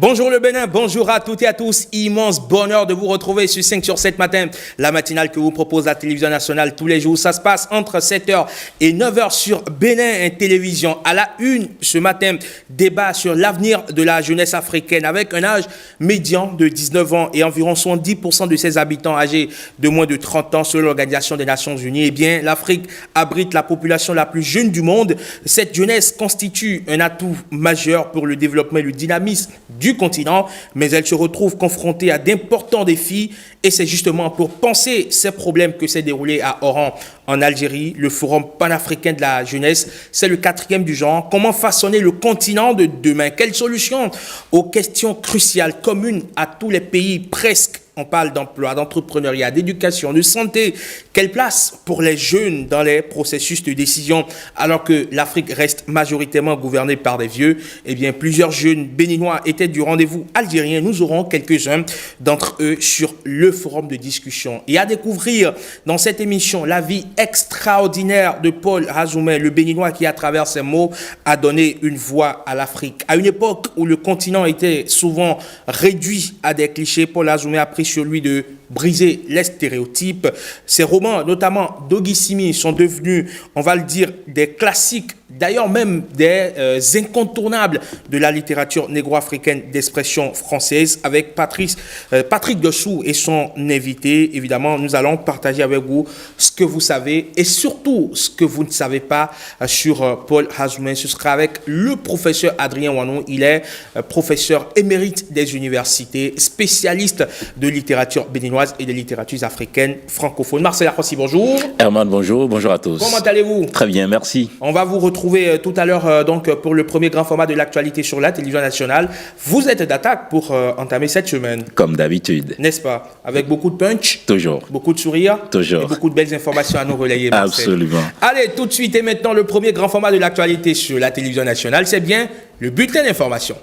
Bonjour le Bénin, bonjour à toutes et à tous. Immense bonheur de vous retrouver sur 5 sur 7 matin. La matinale que vous propose la télévision nationale tous les jours. Ça se passe entre 7h et 9h sur Bénin Télévision. À la une ce matin, débat sur l'avenir de la jeunesse africaine avec un âge médian de 19 ans et environ 70% de ses habitants âgés de moins de 30 ans selon l'Organisation des Nations Unies. Eh bien, l'Afrique abrite la population la plus jeune du monde. Cette jeunesse constitue un atout majeur pour le développement et le dynamisme du continent, mais elle se retrouve confrontée à d'importants défis et c'est justement pour penser ces problèmes que s'est déroulé à Oran, en Algérie, le Forum panafricain de la jeunesse. C'est le 4e du genre. Comment façonner le continent de demain? Quelles solutions aux questions cruciales communes à tous les pays presque? On parle d'emploi, d'entrepreneuriat, d'éducation, de santé. Quelle place pour les jeunes dans les processus de décision alors que l'Afrique reste majoritairement gouvernée par des vieux? Eh bien, plusieurs jeunes béninois étaient du rendez-vous algérien. Nous aurons quelques-uns d'entre eux sur le forum de discussion. Et à découvrir dans cette émission la vie extraordinaire de Paul Azoumé, le béninois qui, à travers ses mots, a donné une voix à l'Afrique. À une époque où le continent était souvent réduit à des clichés, Paul Azoumé a pris sur lui de briser les stéréotypes. Ses romans, notamment Dogissimi, sont devenus, on va le dire, des classiques, d'ailleurs même des incontournables de la littérature négro-africaine d'expression française. Avec Patrick Dessous et son invité, évidemment, nous allons partager avec vous ce que vous savez et surtout ce que vous ne savez pas sur Paul Azoumé. Ce sera avec le professeur Adrien Wanou. Il est professeur émérite des universités, spécialiste de littérature béninoise et des littératures africaines francophones. Marcel Akhossi, bonjour. Herman, bonjour. Bonjour à tous. Comment allez-vous? Très bien, merci. On va vous retrouver tout à l'heure donc pour le premier grand format de l'actualité sur la télévision nationale. Vous êtes d'attaque pour entamer cette semaine. Comme d'habitude. N'est-ce pas? Avec beaucoup de punch. Toujours. Beaucoup de sourires. Toujours. Et beaucoup de belles informations à nous relayer, Marcel. Absolument. Allez, tout de suite et maintenant, le premier grand format de l'actualité sur la télévision nationale, c'est bien le bulletin d'information.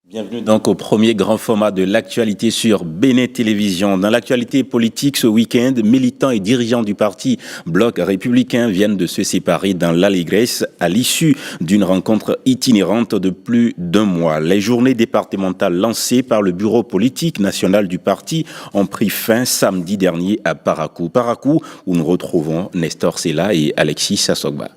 Bienvenue donc au premier grand format de l'actualité sur Bénin Télévision. Dans l'actualité politique ce week-end, militants et dirigeants du parti Bloc républicain viennent de se séparer dans l'allégresse à l'issue d'une rencontre itinérante de plus d'un mois. Les journées départementales lancées par le bureau politique national du parti ont pris fin samedi dernier à Parakou. Parakou, où nous retrouvons Nestor Sela et Alexis Sassogba.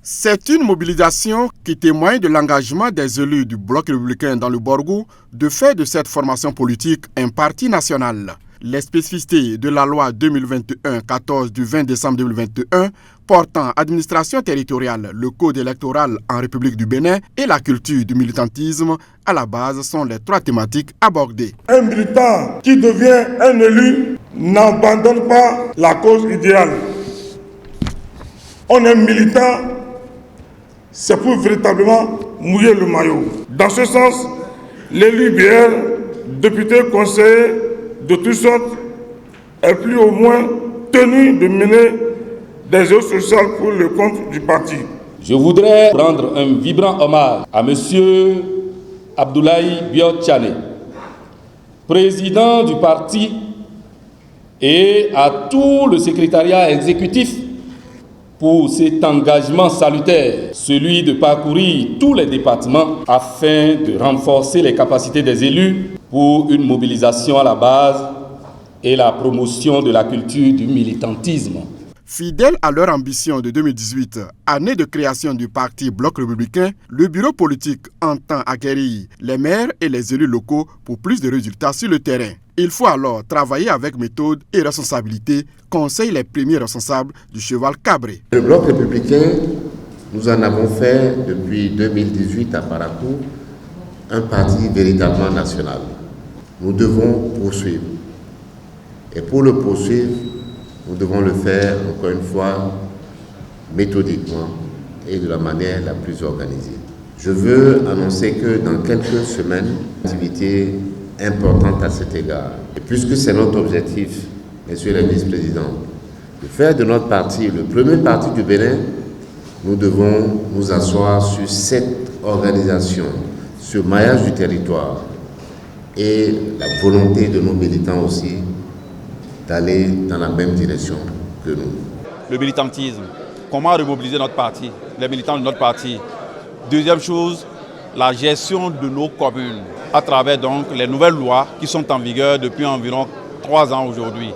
C'est une mobilisation qui témoigne de l'engagement des élus du Bloc républicain dans le Borgou de faire de cette formation politique un parti national. Les spécificités de la loi 2021-14 du 20 décembre 2021 portant administration territoriale, le code électoral en République du Bénin et la culture du militantisme à la base sont les 3 thématiques abordées. Un militant qui devient un élu n'abandonne pas la cause idéale. On est militant, c'est pour véritablement mouiller le maillot. Dans ce sens, l'élu BR, député, conseiller, de toutes sortes, est plus ou moins tenu de mener des œuvres sociales pour le compte du parti. Je voudrais rendre un vibrant hommage à M. Abdoulaye Biot Tchane, président du parti, et à tout le secrétariat exécutif pour cet engagement salutaire, celui de parcourir tous les départements afin de renforcer les capacités des élus pour une mobilisation à la base et la promotion de la culture du militantisme. Fidèle à leur ambition de 2018, année de création du parti Bloc républicain, le bureau politique entend acquérir les maires et les élus locaux pour plus de résultats sur le terrain. Il faut alors travailler avec méthode et responsabilité, conseillent les premiers responsables du cheval cabré. Le Bloc républicain, nous en avons fait depuis 2018 à Parakou un parti véritablement national. Nous devons poursuivre. Et pour le poursuivre, nous devons le faire, encore une fois, méthodiquement et de la manière la plus organisée. Je veux annoncer que dans quelques semaines, l'activité importante à cet égard. Et puisque c'est notre objectif, messieurs les vice-présidents, de faire de notre parti le premier parti du Bénin, nous devons nous asseoir sur cette organisation, sur le maillage du territoire et la volonté de nos militants aussi d'aller dans la même direction que nous. Le militantisme, comment remobiliser notre parti, les militants de notre parti. Deuxième chose, la gestion de nos communes à travers donc les nouvelles lois qui sont en vigueur depuis environ 3 ans aujourd'hui.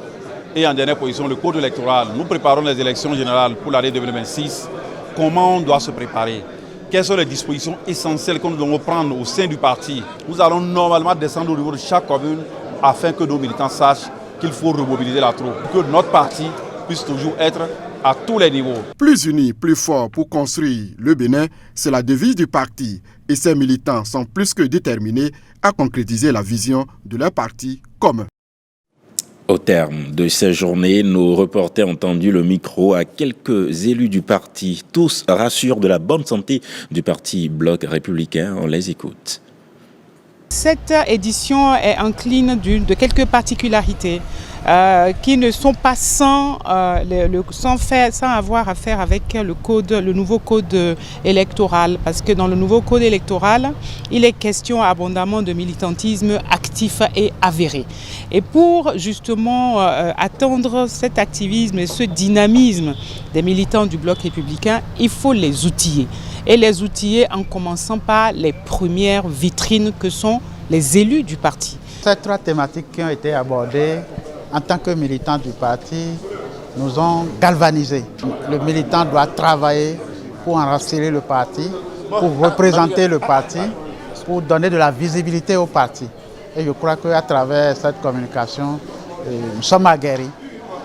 Et en dernière position, le code électoral. Nous préparons les élections générales pour l'année 2026. Comment on doit se préparer? Quelles sont les dispositions essentielles que nous devons prendre au sein du parti? Nous allons normalement descendre au niveau de chaque commune afin que nos militants sachent qu'il faut remobiliser la troupe, que notre parti puisse toujours être à tous les niveaux. Plus unis, plus forts pour construire le Bénin, c'est la devise du parti. Et ses militants sont plus que déterminés à concrétiser la vision de leur parti commun. Au terme de ces journées, nos reporters ont tendu le micro à quelques élus du parti. Tous rassurent de la bonne santé du parti Bloc républicain. On les écoute. Cette édition est incline de quelques particularités qui ne sont pas sans avoir à faire avec le nouveau code électoral. Parce que dans le nouveau code électoral, il est question abondamment de militantisme actif et avéré. Et pour justement atteindre cet activisme et ce dynamisme des militants du Bloc républicain, il faut les outiller. Et les outiller en commençant par les premières vitrines que sont les élus du parti. Ces 3 thématiques qui ont été abordées en tant que militants du parti nous ont galvanisés. Le militant doit travailler pour enraciner le parti, pour représenter le parti, pour donner de la visibilité au parti. Et je crois qu'à travers cette communication, nous sommes aguerris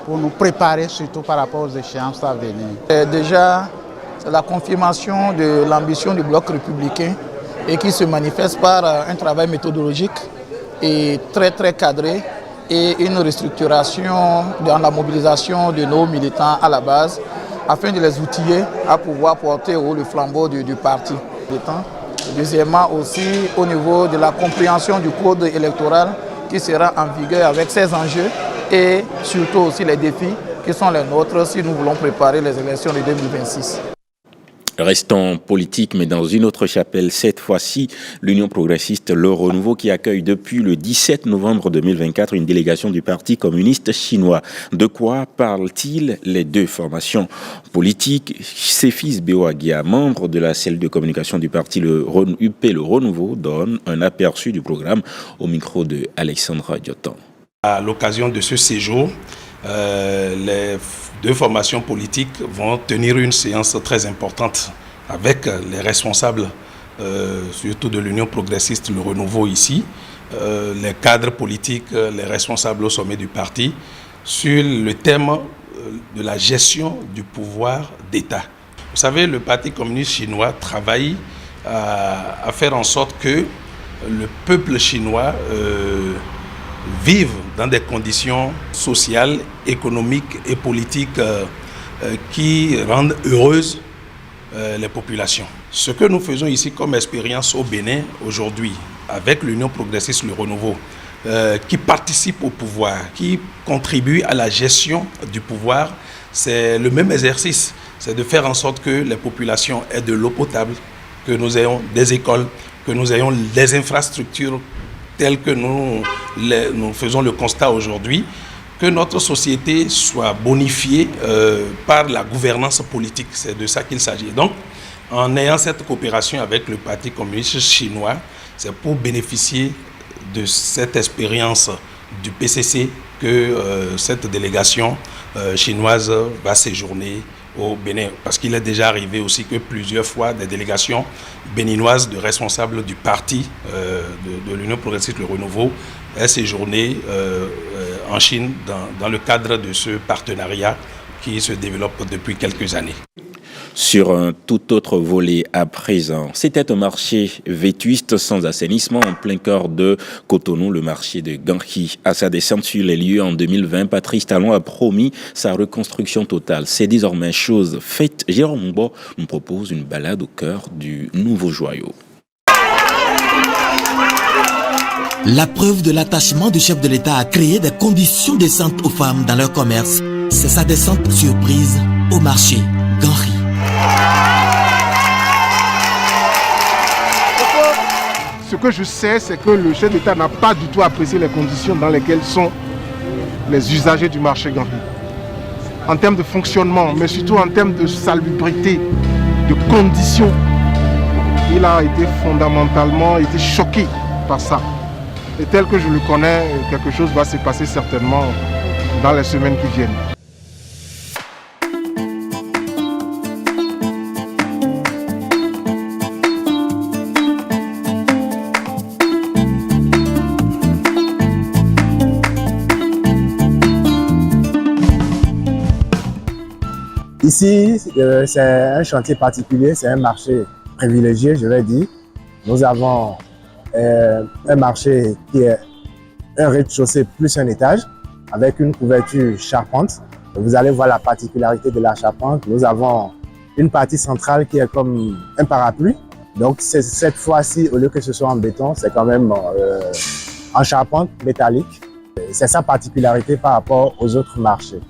pour nous préparer surtout par rapport aux échéances à venir. Déjà, c'est la confirmation de l'ambition du Bloc républicain et qui se manifeste par un travail méthodologique et très cadré et une restructuration dans la mobilisation de nos militants à la base afin de les outiller à pouvoir porter haut le flambeau du parti. Deuxièmement aussi au niveau de la compréhension du code électoral qui sera en vigueur avec ses enjeux et surtout aussi les défis qui sont les nôtres si nous voulons préparer les élections de 2026. Restons politiques, mais dans une autre chapelle, cette fois-ci, l'Union progressiste Le Renouveau qui accueille depuis le 17 novembre 2024 une délégation du Parti communiste chinois. De quoi parlent-ils les deux formations politiques? Séphis Beoagia, membre de la cellule de communication du Parti UP Le Renouveau, donne un aperçu du programme au micro de Alexandra Diotan. À l'occasion de ce séjour, les 2 formations politiques vont tenir une séance très importante avec les responsables, surtout de l'Union progressiste, le Renouveau ici, les cadres politiques, les responsables au sommet du parti, sur le thème de la gestion du pouvoir d'État. Vous savez, le Parti communiste chinois travaille à faire en sorte que le peuple chinois vivent dans des conditions sociales, économiques et politiques qui rendent heureuses les populations. Ce que nous faisons ici comme expérience au Bénin aujourd'hui, avec l'Union progressiste Le Renouveau, qui participe au pouvoir, qui contribue à la gestion du pouvoir, c'est le même exercice. C'est de faire en sorte que les populations aient de l'eau potable, que nous ayons des écoles, que nous ayons des infrastructures telles que nous faisons le constat aujourd'hui, que notre société soit bonifiée par la gouvernance politique. C'est de ça qu'il s'agit. Donc, en ayant cette coopération avec le Parti communiste chinois, c'est pour bénéficier de cette expérience du PCC que cette délégation chinoise va séjourner au Bénin. Parce qu'il est déjà arrivé aussi que plusieurs fois des délégations béninoises de responsables du parti de l'Union progressiste Le Renouveau aient séjourné en Chine dans le cadre de ce partenariat qui se développe depuis quelques années. Sur un tout autre volet à présent, c'était un marché vétuste sans assainissement en plein cœur de Cotonou, le marché de Ganhi. À sa descente sur les lieux en 2020, Patrice Talon a promis sa reconstruction totale. C'est désormais chose faite. Jérôme Mbo nous propose une balade au cœur du nouveau joyau. La preuve de l'attachement du chef de l'État à créer des conditions décentes aux femmes dans leur commerce, c'est sa descente surprise au marché Ganhi. Ce que je sais, c'est que le chef d'État n'a pas du tout apprécié les conditions dans lesquelles sont les usagers du marché Gambie. En termes de fonctionnement, mais surtout en termes de salubrité, de conditions. Il a été fondamentalement choqué par ça. Et tel que je le connais, quelque chose va se passer certainement dans les semaines qui viennent. Ici, c'est un chantier particulier, c'est un marché privilégié, je vais dire. Nous avons un marché qui est un rez-de-chaussée plus un étage, avec une couverture charpente. Vous allez voir la particularité de la charpente. Nous avons une partie centrale qui est comme un parapluie. Donc cette fois-ci, au lieu que ce soit en béton, c'est quand même en charpente métallique. C'est sa particularité par rapport aux autres marchés.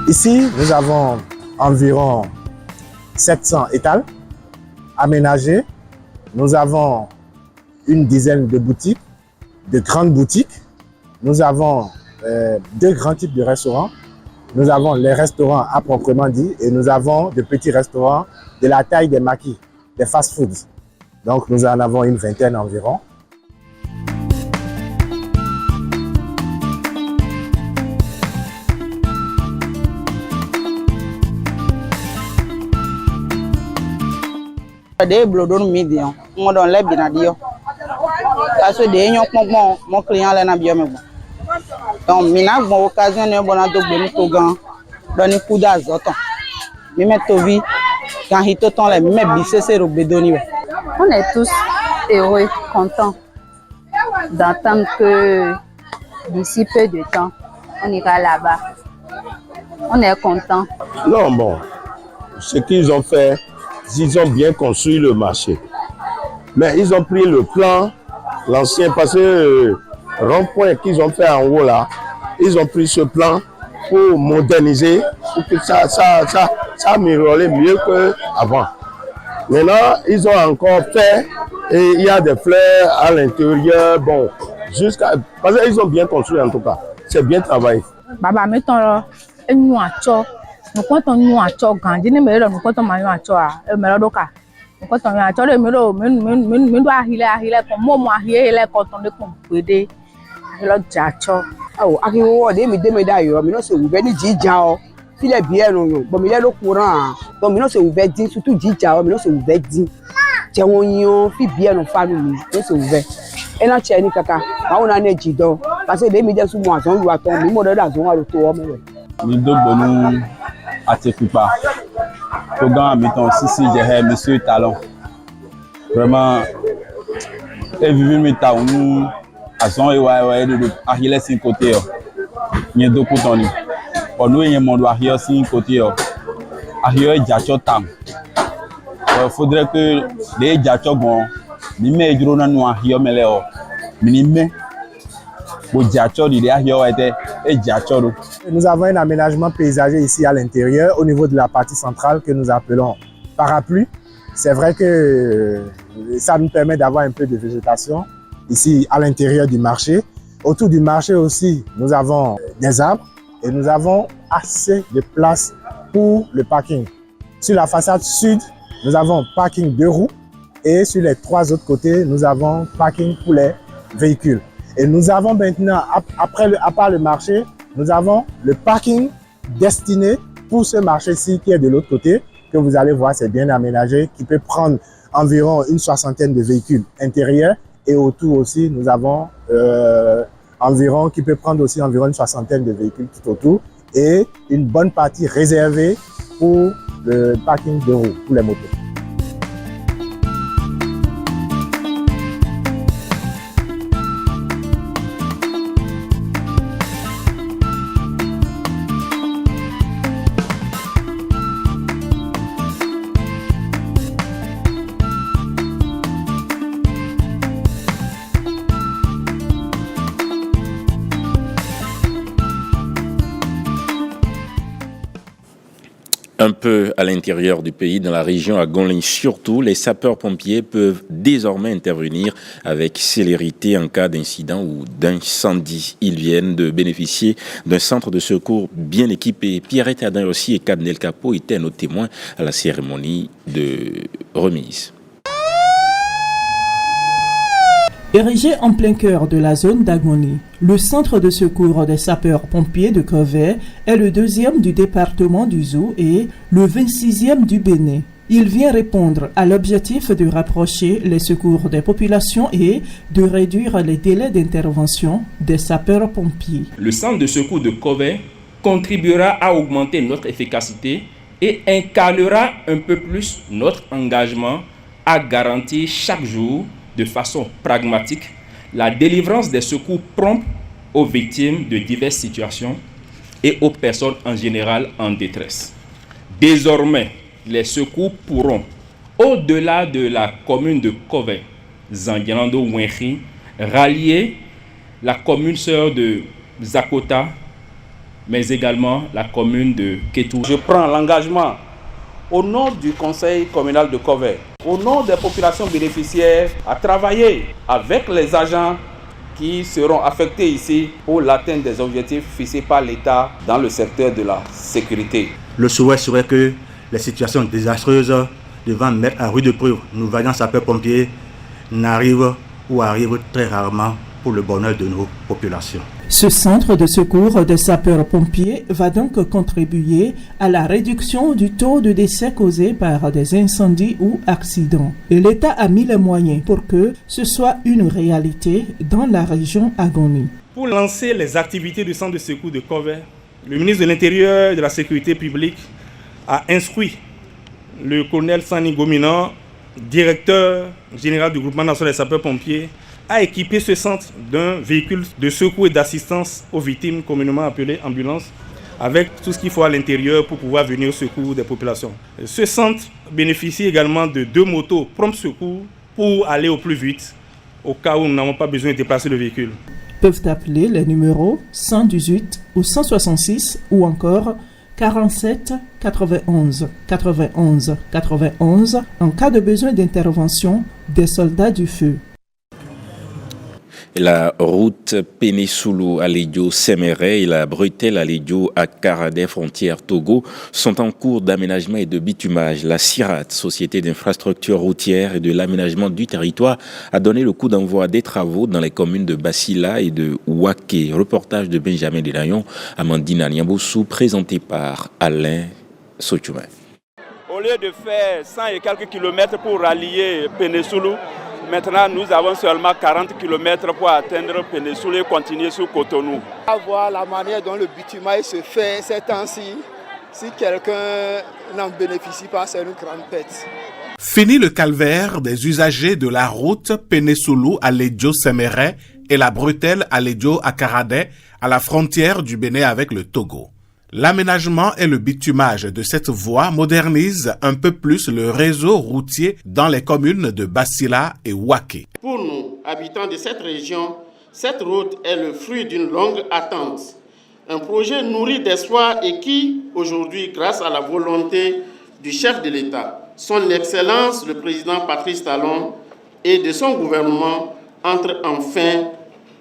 Ici, nous avons environ 700 étals aménagés. Nous avons une dizaine de boutiques, de grandes boutiques. Nous avons deux grands types de restaurants. Nous avons les restaurants à proprement dit et nous avons de petits restaurants de la taille des maquis, des fast-foods. Donc nous en avons une vingtaine environ. Des blodons médians, on donne les binadio. Parce que des gens mon client les n'a bien. Donc, mina bon occasion de bon ado bon togan, donner coup d'azote. Mi met tovi quand il te ton les met bisse c'est robedoni. On est tous heureux, contents d'entendre que d'ici peu de temps, on ira là-bas. On est contents. Non, bon, ce qu'ils ont fait, ils ont bien construit le marché. Mais ils ont pris le plan, l'ancien, parce que rond-point qu'ils ont fait en haut là, ils ont pris ce plan pour moderniser, pour que ça améliore mieux qu'avant. Maintenant, ils ont encore fait, et il y a des fleurs à l'intérieur, bon, parce qu'ils ont bien construit en tout cas, c'est bien travaillé. Baba, mettons nous comptons nous à Tchok, nous comptons nous à Tchok, Melodoka. Nous comptons nous à Tchok, nous doit arriver comme moi, arriver quand on est complété. Le Tchok. Oh, arrive au demi d'ailleurs, mais non, c'est ouvert ni Djidjao. Il est bien, bon, il y a le courant. Donc, mais non, c'est ouvert, surtout Djidjao, mais non, c'est ouvert. Tiens, on fait bien nos familles, c'est ouvert. Et là, tiens, Kaka, on a un Djidjao. Parce que les médias sont moins, on doit tomber, on doit avoir le tour. Nous devons Atekupa. Togan, mettons, si j'ai monsieur Talon. Vraiment, et vivre mes talons, à son et ouais, de arrière sur côté. Il y a deux côtés. Pour nous, il y a mon arrière sur côté. Arrière, Jacho Tam. Il faudrait que les Jacho bon, ni mais du ronan nous arrière, mais là, minime. Nous avons un aménagement paysager ici à l'intérieur, au niveau de la partie centrale que nous appelons parapluie. C'est vrai que ça nous permet d'avoir un peu de végétation ici à l'intérieur du marché. Autour du marché aussi, nous avons des arbres et nous avons assez de place pour le parking. Sur la façade sud, nous avons parking 2 roues et sur les 3 autres côtés, nous avons parking pour les véhicules. Et nous avons maintenant, à part le marché, nous avons le parking destiné pour ce marché-ci qui est de l'autre côté, que vous allez voir, c'est bien aménagé, qui peut prendre environ une 60aine de véhicules intérieurs. Et autour aussi, nous avons qui peut prendre aussi environ une 60aine de véhicules tout autour. Et une bonne partie réservée pour le parking de roues, pour les motos. Un peu à l'intérieur du pays, dans la région à Gonlin surtout, les sapeurs-pompiers peuvent désormais intervenir avec célérité en cas d'incident ou d'incendie. Ils viennent de bénéficier d'un centre de secours bien équipé. Pierrette Adin aussi et Cadnel Capo étaient nos témoins à la cérémonie de remise. Érigé en plein cœur de la zone d'Agoni, le centre de secours des sapeurs-pompiers de Kové est le 2e du département du Zou et le 26e du Bénin. Il vient répondre à l'objectif de rapprocher les secours des populations et de réduire les délais d'intervention des sapeurs-pompiers. Le centre de secours de Kové contribuera à augmenter notre efficacité et incarnera un peu plus notre engagement à garantir chaque jour de façon pragmatique la délivrance des secours prompts aux victimes de diverses situations et aux personnes en général en détresse. Désormais, les secours pourront, au-delà de la commune de Kové, Zangianando Wenri, rallier la commune sœur de Zakota, mais également la commune de Ketou. Je prends l'engagement au nom du conseil communal de Kové, au nom des populations bénéficiaires, à travailler avec les agents qui seront affectés ici pour l'atteinte des objectifs fixés par l'État dans le secteur de la sécurité. Le souhait serait que les situations désastreuses devant mettre à rude épreuve nos vaillants sapeurs-pompiers n'arrivent ou arrivent très rarement pour le bonheur de nos populations. Ce centre de secours des sapeurs-pompiers va donc contribuer à la réduction du taux de décès causés par des incendies ou accidents. Et l'État a mis les moyens pour que ce soit une réalité dans la région Agoni. Pour lancer les activités du centre de secours de Kové, le ministre de l'Intérieur et de la Sécurité publique a instruit le colonel Sani Gominan, directeur général du groupement national des sapeurs-pompiers, à équiper ce centre d'un véhicule de secours et d'assistance aux victimes communément appelé ambulance, avec tout ce qu'il faut à l'intérieur pour pouvoir venir au secours des populations. Ce centre bénéficie également de 2 motos prompt secours pour aller au plus vite, au cas où nous n'avons pas besoin de déplacer le véhicule. Peuvent appeler les numéros 118 ou 166 ou encore 47 91 91 91 en cas de besoin d'intervention des soldats du feu. La route Pénésoulou-Alédio-Séméré et la bretelle Alédio-Akaradé frontière Togo sont en cours d'aménagement et de bitumage. La CIRAT, Société d'infrastructures routières et de l'aménagement du territoire, a donné le coup d'envoi des travaux dans les communes de Bassila et de Ouaké. Reportage de Benjamin Denayon, Amandine Niamboussou, présenté par Alain Sochoumé. Au lieu de faire 100 et quelques kilomètres pour rallier Pénésoulou, maintenant, nous avons seulement 40 km pour atteindre Pénésoulou et continuer sur Cotonou. À voir la manière dont le bitumage se fait ces temps-ci, si quelqu'un n'en bénéficie pas, c'est une grande perte. Fini le calvaire des usagers de la route Pénésoulou-Alédio-Séméré et la bretelle Alédio-Akaradé à la frontière du Bénin avec le Togo. L'aménagement et le bitumage de cette voie modernisent un peu plus le réseau routier dans les communes de Bassila et Ouaké. Pour nous, habitants de cette région, cette route est le fruit d'une longue attente. Un projet nourri d'espoir et qui, aujourd'hui, grâce à la volonté du chef de l'État, son Excellence le président Patrice Talon et de son gouvernement, entre enfin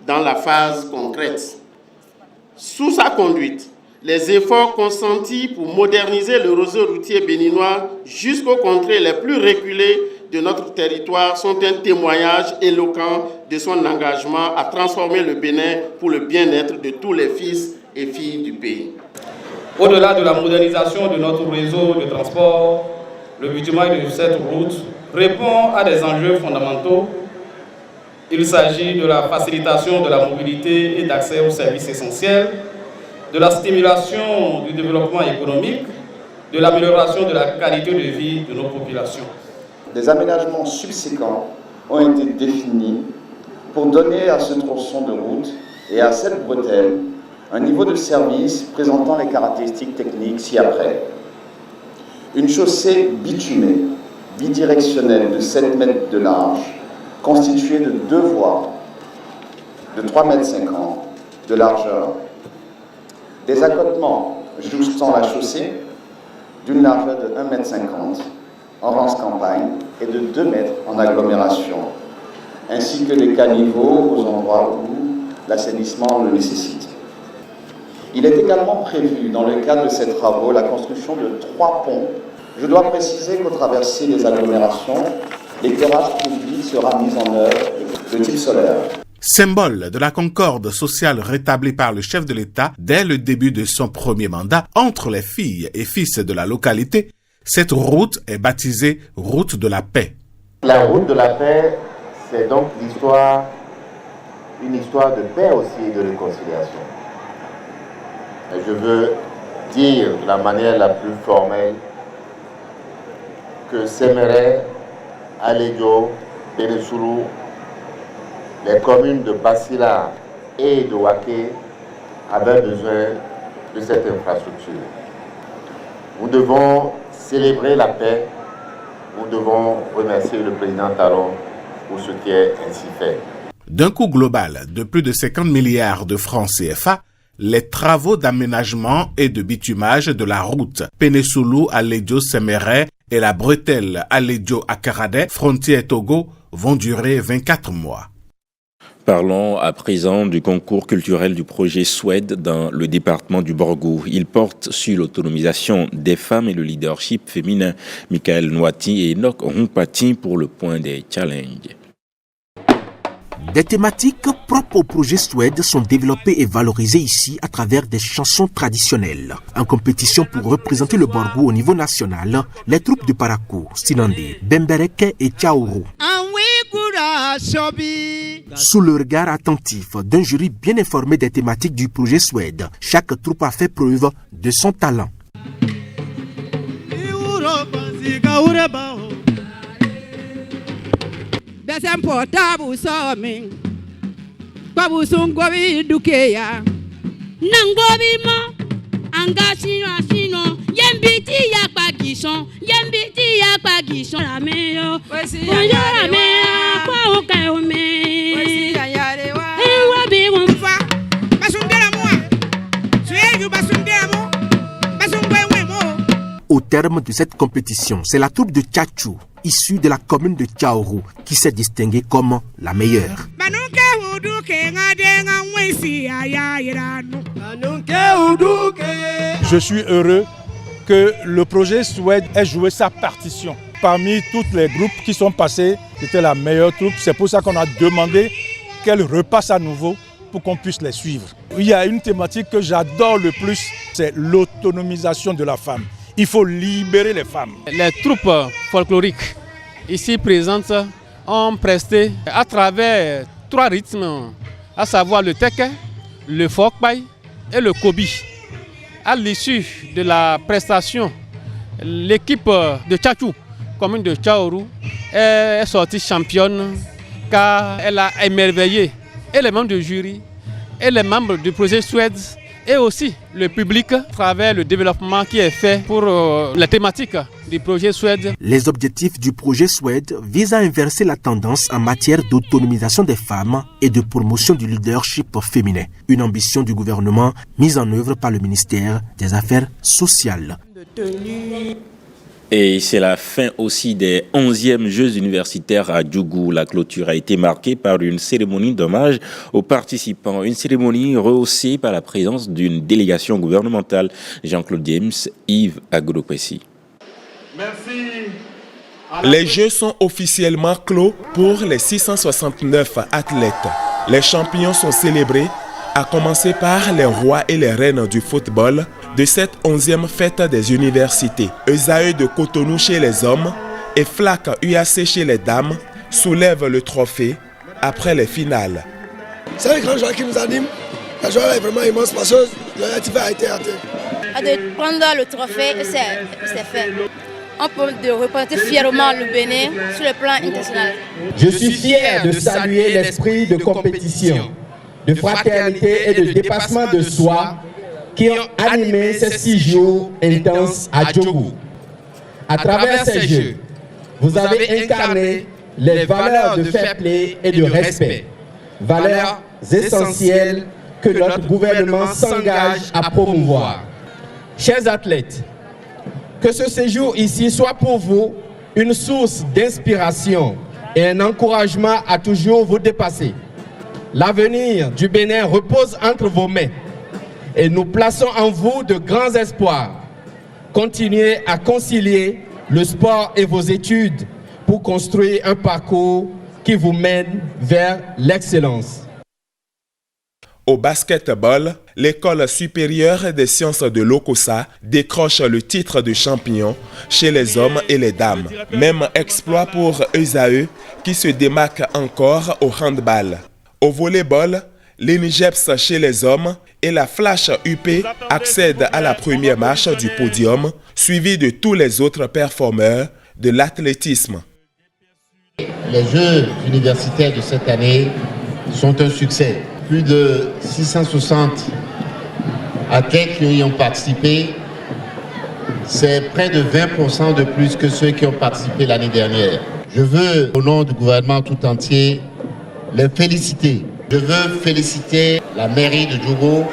dans la phase concrète. Sous sa conduite, les efforts consentis pour moderniser le réseau routier béninois jusqu'aux contrées les plus reculées de notre territoire sont un témoignage éloquent de son engagement à transformer le Bénin pour le bien-être de tous les fils et filles du pays. Au-delà de la modernisation de notre réseau de transport, le bitumage de cette route répond à des enjeux fondamentaux. Il s'agit de la facilitation de la mobilité et d'accès aux services essentiels, de la stimulation du développement économique, de l'amélioration de la qualité de vie de nos populations. Des aménagements subséquents ont été définis pour donner à ce tronçon de route et à cette bretelle un niveau de service présentant les caractéristiques techniques ci-après. Une chaussée bitumée, bidirectionnelle de 7 mètres de large, constituée de 2 voies de 3,50 mètres de largeur. Des accotements jouxtant la chaussée, d'une largeur de 1,50 m en rance campagne et de 2 mètres en agglomération, ainsi que des caniveaux aux endroits où l'assainissement le nécessite. Il est également prévu, dans le cadre de ces travaux, la construction de 3 ponts. Je dois préciser qu'au traversé des agglomérations, l'éclairage public sera mis en œuvre de type solaire. Symbole de la concorde sociale rétablie par le chef de l'État dès le début de son premier mandat entre les filles et fils de la localité, cette route est baptisée Route de la Paix. La Route de la Paix, c'est donc une histoire de paix aussi et de réconciliation. Et je veux dire de la manière la plus formelle que Séméré, Alédio, Bénessourou, les communes de Bassila et de Waké avaient besoin de cette infrastructure. Nous devons célébrer la paix, nous devons remercier le président Talon pour ce qui est ainsi fait. D'un coût global de plus de 50 milliards de francs CFA, les travaux d'aménagement et de bitumage de la route Pénessoulou-Alédio-Séméré et la bretelle Alédio-Akaradé, frontière Togo, vont durer 24 mois. Parlons à présent du concours culturel du projet SWED dans le département du Borgou. Il porte sur l'autonomisation des femmes et le leadership féminin. Michael Nwati et Enoch Rumpati pour le point des challenges. Des thématiques propres au projet SWED sont développées et valorisées ici à travers des chansons traditionnelles. En compétition pour représenter le Borgou au niveau national, les troupes de Parakou, Sinandé, Bembereke et Tchaourou. Sous le regard attentif d'un jury bien informé des thématiques du projet SWED, chaque troupe a fait preuve de son talent. Au terme de cette compétition, c'est la troupe de Tchatchou, issue de la commune de Tchaourou, qui s'est distinguée comme la meilleure. Je suis heureux que le projet SWED ait joué sa partition. Parmi tous les groupes qui sont passés, c'était la meilleure troupe. C'est pour ça qu'on a demandé qu'elle repasse à nouveau pour qu'on puisse les suivre. Il y a une thématique que j'adore le plus, c'est l'autonomisation de la femme. Il faut libérer les femmes. Les troupes folkloriques ici présentes ont presté à travers 3 rythmes, à savoir le teke, le fokpai et le kobi. À l'issue de la prestation, l'équipe de Tchatchou, commune de Tchaourou, est sortie championne car elle a émerveillé et les membres du jury et les membres du projet SWED et aussi le public à travers le développement qui est fait pour la thématique du projet SWED. Les objectifs du projet SWED visent à inverser la tendance en matière d'autonomisation des femmes et de promotion du leadership féminin. Une ambition du gouvernement mise en œuvre par le ministère des Affaires sociales. Et c'est la fin aussi des 11e Jeux universitaires à Djougou. La clôture a été marquée par une cérémonie d'hommage aux participants. Une cérémonie rehaussée par la présence d'une délégation gouvernementale. Jean-Claude James, Yves Agropessi. Merci. Les Jeux sont officiellement clos pour les 669 athlètes. Les champions sont célébrés, à commencer par les rois et les reines du football de cette 11e fête des universités. Esaü de Cotonou chez les hommes et Flac UAC chez les dames soulèvent le trophée après les finales. C'est le grand joueur qui nous anime. La joie est vraiment immense parce que l'objectif a été atteint. De prendre le trophée, c'est fait. On peut représenter fièrement le Bénin sur le plan international. Je suis fier de saluer l'esprit de compétition, de fraternité et de dépassement de soi qui ont animé ces 6 jours intenses à Djougou. À travers ces jeux, vous avez incarné les valeurs de fair play et de respect, valeurs essentielles que notre gouvernement s'engage à promouvoir. Chers athlètes, Que ce séjour ici soit pour vous une source d'inspiration et un encouragement à toujours vous dépasser. L'avenir du Bénin repose entre vos mains et nous plaçons en vous de grands espoirs. Continuez à concilier le sport et vos études pour construire un parcours qui vous mène vers l'excellence. Au basketball, l'école supérieure des sciences de l'Okossa décroche le titre de champion chez les hommes et les dames. Même exploit pour Esaü qui se démarque encore au handball. Au volleyball, l'Enigeps chez les hommes et la Flash UP accèdent à la première marche du podium, suivi de tous les autres performeurs de l'athlétisme. Les Jeux universitaires de cette année sont un succès. Plus de 660 athlètes qui y ont participé. C'est près de 20% de plus que ceux qui ont participé l'année dernière. Je veux, au nom du gouvernement tout entier, les féliciter. Je veux féliciter la mairie de Djougou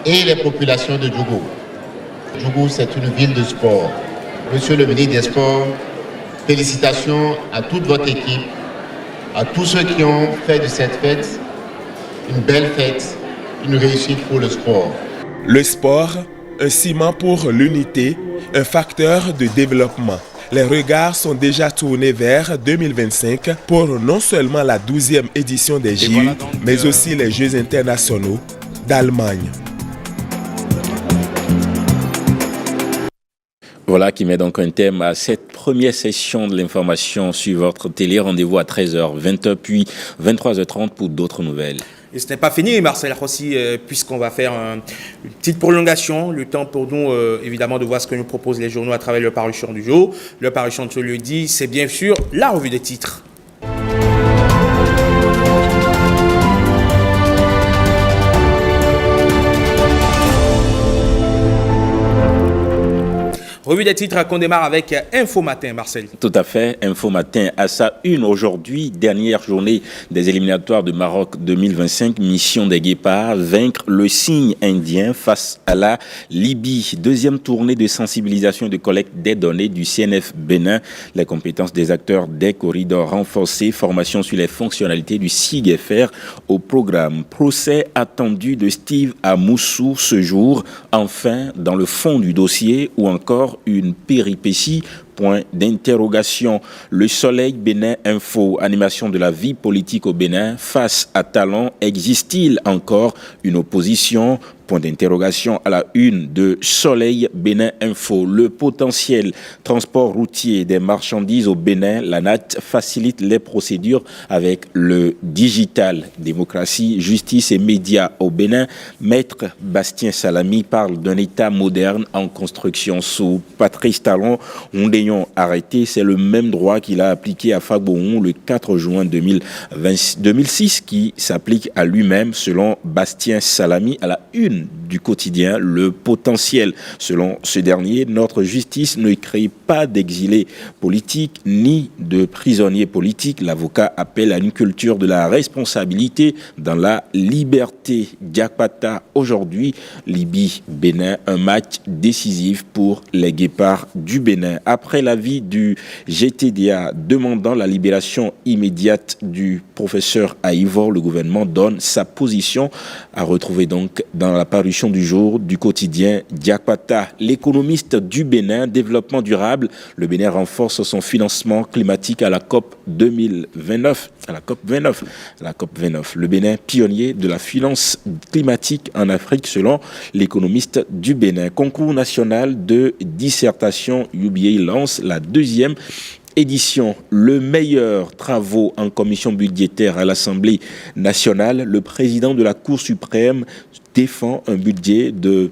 et les populations de Djougou. Djougou, c'est une ville de sport. Monsieur le ministre des Sports, félicitations à toute votre équipe, à tous ceux qui ont fait de cette fête une belle fête, une réussite pour le sport. Le sport, un ciment pour l'unité, un facteur de développement. Les regards sont déjà tournés vers 2025 pour non seulement la 12e édition des JU, mais aussi les Jeux internationaux d'Allemagne. Voilà qui met donc un thème à cette première session de l'information sur votre télé. Rendez-vous à 13h, 20h puis 23h30 pour d'autres nouvelles. Et ce n'est pas fini, Marcel Rossi, puisqu'on va faire une petite prolongation, le temps pour nous, évidemment, de voir ce que nous proposent les journaux à travers leur parution du jour. Leur parution de ce lundi, c'est bien sûr la revue des titres. Revue des titres qu'on démarre avec Info Matin, Marcel. Tout à fait, Info Matin à sa une aujourd'hui, dernière journée des éliminatoires de Maroc 2025, mission des Guépards, vaincre le cygne indien face à la Libye. Deuxième tournée de sensibilisation et de collecte des données du CNF Bénin, les compétences des acteurs des corridors renforcées, formation sur les fonctionnalités du SIGFR au programme. Procès attendu de Steve Amoussou ce jour, enfin dans le fond du dossier ou encore une péripétie, point d'interrogation. Le Soleil Bénin Info, animation de la vie politique au Bénin, face à Talon, existe-t-il encore une opposition? Point d'interrogation à la une de Soleil Bénin Info. Le potentiel transport routier des marchandises au Bénin, la NAT facilite les procédures avec le digital. Démocratie, justice et médias au Bénin. Maître Bastien Salami parle d'un État moderne en construction. Sous Patrice Talon, Ondéon arrêté, c'est le même droit qu'il a appliqué à Fagbohon le 4 juin 2006 qui s'applique à lui-même selon Bastien Salami à la une du quotidien Le Potentiel. Selon ce dernier, notre justice ne crée pas d'exilés politiques ni de prisonniers politiques. L'avocat appelle à une culture de la responsabilité dans la liberté. Diakpata aujourd'hui, Libye-Bénin, un match décisif pour les Guépards du Bénin. Après l'avis du GTDA demandant la libération immédiate du professeur Aïvor, le gouvernement donne sa position à retrouver donc dans la parution du jour du quotidien Diakpata. L'économiste du Bénin, développement durable, le Bénin renforce son financement climatique à la COP 2029. La COP 29. Le Bénin, pionnier de la finance climatique en Afrique selon l'économiste du Bénin. Concours national de dissertation, UBA lance la deuxième édition. Le meilleur travaux en commission budgétaire à l'Assemblée nationale. Le président de la Cour suprême défend un budget de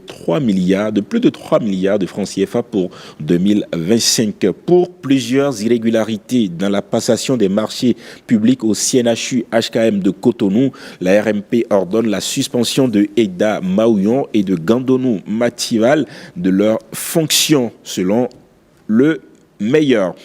plus de 3 milliards de francs CFA pour 2025. Pour plusieurs irrégularités dans la passation des marchés publics au CNHU HKM de Cotonou, la RMP ordonne la suspension de Eda Maouyon et de Gandonou Matival de leurs fonctions selon le meilleur.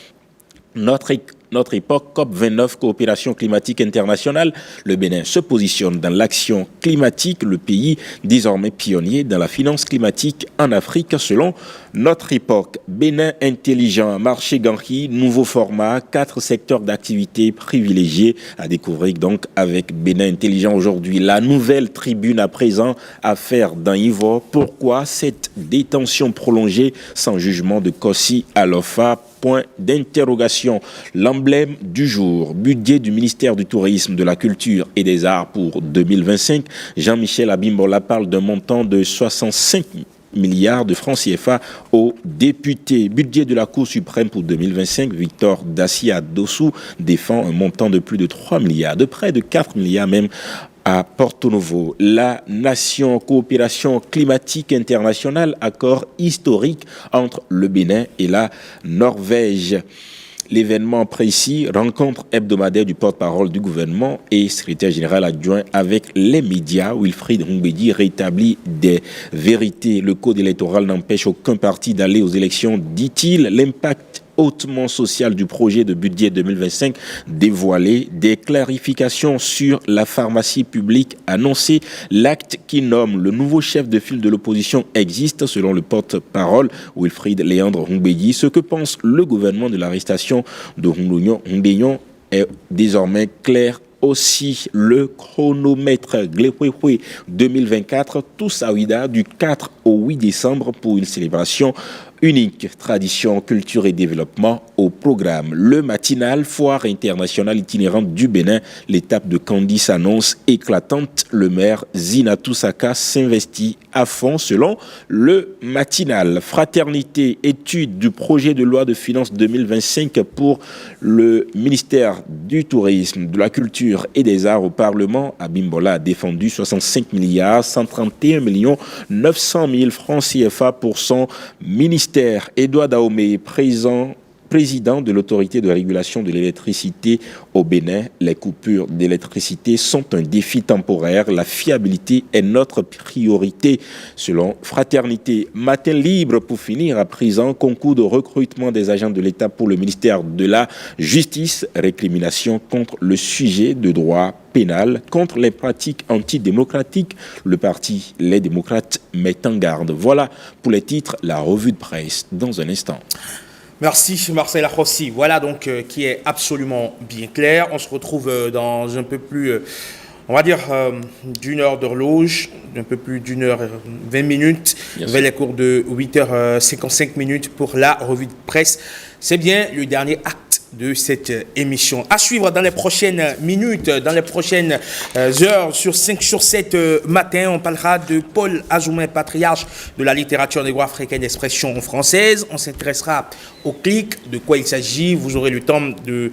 Notre notre époque, COP29, coopération climatique internationale. Le Bénin se positionne dans l'action climatique, le pays désormais pionnier dans la finance climatique en Afrique selon notre époque. Bénin intelligent, marché Ganri, nouveau format, 4 secteurs d'activité privilégiés à découvrir donc avec Bénin intelligent aujourd'hui. La nouvelle tribune à présent à faire dans Ivo. Pourquoi cette détention prolongée sans jugement de Kossi Alofa? Point d'interrogation. L'emblème du jour, budget du ministère du Tourisme, de la Culture et des Arts pour 2025. Jean-Michel Abimbola parle d'un montant de 65 milliards de francs CFA aux députés. Budget de la Cour suprême pour 2025, Victor Dassia Dossou défend un montant de plus de 3 milliards, de près de 4 milliards même à Porto Novo. La Nation, coopération climatique internationale, accord historique entre le Bénin et la Norvège. L'événement précis, rencontre hebdomadaire du porte-parole du gouvernement et secrétaire général adjoint avec les médias. Wilfried Humbedi rétablit des vérités. Le code électoral n'empêche aucun parti d'aller aux élections, dit-il. L'impact hautement social du projet de budget 2025 dévoilé, des clarifications sur la pharmacie publique annoncée, l'acte qui nomme le nouveau chef de file de l'opposition existe selon le porte-parole Wilfried Léandre Humbedi. Ce que pense le gouvernement de l'arrestation de Hundéyon est désormais clair. Aussi, le chronomètre Glewehwe 2024, tous à Ouida du 4 au 8 décembre pour une célébration unique. Tradition, culture et développement au programme. Le matinal, foire internationale itinérante du Bénin. L'étape de Kandi s'annonce éclatante. Le maire Zinatou Saka s'investit à fond selon le matinal. Fraternité, étude du projet de loi de finances 2025 pour le ministère du Tourisme, de la Culture et des Arts au Parlement. Abimbola a défendu 65 milliards 131 millions 900 000 francs CFA pour son ministère. Edouard Dahomey, président de l'autorité de régulation de l'électricité au Bénin. Les coupures d'électricité sont un défi temporaire. La fiabilité est notre priorité, selon Fraternité. Matin libre pour finir à présent. Concours de recrutement des agents de l'État pour le ministère de la Justice. Récrimination contre le sujet de droit pénal, contre les pratiques antidémocratiques. Le parti Les Démocrates met en garde. Voilà pour les titres, la revue de presse dans un instant. Merci Marcel Arrossi. Voilà donc qui est absolument bien clair. On se retrouve dans un peu plus, on va dire, d'une heure d'horloge, un peu plus d'une heure 20 minutes, vers les cours de 8h55 pour la revue de presse. C'est bien le dernier acte de cette émission. À suivre dans les prochaines minutes, dans les prochaines heures, sur 5 sur 7 matin, on parlera de Paul Azoumen, patriarche de la littérature négro-africaine d'expression française. On s'intéressera au clic, de quoi il s'agit, vous aurez le temps de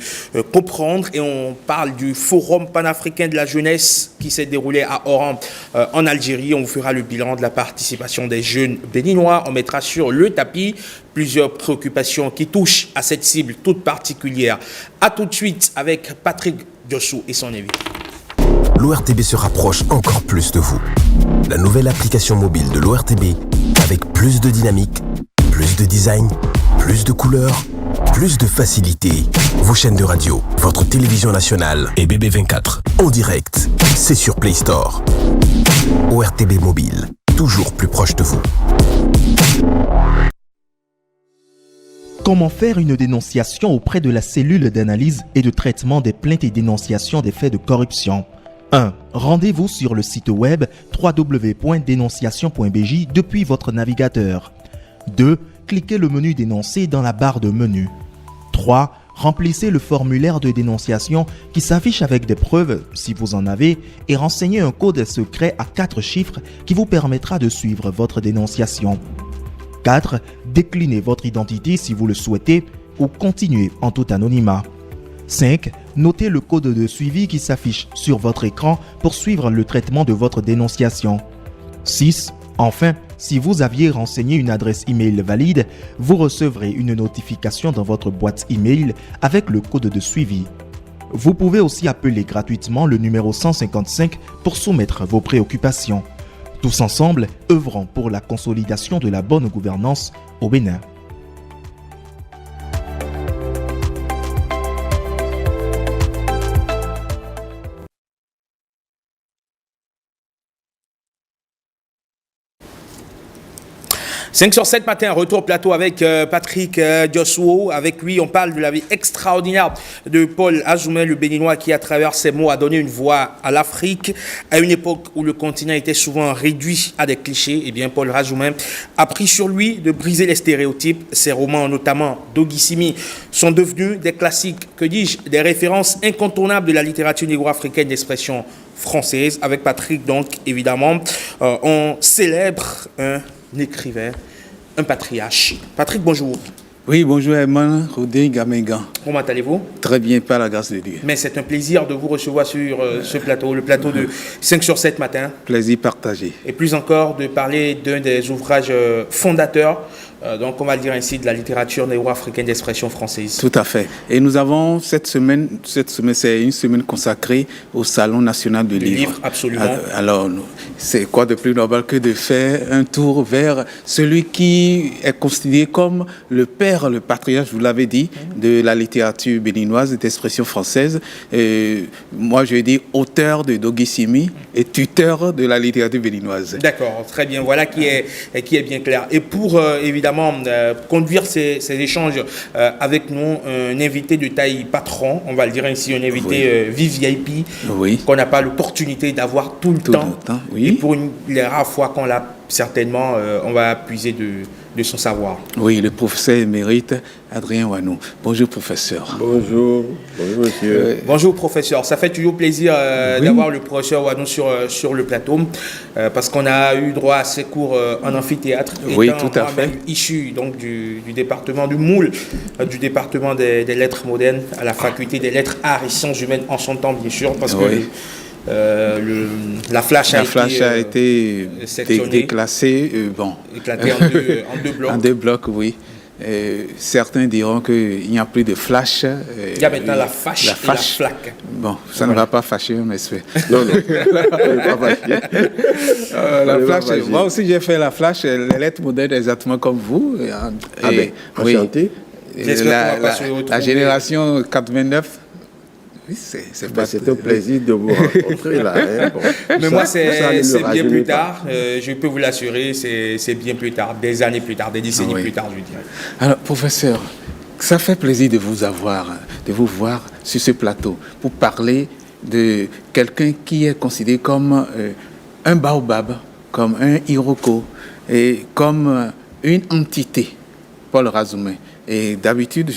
comprendre. Et on parle du Forum panafricain de la jeunesse qui s'est déroulé à Oran, en Algérie. On vous fera le bilan de la participation des jeunes béninois. On mettra sur le tapis plusieurs préoccupations qui touchent à cette cible toute particulière. A tout de suite avec Patrick Diossou et son invité. L'ORTB se rapproche encore plus de vous. La nouvelle application mobile de l'ORTB avec plus de dynamique, plus de design, plus de couleurs, plus de facilité. Vos chaînes de radio, votre télévision nationale et BB24 en direct, c'est sur Play Store. ORTB Mobile, toujours plus proche de vous. Comment faire une dénonciation auprès de la cellule d'analyse et de traitement des plaintes et dénonciations des faits de corruption? 1. Rendez-vous sur le site web www.dénonciation.bj depuis votre navigateur. 2. Cliquez le menu dénoncer dans la barre de menu. 3. Remplissez le formulaire de dénonciation qui s'affiche avec des preuves, si vous en avez, et renseignez un code secret à 4 chiffres qui vous permettra de suivre votre dénonciation. 4. Déclinez votre identité si vous le souhaitez ou continuez en tout anonymat. 5. Notez le code de suivi qui s'affiche sur votre écran pour suivre le traitement de votre dénonciation. 6. Enfin, si vous aviez renseigné une adresse email valide, vous recevrez une notification dans votre boîte email avec le code de suivi. Vous pouvez aussi appeler gratuitement le numéro 155 pour soumettre vos préoccupations. Tous ensemble, œuvrons pour la consolidation de la bonne gouvernance au Bénin. 5 sur 7 matin, retour plateau avec Patrick Dioswo. Avec lui, on parle de la vie extraordinaire de Paul Azoumé, le Béninois qui, à travers ses mots, a donné une voix à l'Afrique. À une époque où le continent était souvent réduit à des clichés, eh bien, Paul Azoumé a pris sur lui de briser les stéréotypes. Ses romans, notamment Dogissimi, sont devenus des classiques, que dis-je, des références incontournables de la littérature négro-africaine d'expression française. Avec Patrick, donc, évidemment, on célèbre un écrivain, un patriarche. Patrick, bonjour. Oui, bonjour Herman Rodé Gamégan. Comment allez-vous? Très bien, par la grâce de Dieu. Mais c'est un plaisir de vous recevoir sur ce plateau, le plateau de 5 sur 7 matin. Plaisir partagé. Et plus encore de parler d'un des ouvrages fondateurs, donc on va le dire ainsi, de la littérature négro-africaine d'expression française. Tout à fait. Et nous avons cette semaine c'est une semaine consacrée au Salon national du livre. Absolument. Alors, c'est quoi de plus normal que de faire un tour vers celui qui est considéré comme le père, le patriarche, vous l'avez dit, de la littérature béninoise d'expression française. Et moi, je dis auteur de Dogissimi et tuteur de la littérature béninoise. D'accord, très bien. Voilà qui est bien clair. Et pour évidemment conduire ces échanges avec nous, un invité de taille patron, on va le dire ainsi, un invité VIP, qu'on n'a pas l'opportunité d'avoir tout le temps. Oui. Et pour les rares fois qu'on l'a, certainement, on va puiser de son savoir. Oui, le professeur émérite Adrien Wanou. Bonjour professeur. Bonjour, bonjour monsieur. Bonjour professeur, ça fait toujours plaisir d'avoir le professeur Wanou sur le plateau, parce qu'on a eu droit à ces cours en amphithéâtre. Oui, tout à fait. Issu donc du département du Moule, du département des lettres modernes, à la faculté des lettres, arts et sciences humaines en son temps bien sûr, parce que la flash a été déclassée, éclatée en deux blocs. En deux blocs, oui. Certains diront qu'il n'y a plus de flash. Il y a maintenant la fâche et la flaque. Bon, ça ne va pas fâcher, mais c'est... Non, pas fâcher. La flash, moi aussi j'ai fait la flash, les lettres modernes exactement comme vous. Enchanté. La génération 89. Oui, c'est un plaisir de vous rencontrer là. Mais moi, c'est bien plus tard. Je peux vous l'assurer, c'est bien plus tard, des années plus tard, des décennies plus tard, je dirais. Alors, professeur, ça fait plaisir de vous voir sur ce plateau pour parler de quelqu'un qui est considéré comme un baobab, comme un iroko et comme une entité, Paul Azoumé. Et d'habitude,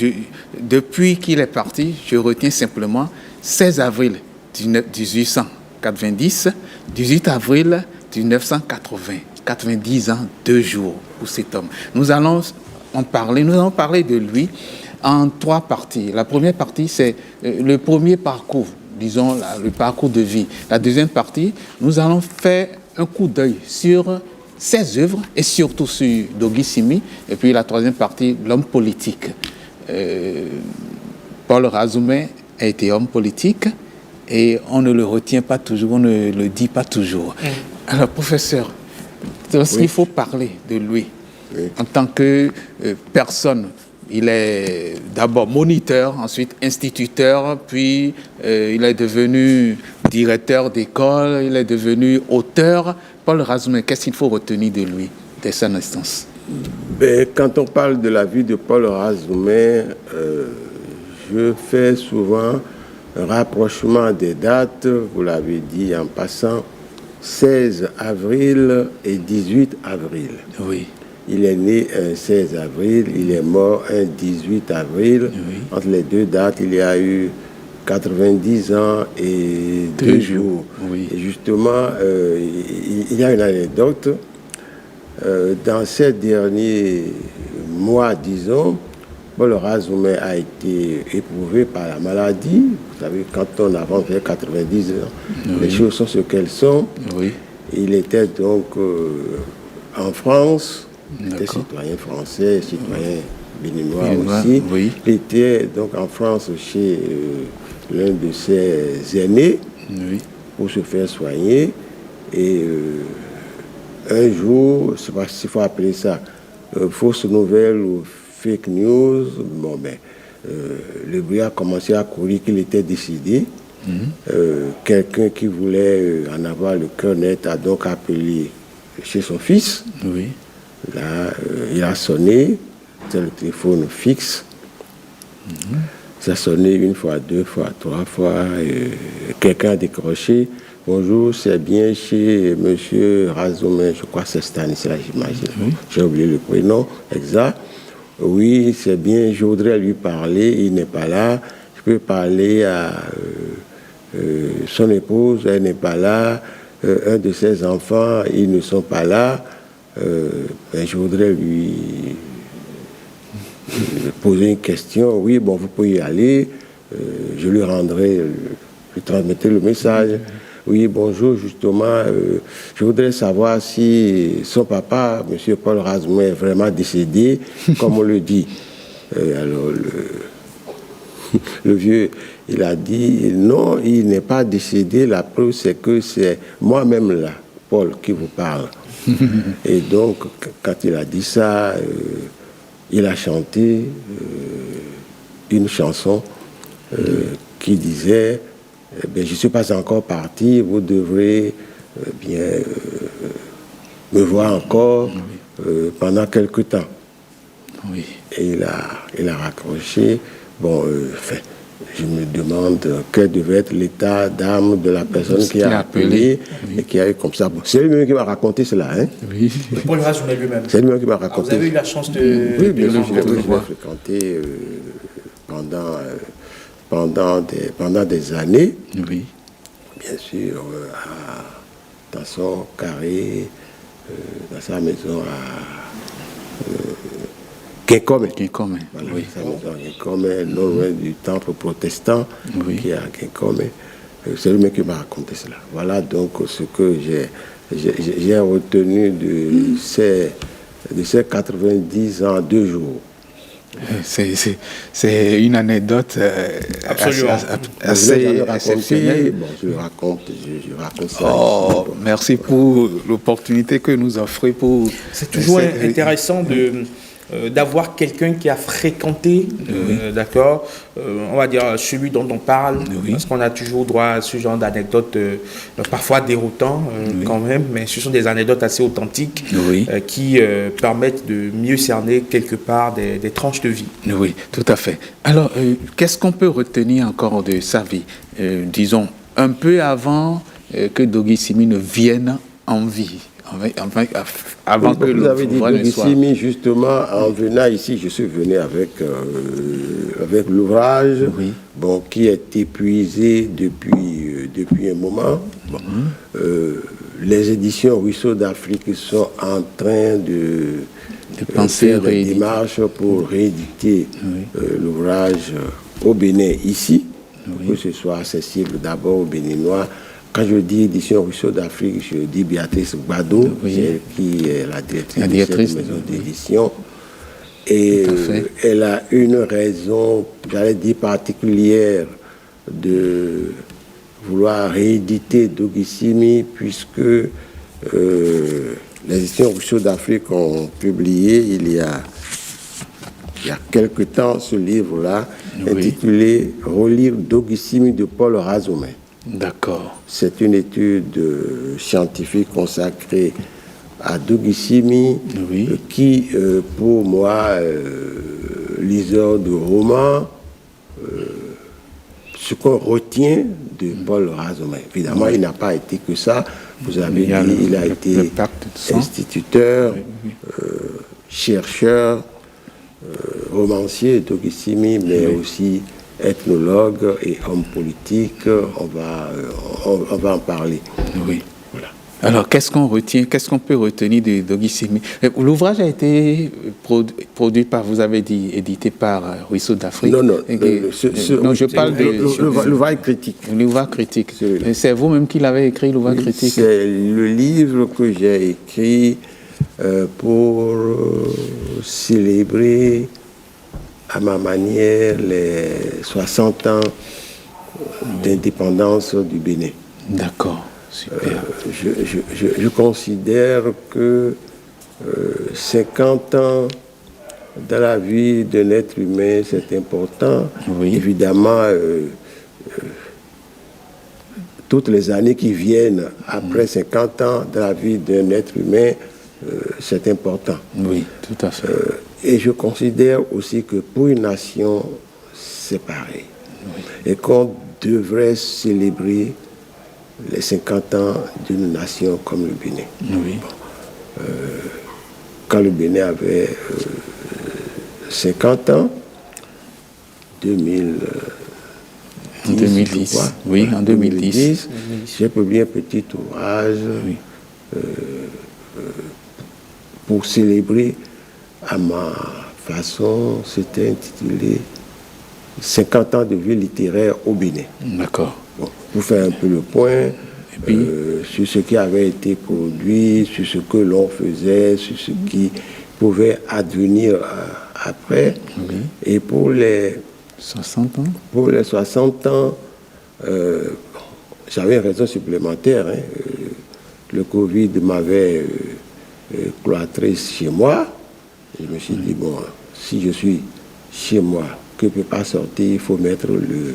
depuis qu'il est parti, je retiens simplement 16 avril 1890, 18 avril 1980, 90 ans, 2 jours pour cet homme. Nous allons parler de lui en 3 parties. La première partie, c'est le premier parcours, disons le parcours de vie. La deuxième partie, nous allons faire un coup d'œil sur ses œuvres et surtout sur Dogissimi. Et puis la troisième partie, l'homme politique. Paul Azoumé a été homme politique et on ne le retient pas toujours, on ne le dit pas toujours. Alors professeur, lorsqu'il faut parler de lui en tant que personne, il est d'abord moniteur, ensuite instituteur, puis il est devenu directeur d'école, il est devenu auteur. Paul Azoumé, qu'est-ce qu'il faut retenir de lui, de sa naissance? Quand on parle de la vie de Paul Azoumé, je fais souvent un rapprochement des dates, vous l'avez dit en passant, 16 avril et 18 avril. Oui. Il est né un 16 avril, il est mort un 18 avril. Oui. Entre les deux dates, il y a eu 90 ans et 2 jours. Oui. Et justement, il y a une anecdote. Dans ces derniers mois, disons, Paul Azoumé a été éprouvé par la maladie. Vous savez, quand on avance vers 90 ans, les choses sont ce qu'elles sont. Oui. Il était donc en France, il était citoyen français, citoyen béninois aussi. Oui. Il était donc en France chez l'un de ses aînés pour se faire soigner. Et un jour, je ne sais pas s'il faut appeler ça fausse nouvelle ou fake news, le bruit a commencé à courir qu'il était décidé. Quelqu'un qui voulait en avoir le cœur net a donc appelé chez son fils. Oui. Là, il a sonné, c'est le téléphone fixe. Ça a sonné une fois, deux fois, trois fois. Quelqu'un a décroché. Bonjour, c'est bien chez monsieur Razomé, je crois que c'est Stanislas, j'imagine. J'ai oublié le prénom exact. Oui, c'est bien, je voudrais lui parler, il n'est pas là. Je peux parler à son épouse, elle n'est pas là. Un de ses enfants, ils ne sont pas là. Je voudrais lui poser une question. Oui, bon, vous pouvez y aller. Je lui rendrai, je transmettrai le message. Oui, bonjour, justement, je voudrais savoir si son papa, M. Paul Razomé, est vraiment décédé, comme on le dit. Alors, le vieux, il a dit, non, il n'est pas décédé, la preuve, c'est que c'est moi-même là, Paul, qui vous parle. Et donc, quand il a dit ça, il a chanté une chanson qui disait je ne suis pas encore parti, vous devrez bien me voir encore pendant quelque temps. Oui. Et il a raccroché. Bon, je me demande quel devait être l'état d'âme de la personne qui a appelé et qui a eu comme ça. Bon, c'est lui-même qui m'a raconté cela. Hein? Oui. Paul Razomé lui-même. C'est lui-même qui m'a raconté. Vous avez eu la chance de... Oui, bien sûr, je l'ai fréquenté pendant des années. Oui. Bien sûr, dans son carré, dans sa maison à Guinkomé. Voilà, oui. Sa maison à Guinkomé, non loin du temple protestant qui est à Guinkomé. C'est lui-même qui m'a raconté cela. Voilà donc ce que j'ai retenu de ces 90 ans, 2 jours. C'est une anecdote assez exceptionnelle. Bon, je raconte ça. Oh, merci pour l'opportunité que nous offrez pour... C'est toujours intéressant d'avoir quelqu'un qui a fréquenté, d'accord, on va dire celui dont on parle, parce qu'on a toujours droit à ce genre d'anecdotes, parfois déroutants quand même, mais ce sont des anecdotes assez authentiques qui permettent de mieux cerner quelque part des tranches de vie. Oui, tout à fait. Alors, qu'est-ce qu'on peut retenir encore de sa vie, disons, un peu avant que Doguissimi ne vienne en vie? Avant que vous avez dit Doguissimi, justement, en venant ici, je suis venu avec l'ouvrage qui est épuisé depuis un moment. Bon. Les éditions Ruisseau d'Afrique sont en train de faire des démarches pour rééditer l'ouvrage au Bénin ici, que ce soit accessible d'abord aux Béninois. Quand je dis édition Ruisseau d'Afrique, je dis Béatrice Gbado, qui est la directrice de la maison d'édition. Et elle a une raison, j'allais dire particulière, de vouloir rééditer Doguissimi, puisque les éditions Ruisseau d'Afrique ont publié il y a quelque temps ce livre-là, intitulé « Relire Doguissimi de Paul Razomé ». D'accord. C'est une étude scientifique consacrée à Doguissimi qui, pour moi, liseur de romans, ce qu'on retient de Paul Razomé. Évidemment, il n'a pas été que ça. Vous avez dit, il a été instituteur, chercheur, romancier, Doguissimi, mais aussi ethnologue et homme politique, on va en parler. Oui. Voilà. Alors, qu'est-ce qu'on retient, qu'est-ce qu'on peut retenir de Doguissimi? L'ouvrage a été produit par, vous avez dit, édité par Ruisseau d'Afrique. Non, je parle de l'ouvrage critique. L'ouvrage critique. C'est vous-même qui l'avez écrit, l'ouvrage critique? C'est le livre que j'ai écrit pour célébrer à ma manière les 60 ans d'indépendance du Bénin. D'accord, super. Je considère que 50 ans dans la vie d'un être humain, c'est important. Évidemment, toutes les années qui viennent après 50 ans dans la vie d'un être humain c'est important. Oui, tout à fait. Et je considère aussi que pour une nation, c'est pareil. Oui. Et qu'on devrait célébrer les 50 ans d'une nation comme le Bénin. Oui. Bon, quand le Bénin avait 50 ans, 2010. Oui, en 2010. J'ai publié un petit ouvrage pour célébrer à ma façon. C'était intitulé 50 ans de vie littéraire au Bénin. D'accord. Bon, pour faire un peu le point sur ce qui avait été produit, sur ce que l'on faisait, sur ce qui pouvait advenir après. Oui. Et pour les 60 ans. Pour les 60 ans, j'avais une raison supplémentaire. Le Covid m'avait cloîtré chez moi. Je me suis dit, bon, si je suis chez moi, que je ne peux pas sortir, il faut mettre le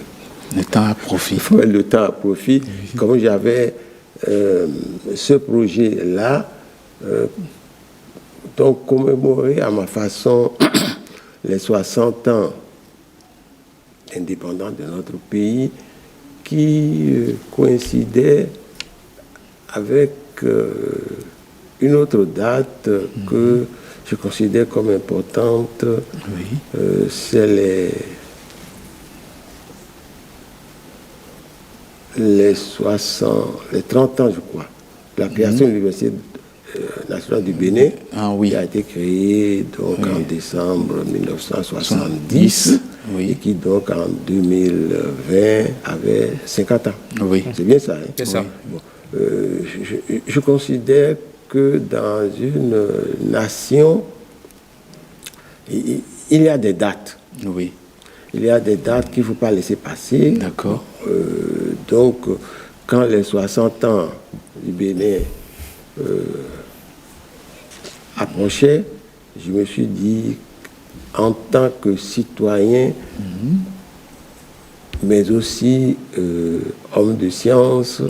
temps à profit. Il faut mettre le temps à profit. Oui. Comme j'avais ce projet-là, donc commémorer à ma façon les 60 ans indépendants de notre pays qui coïncidait avec une autre date que je considère comme importante. Oui. C'est les 30 ans, je crois, la création de l'Université nationale du Bénin, qui a été créée donc en décembre 1970 et qui donc en 2020 avait 50 ans. Oui. C'est bien ça. Hein? C'est ça. Bon. Je considère que dans une nation, il y a des dates. Oui. Il y a des dates qu'il ne faut pas laisser passer. D'accord. Donc, quand les 60 ans du Bénin approchaient, je me suis dit, en tant que citoyen, mais aussi homme de science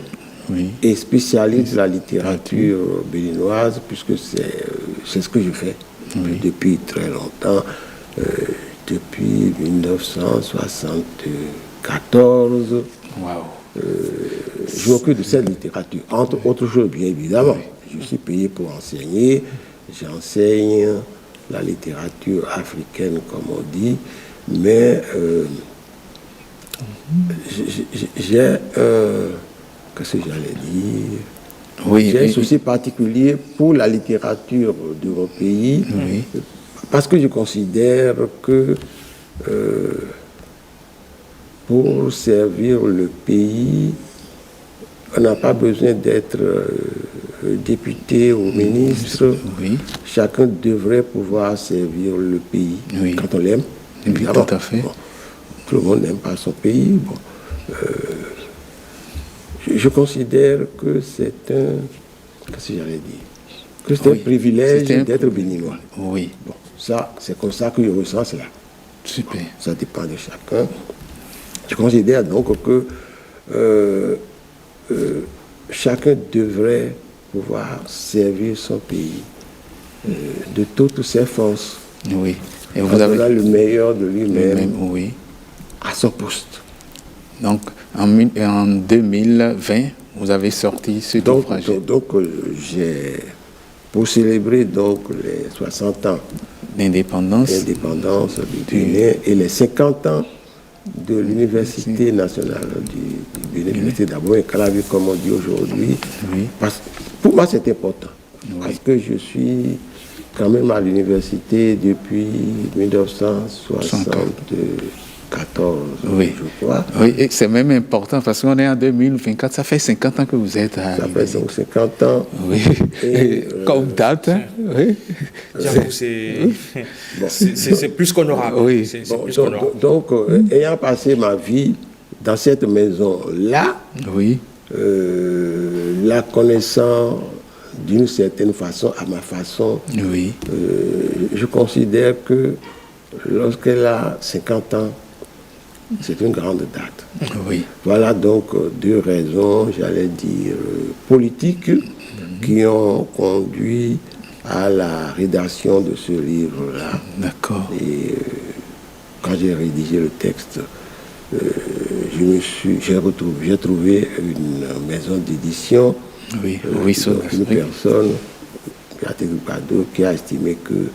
et spécialiste de la littérature béninoise, puisque c'est ce que je fais depuis très longtemps. Depuis 1974, je m'occupe de cette littérature, entre autres choses, bien évidemment. Je suis payé pour enseigner, j'enseigne la littérature africaine, comme on dit, mais j'ai qu'est-ce que j'allais dire? J'ai un souci particulier pour la littérature de mon pays. Parce que je considère que pour servir le pays, on n'a pas besoin d'être député ou ministre. Chacun devrait pouvoir servir le pays quand on l'aime. Tout à fait. Bon, tout le monde n'aime pas son pays. Bon, je considère que c'est un... Qu'est-ce que j'allais dire? Que c'est un privilège d'être béninois. Oui. Bon. Ça, c'est comme ça que je ressens cela. Super. Ça dépend de chacun. Je considère donc que chacun devrait pouvoir servir son pays de toutes ses forces. Oui. Et vous avez le meilleur de lui-même à son poste. Donc, en 2020, vous avez sorti ce ouvrage. Donc, pour célébrer donc les 60 ans d'indépendance du Bénin et les 50 ans de l'Université nationale du Bénin, l'Université d'abord et Calavi, comme on dit aujourd'hui. Pour moi, c'est important, parce que je suis quand même à l'université depuis 1974, je crois. Oui, et c'est même important, parce qu'on est en 2024, ça fait 50 ans que vous êtes à Ça fait donc 50 ans. Oui, et, comme date. J'avoue, c'est plus qu'honorable. Oui. Donc, ayant passé ma vie dans cette maison-là, la connaissant d'une certaine façon, à ma façon, je considère que lorsqu'elle a 50 ans, c'est une grande date. Voilà donc deux raisons, j'allais dire, politiques qui ont conduit à la rédaction de ce livre-là. D'accord. Et quand j'ai rédigé le texte, j'ai trouvé une maison d'édition, une personne, qui a estimé que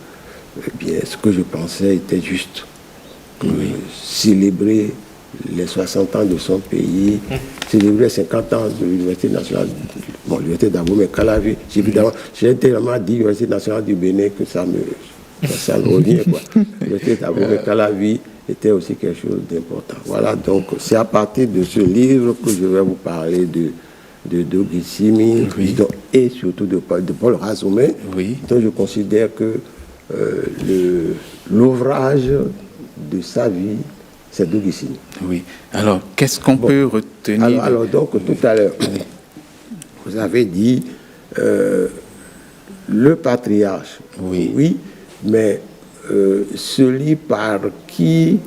ce que je pensais était juste. Célébrer les 60 ans de son pays, célébrer les 50 ans de l'Université nationale, l'Université d'Abomey-Calavi. Évidemment, j'ai tellement dit l'Université nationale du Bénin que ça me revient. L'Université d'Abomey-Calavi était aussi quelque chose d'important. Voilà, donc c'est à partir de ce livre que je vais vous parler de Doguissimi et surtout de Paul Razumé, dont je considère que l'ouvrage de sa vie, c'est Doguissimi. Oui. Alors, qu'est-ce qu'on peut retenir alors, donc, tout à l'heure, vous avez dit le patriarche. Oui, mais celui par qui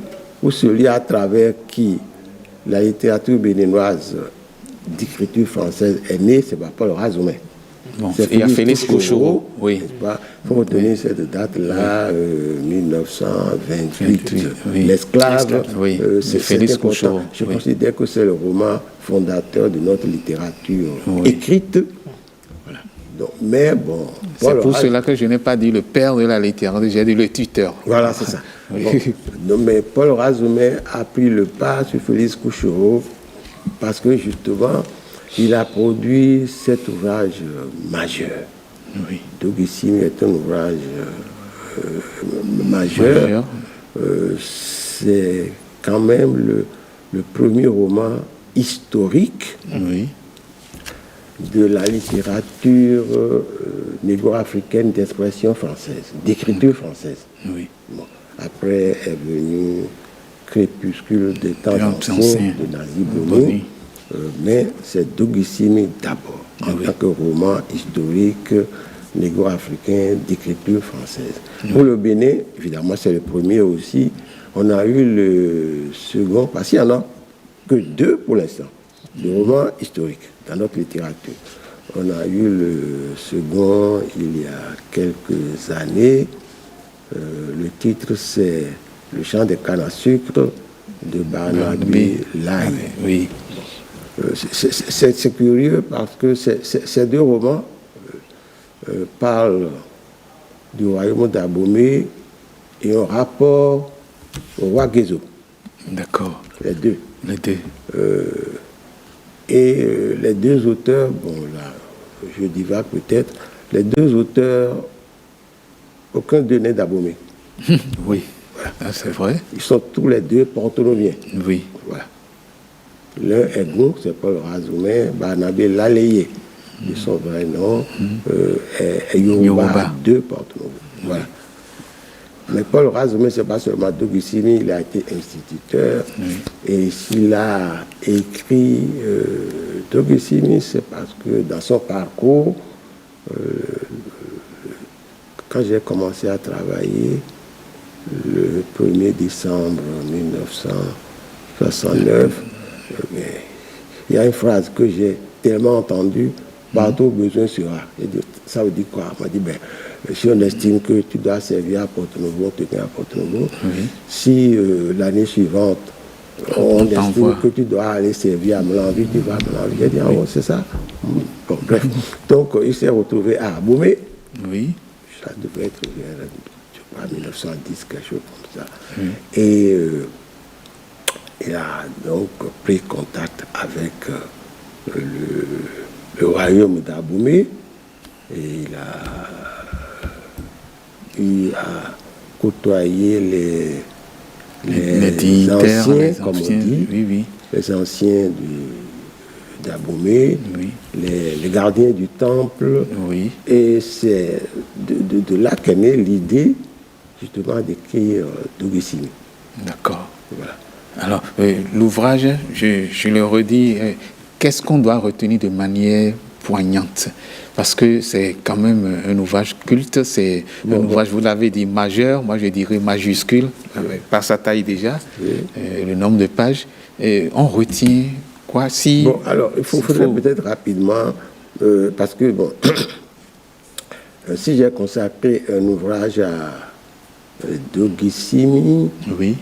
ou celui à travers qui la littérature béninoise d'écriture française est née, c'est pas Paul Razumé. Bon, il y a Félix Couchereau, il faut retenir cette date-là, 1928. L'esclave, c'est Félix Couchereau. Je considère que c'est le roman fondateur de notre littérature écrite. Voilà. Donc, mais bon, c'est pour cela que je n'ai pas dit le père de la littérature, j'ai dit le tuteur. Voilà, c'est ça. Bon, mais Paul Razumé a pris le pas sur Félix Couchereau parce que justement, il a produit cet ouvrage majeur. Doguissimi est un ouvrage majeur. C'est quand même le premier roman historique de la littérature négro-africaine d'expression française, d'écriture française. Bon. Après est venu Crépuscule des temps anciens de Nazi Bono. Mais c'est Doguissimi d'abord, en tant que roman historique négro-africain d'écriture française. Pour le Bénin, évidemment, c'est le premier aussi. On a eu le second, parce qu'il n'y en a que deux pour l'instant, de romans historiques dans notre littérature. On a eu le second il y a quelques années. Le titre, c'est Le chant des cannes à sucre de Barnabé Laye. C'est curieux parce que ces deux romans parlent du royaume d'Abomey et ont rapport au roi Guézo. D'accord. Les deux. Les deux auteurs, bon là, je divague peut-être, les deux auteurs, aucun d'eux n'est d'Abomey. Oui, voilà. C'est vrai. Ils sont tous les deux porto-noviens. Oui. Voilà. L'un est Gou, c'est Paul Razumé, Barnabé Lalayé, de son vrai nom, est Yoruba, deux porte-noms. Voilà. Mais Paul Razumé, c'est pas seulement Doguissimi, il a été instituteur, et s'il a écrit Doguissimi, c'est parce que dans son parcours, quand j'ai commencé à travailler, le 1er décembre 1969, il y a une phrase que j'ai tellement entendue, partout où besoin sera. Ça veut dire quoi? On m'a dit, si on estime que tu dois servir à Porto-Novo, on te met à Porto-Novo. Si l'année suivante, on estime que tu dois aller servir à Mlanvi, tu vas à Mlanvi. J'ai dit, c'est ça. Bon, bref. Donc, il s'est retrouvé à Abomey. Oui. Ça devait être, je sais pas, 1910, quelque chose comme ça. Et il a donc pris contact avec le royaume d'Abomey et il a côtoyé les anciens, comme on dit, les anciens d'Abomey, les gardiens du temple, et c'est de là qu'est née l'idée justement d'écrire Doguissimi. D'accord. Voilà. Alors, l'ouvrage, je le redis, qu'est-ce qu'on doit retenir de manière poignante? Parce que c'est quand même un ouvrage culte, c'est un ouvrage, vous l'avez dit, majeur, moi je dirais majuscule, par sa taille déjà, le nombre de pages. Et on retient quoi si... Bon, alors, il faudrait peut-être rapidement, parce que, bon, si j'ai consacré un ouvrage à Dogissimi, oui.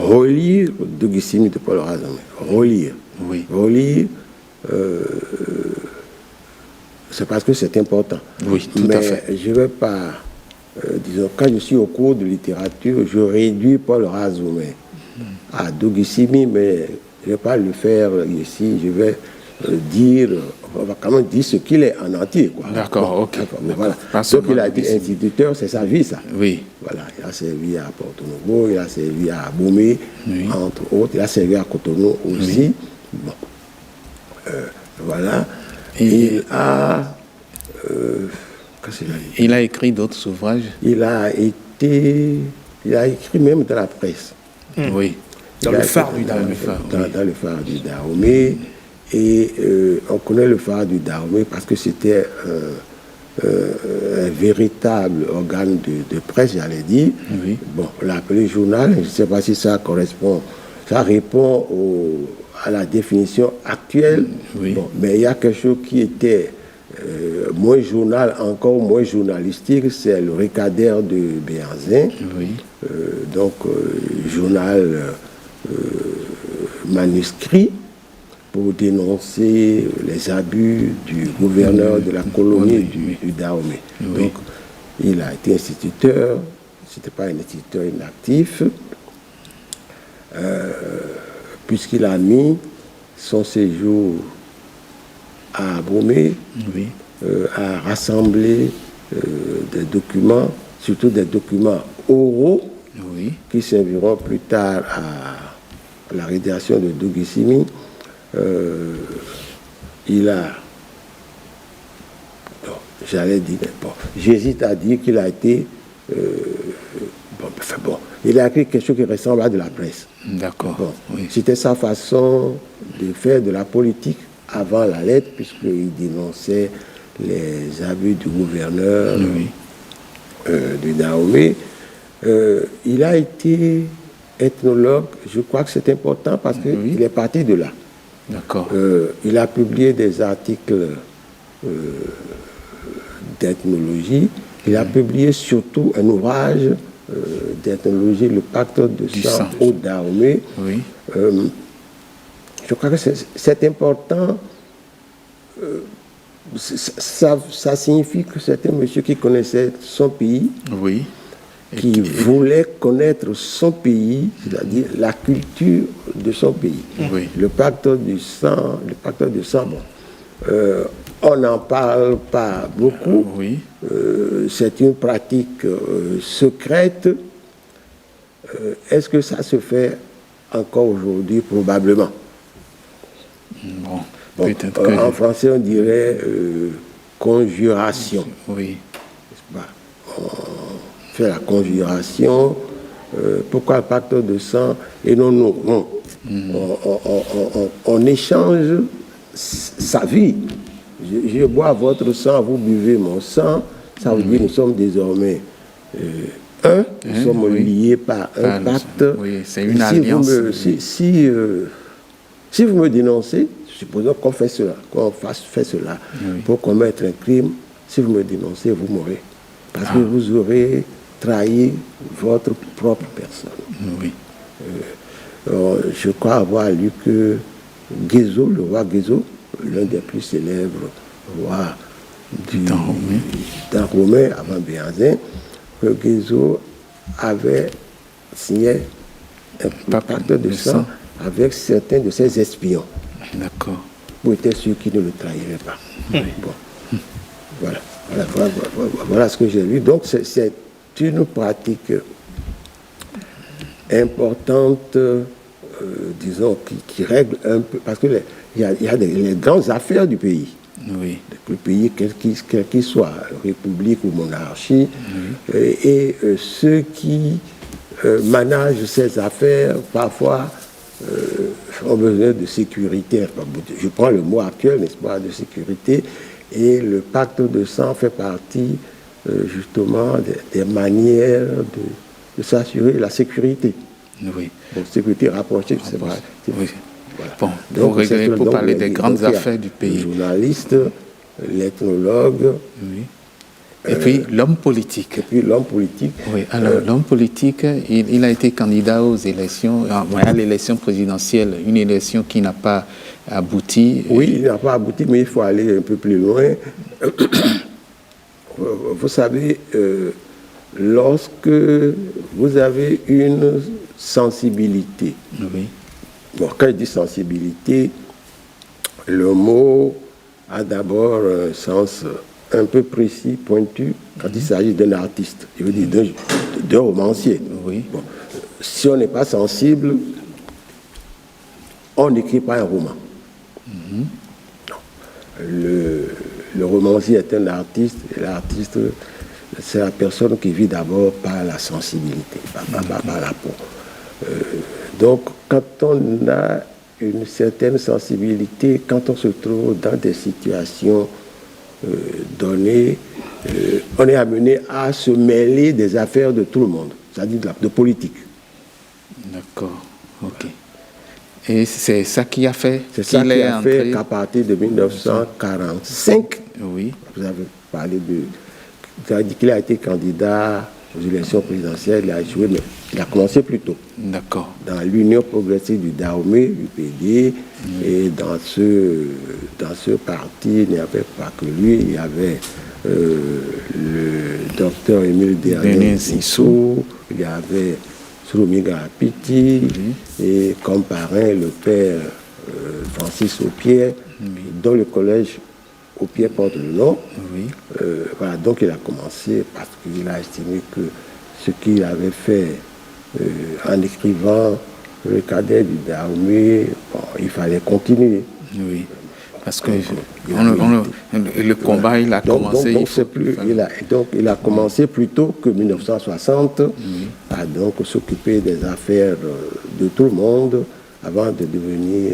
Relire Dogissimi de Paul Razomé. Relire. Oui. Relire, c'est parce que c'est important. Oui, tout à fait. Mais je ne vais pas, disons, quand je suis au cours de littérature, je réduis Paul Razomé à Dogissimi, mais je ne vais pas le faire ici. Je vais dire, on va quand même dire ce qu'il est en entier. D'accord, bon, ok. Mais voilà. Donc il a été instituteur, c'est sa vie, ça. Oui. Voilà, il a servi à Porto Novo, il a servi à Abomey, entre autres, il a servi à Cotonou aussi. Bon. Voilà. Il a... il a écrit d'autres ouvrages. Il a écrit même dans la presse. Oui. Dans le phare du Dahomey. Dans le phare du Dahomey. Et on connaît le phare du Dahomey parce que c'était un véritable organe de presse, j'allais dire. Oui. Bon, on l'a appelé journal, je ne sais pas si ça correspond, ça répond à la définition actuelle. Oui. Bon, mais il y a quelque chose qui était moins journal, encore moins journalistique, c'est le Recadère de Béhanzin. Oui. Donc, journal manuscrit pour dénoncer les abus du gouverneur de la colonie du Dahomey. Oui. Donc, il a été instituteur, c'était pas un instituteur inactif, puisqu'il a mis son séjour à Abomey à rassembler des documents, surtout des documents oraux, qui serviront plus tard à la rédaction de Dogissimi. Il a, j'allais dire, bon, j'hésite à dire qu'il a été, il a écrit quelque chose qui ressemble à de la presse. D'accord. Bon, c'était sa façon de faire de la politique avant la lettre, puisqu'il dénonçait les abus du gouverneur du Dahomey. Il a été ethnologue, je crois que c'est important parce qu'il est parti de là. D'accord. Il a publié des articles d'ethnologie. Il a publié surtout un ouvrage d'ethnologie, le pacte de sang au Dahomey. Oui. Je crois que c'est important. Ça signifie que c'est un monsieur qui connaissait son pays. Oui. Qui voulait connaître son pays, c'est-à-dire la culture de son pays. Oui. Le pacte du sang, bon, on n'en parle pas beaucoup. Oui. C'est une pratique secrète. Est-ce que ça se fait encore aujourd'hui? Probablement. Bon, peut-être que... En français, on dirait conjuration. Oui. On fait la conjuration. Pourquoi le pacte de sang? Et non. On échange sa vie. Je bois votre sang, vous buvez mon sang. Ça veut dire que nous sommes désormais un. Nous sommes liés par un pacte. Oui, c'est une alliance. Si vous me dénoncez, supposons qu'on fait cela, fait cela pour commettre un crime. Si vous me dénoncez, vous mourrez. Parce que vous aurez trahi votre propre personne. Oui. Je crois avoir lu que Guézo, le roi Guézo, l'un des plus célèbres rois du Dahomey avant Béhanzin, que Guézo avait signé un pacte de sang avec certains de ses espions. D'accord. Pour être sûr qu'ils ne le trahiraient pas. Bon. Voilà ce que j'ai lu. Donc c'est une pratique importante, disons, qui règle un peu, parce que il y a les grandes affaires du pays. Oui. Le pays, quel qu'il soit, république ou monarchie, et ceux qui managent ces affaires, parfois, ont besoin de sécurité. Je prends le mot actuel, n'est-ce pas, de sécurité, et le pacte de sang fait partie, justement, des manières de s'assurer la sécurité. Oui. Donc, sécurité rapprochée, c'est vrai. Oui. Voilà. Bon, donc, pour parler des grandes affaires du pays. Le journaliste, l'ethnologue, Et puis l'homme politique. Oui, alors l'homme politique, il a été candidat aux élections, à l'élection présidentielle, une élection qui n'a pas abouti. Oui, il n'a pas abouti, mais il faut aller un peu plus loin. Vous savez, lorsque vous avez une sensibilité, bon, quand je dis sensibilité, le mot a d'abord un sens un peu précis, pointu, quand il s'agit d'un artiste, je veux dire d'un romancier. Bon, si on n'est pas sensible, on n'écrit pas un roman. Le romancier est un artiste, et l'artiste, c'est la personne qui vit d'abord par la sensibilité, par la peau. Donc, quand on a une certaine sensibilité, quand on se trouve dans des situations données, on est amené à se mêler des affaires de tout le monde, c'est-à-dire de politique. D'accord, ok. Et c'est ça qui a fait qu'à partir de 1945, oui. Vous avez parlé vous avez dit qu'il a été candidat aux élections présidentielles, il a joué, mais il a commencé plus tôt. D'accord. Dans l'Union progressive du Dahomey, UPD, et dans ce parti, il n'y avait pas que lui, il y avait le docteur Émile Dernier-Sissou, il y avait Souroumiga Apiti, et comme parrain, le père Francis Aupier, dont le collège Aupier porte le nom. Voilà, donc il a commencé parce qu'il a estimé que ce qu'il avait fait en écrivant le cadet du Dahomey, bon, il fallait continuer. Oui, parce que le combat, il a commencé. Donc il a commencé plus tôt que 1960 à donc s'occuper des affaires de tout le monde avant de devenir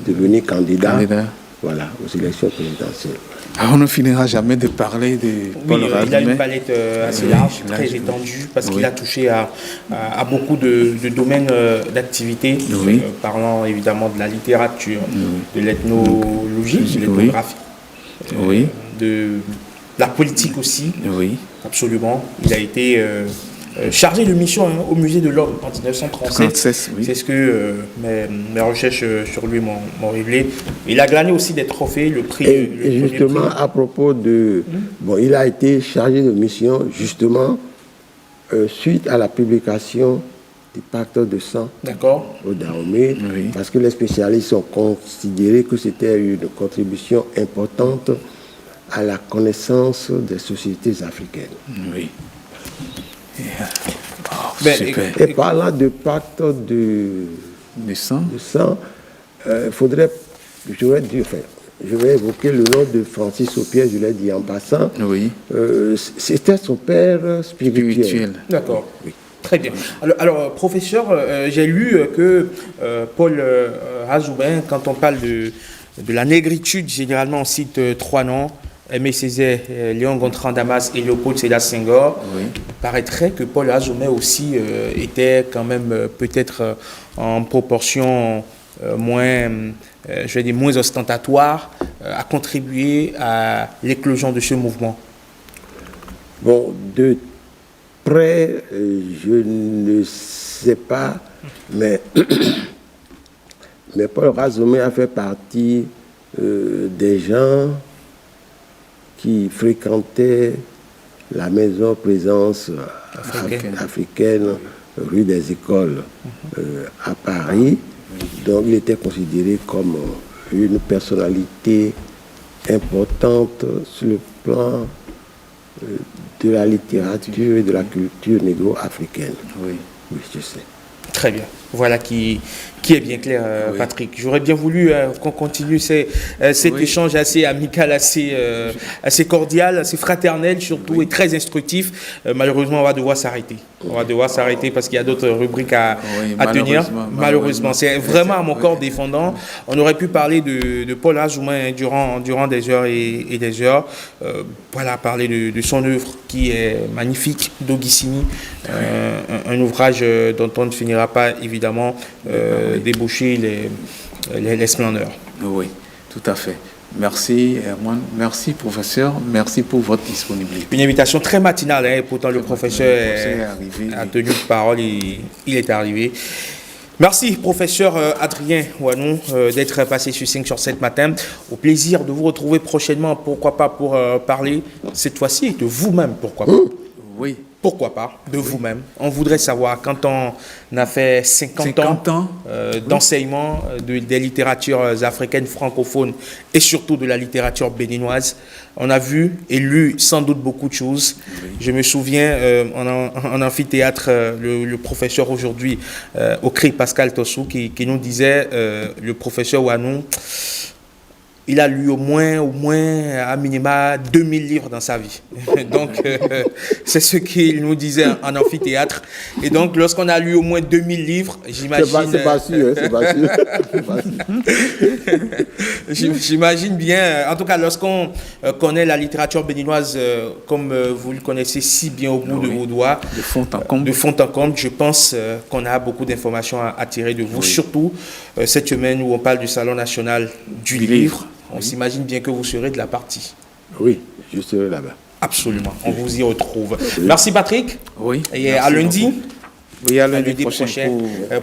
devenir candidat. Voilà, aux élections présidentielles. On ne finira jamais de parler de Paul Razoumet. Il a une palette assez large, très étendue, parce qu'il a touché à beaucoup de domaines d'activité, parlant évidemment de la littérature, de l'ethnologie, de l'ethnographie, de la politique aussi, absolument. Il a été chargé de mission au musée de l'Homme en 1937. C'est ce que mes recherches sur lui m'ont révélé. Il a glané aussi des trophées, le prix. Et justement, à propos de... Bon, il a été chargé de mission, justement, suite à la publication du pacte de sang au Dahomey, parce que les spécialistes ont considéré que c'était une contribution importante à la connaissance des sociétés africaines. Et parlant de pacte de sang, je vais évoquer le nom de Francis Aupier, je l'ai dit en passant. C'était son père spirituel. D'accord. Très bien. Alors professeur, j'ai lu que Paul Razoumet, quand on parle de la négritude, généralement on cite trois noms. Aimé Césaire, Léon Gontran Damas et Léopold Sédar Senghor. Il paraîtrait que Paul Razoumet aussi était quand même peut-être en proportion moins ostentatoire, à contribuer à l'éclosion de ce mouvement. Bon, de près, je ne sais pas, mais Paul Razoumet a fait partie des gens qui fréquentaient la maison présence africaine rue des Écoles à Paris. Donc il était considéré comme une personnalité importante sur le plan de la littérature et de la culture négro-africaine. Oui, je sais. Très bien. Voilà qui est bien clair, Patrick. J'aurais bien voulu qu'on continue cet échange assez amical, assez cordial, assez fraternel surtout, et très instructif. Malheureusement, on va devoir s'arrêter. Parce qu'il y a d'autres rubriques à tenir. Malheureusement. C'est vraiment à mon corps défendant. On aurait pu parler de Paul Razoumet durant des heures et des heures. Parler de son œuvre qui est magnifique, Dogissini, un ouvrage dont on ne finira pas évidemment débaucher les splendeurs. Oui, tout à fait. Merci Herman, merci professeur, merci pour votre disponibilité. Une invitation très matinale, hein, et pourtant le professeur a tenu parole, il est arrivé. Merci professeur Adrien Ouanou d'être passé sur 5 sur 7 matin. Au plaisir de vous retrouver prochainement, pourquoi pas pour parler cette fois-ci de vous-même, pourquoi pas. Oui. Pourquoi pas, de vous-même. On voudrait savoir, quand on a fait 50 ans d'enseignement des littératures africaines francophones et surtout de la littérature béninoise, on a vu et lu sans doute beaucoup de choses. Oui. Je me souviens en amphithéâtre, le professeur aujourd'hui au CRI, Pascal Tossou, qui nous disait, le professeur Ouanou, il a lu au moins à minima 2000 livres dans sa vie. Donc, c'est ce qu'il nous disait en amphithéâtre. Et donc, lorsqu'on a lu au moins 2000 livres, j'imagine... C'est pas sûr, c'est pas sûr. J'imagine bien, en tout cas, lorsqu'on connaît la littérature béninoise, comme vous le connaissez si bien au bout de vos doigts, de fond en comble, je pense qu'on a beaucoup d'informations à tirer de vous, surtout cette semaine où on parle du Salon national du livre. On s'imagine bien que vous serez de la partie. Oui, je serai là-bas. Absolument, on vous y retrouve. Oui. Merci Patrick. Oui. Et à lundi. Oui, à lundi prochain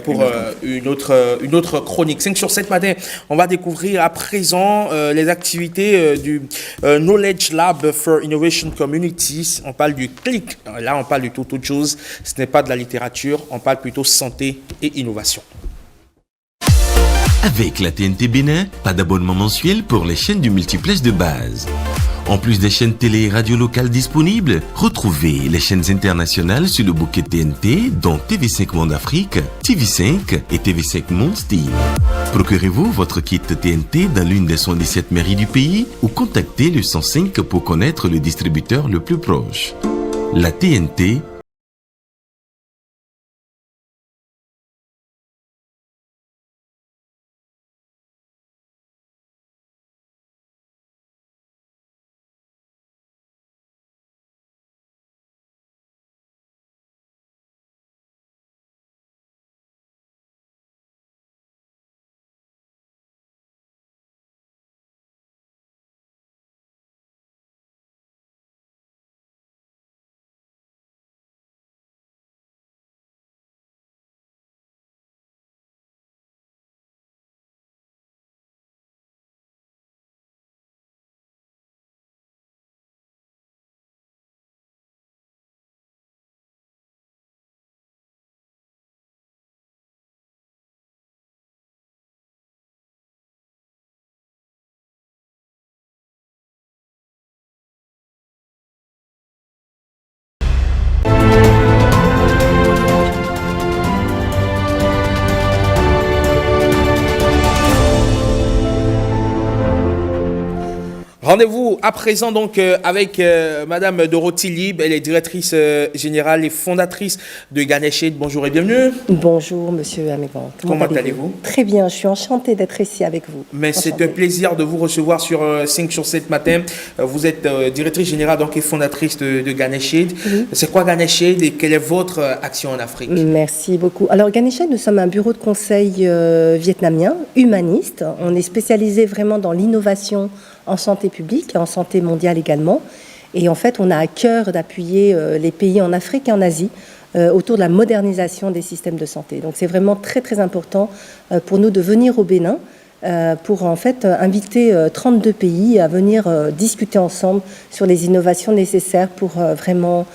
pour une autre chronique. 5 sur 7 matin, on va découvrir à présent les activités du Knowledge Lab for Innovation Communities. On parle du CLIC. Là, on parle de toute autre chose. Ce n'est pas de la littérature, on parle plutôt santé et innovation. Avec la TNT Bénin, pas d'abonnement mensuel pour les chaînes du multiplex de base. En plus des chaînes télé et radio locales disponibles, retrouvez les chaînes internationales sur le bouquet TNT, dont TV5 Monde Afrique, TV5 et TV5 Monde Style. Procurez-vous votre kit TNT dans l'une des 117 mairies du pays ou contactez le 105 pour connaître le distributeur le plus proche. La TNT, Rendez-vous à présent donc avec Madame Dorothy Lib, elle est directrice générale et fondatrice de Ganesh Aid. Bonjour et bienvenue. Bonjour Monsieur Améban. Comment allez-vous? Très bien, je suis enchantée d'être ici avec vous. Mais c'est un plaisir de vous recevoir sur 5 sur 7 matin. Vous êtes directrice générale donc et fondatrice de Ganesh Aid. Oui. C'est quoi Ganesh Aid et quelle est votre action en Afrique? Merci beaucoup. Alors Ganesh Aid, nous sommes un bureau de conseil vietnamien, humaniste. On est spécialisé vraiment dans l'innovation en santé publique et en santé mondiale également. Et en fait, on a à cœur d'appuyer les pays en Afrique et en Asie autour de la modernisation des systèmes de santé. Donc c'est vraiment très très important pour nous de venir au Bénin pour en fait inviter 32 pays à venir discuter ensemble sur les innovations nécessaires pour vraiment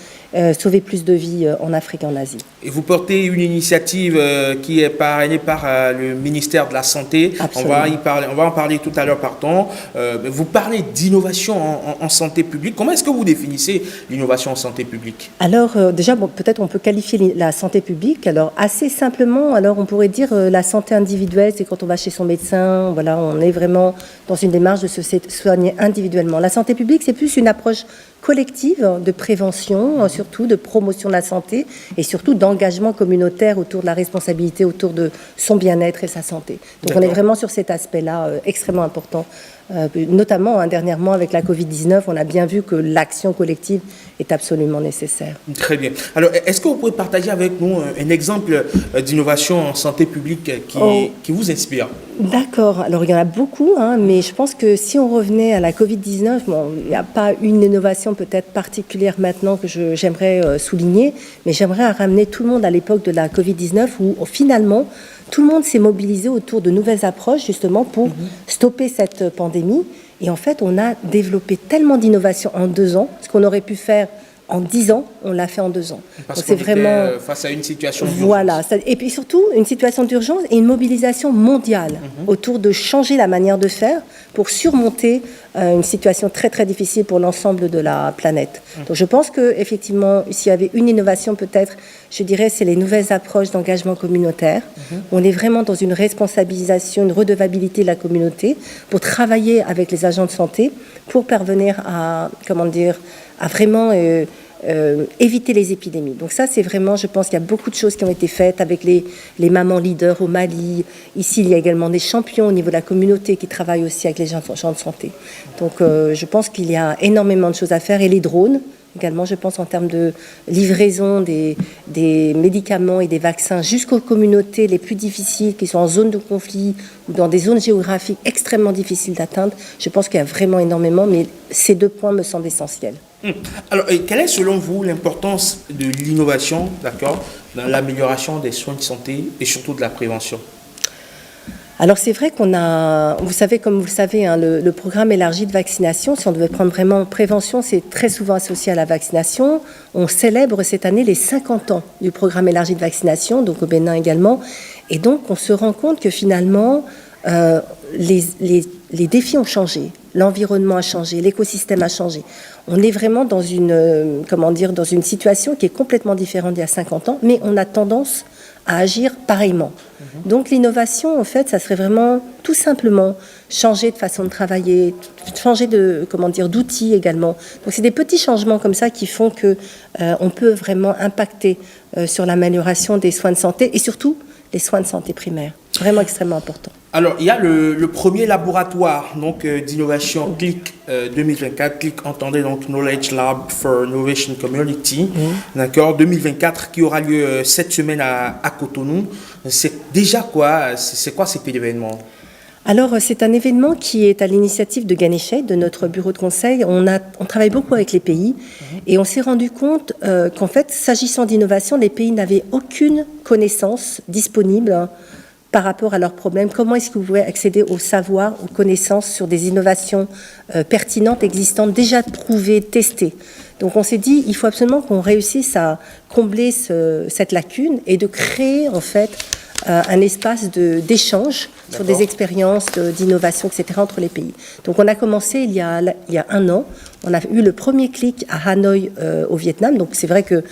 sauver plus de vies en Afrique et en Asie. Et vous portez une initiative qui est parrainée par le ministère de la Santé. Absolument. On va en parler tout à l'heure, pardon. Vous parlez d'innovation en santé publique. Comment est-ce que vous définissez l'innovation en santé publique? Alors déjà, bon, peut-être on peut qualifier la santé publique. Alors assez simplement, alors on pourrait dire la santé individuelle, c'est quand on va chez son médecin. Voilà, on est vraiment dans une démarche de se soigner individuellement. La santé publique, c'est plus une approche collective de prévention, surtout de promotion de la santé et surtout d'engagement communautaire autour de la responsabilité, autour de son bien-être et sa santé. Donc on est vraiment sur cet aspect-là extrêmement important Notamment, dernièrement, avec la Covid-19, on a bien vu que l'action collective est absolument nécessaire. Très bien. Alors, est-ce que vous pouvez partager avec nous un exemple d'innovation en santé publique qui vous inspire? D'accord. Alors, il y en a beaucoup, mais je pense que si on revenait à la Covid-19, il n'y a pas une innovation peut-être particulière maintenant que j'aimerais souligner, mais j'aimerais ramener tout le monde à l'époque de la Covid-19 où finalement, tout le monde s'est mobilisé autour de nouvelles approches justement pour stopper cette pandémie. Et en fait, on a développé tellement d'innovations en 2 ans, ce qu'on aurait pu faire en 10 ans, on l'a fait en 2 ans. Parce qu'on était face à une situation d'urgence. Voilà, et puis surtout une situation d'urgence et une mobilisation mondiale autour de changer la manière de faire pour surmonter une situation très très difficile pour l'ensemble de la planète. Donc je pense qu'effectivement, s'il y avait une innovation peut-être, je dirais, c'est les nouvelles approches d'engagement communautaire. On est vraiment dans une responsabilisation, une redevabilité de la communauté pour travailler avec les agents de santé pour parvenir à, à vraiment éviter les épidémies. Donc ça, c'est vraiment, je pense qu'il y a beaucoup de choses qui ont été faites avec les mamans leaders au Mali. Ici, il y a également des champions au niveau de la communauté qui travaillent aussi avec les gens de santé. Donc je pense qu'il y a énormément de choses à faire. Et les drones, également, je pense, en termes de livraison des médicaments et des vaccins jusqu'aux communautés les plus difficiles, qui sont en zone de conflit ou dans des zones géographiques extrêmement difficiles d'atteindre. Je pense qu'il y a vraiment énormément, mais ces 2 points me semblent essentiels. Alors, quelle est selon vous l'importance de l'innovation, dans l'amélioration des soins de santé et surtout de la prévention? Alors c'est vrai qu'on a, comme vous le savez, le programme élargi de vaccination, si on devait prendre vraiment prévention, c'est très souvent associé à la vaccination. On célèbre cette année les 50 ans du programme élargi de vaccination, donc au Bénin également. Et donc on se rend compte que finalement, les défis ont changé, l'environnement a changé, l'écosystème a changé. On est vraiment dans dans une situation qui est complètement différente d'il y a 50 ans, mais on a tendance à agir pareillement. Donc l'innovation, en fait, ça serait vraiment tout simplement changer de façon de travailler, changer d'outils également. Donc c'est des petits changements comme ça qui font que on peut vraiment impacter sur l'amélioration des soins de santé et surtout les soins de santé primaires. Vraiment extrêmement important. Alors, il y a le premier laboratoire d'innovation CLIC 2024. CLIC, entendez donc Knowledge Lab for Innovation Community, 2024, qui aura lieu cette semaine à Cotonou. C'est déjà quoi? C'est quoi cet événement? Alors, c'est un événement qui est à l'initiative de Ganesha, de notre bureau de conseil. On travaille beaucoup avec les pays et on s'est rendu compte qu'en fait, s'agissant d'innovation, les pays n'avaient aucune connaissance disponible par rapport à leurs problèmes. Comment est-ce que vous pouvez accéder au savoir, aux connaissances sur des innovations pertinentes, existantes, déjà prouvées, testées. Donc on s'est dit, il faut absolument qu'on réussisse à combler cette lacune et de créer en fait un espace d'échange sur des expériences d'innovation, etc. entre les pays. Donc on a commencé il y a 1 an. On a eu le premier clic à Hanoï au Vietnam. Donc c'est vrai que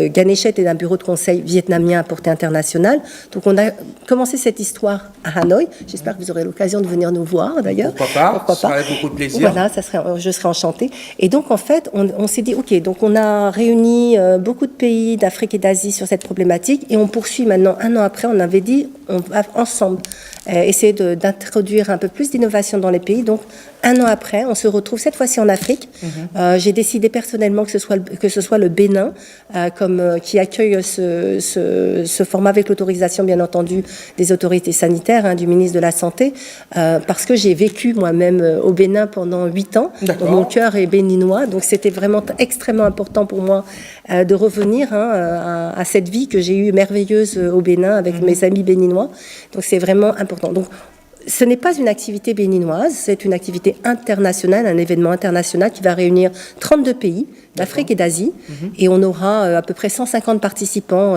Ganesha est un bureau de conseil vietnamien à portée internationale. Donc on a commencé cette histoire à Hanoï. J'espère que vous aurez l'occasion de venir nous voir d'ailleurs. Pourquoi pas, ça serait avec beaucoup de plaisir. Voilà, je serais enchantée. Et donc en fait, on s'est dit, ok, donc on a réuni beaucoup de pays d'Afrique et d'Asie sur cette problématique et on poursuit maintenant 1 an après. On avait dit, on va ensemble essayer d'introduire un peu plus d'innovation dans les pays. Donc 1 an après, on se retrouve cette fois-ci en Afrique. J'ai décidé personnellement que ce soit le Bénin qui accueille ce format avec l'autorisation, bien entendu, des autorités sanitaires, du ministre de la Santé, parce que j'ai vécu moi-même au Bénin pendant 8 ans. Donc, mon cœur est béninois, donc c'était vraiment extrêmement important pour moi de revenir à cette vie que j'ai eue merveilleuse au Bénin avec mes amis béninois. Donc c'est vraiment important. Donc ce n'est pas une activité béninoise, c'est une activité internationale, un événement international qui va réunir 32 pays d'Afrique et d'Asie. Et on aura à peu près 150 participants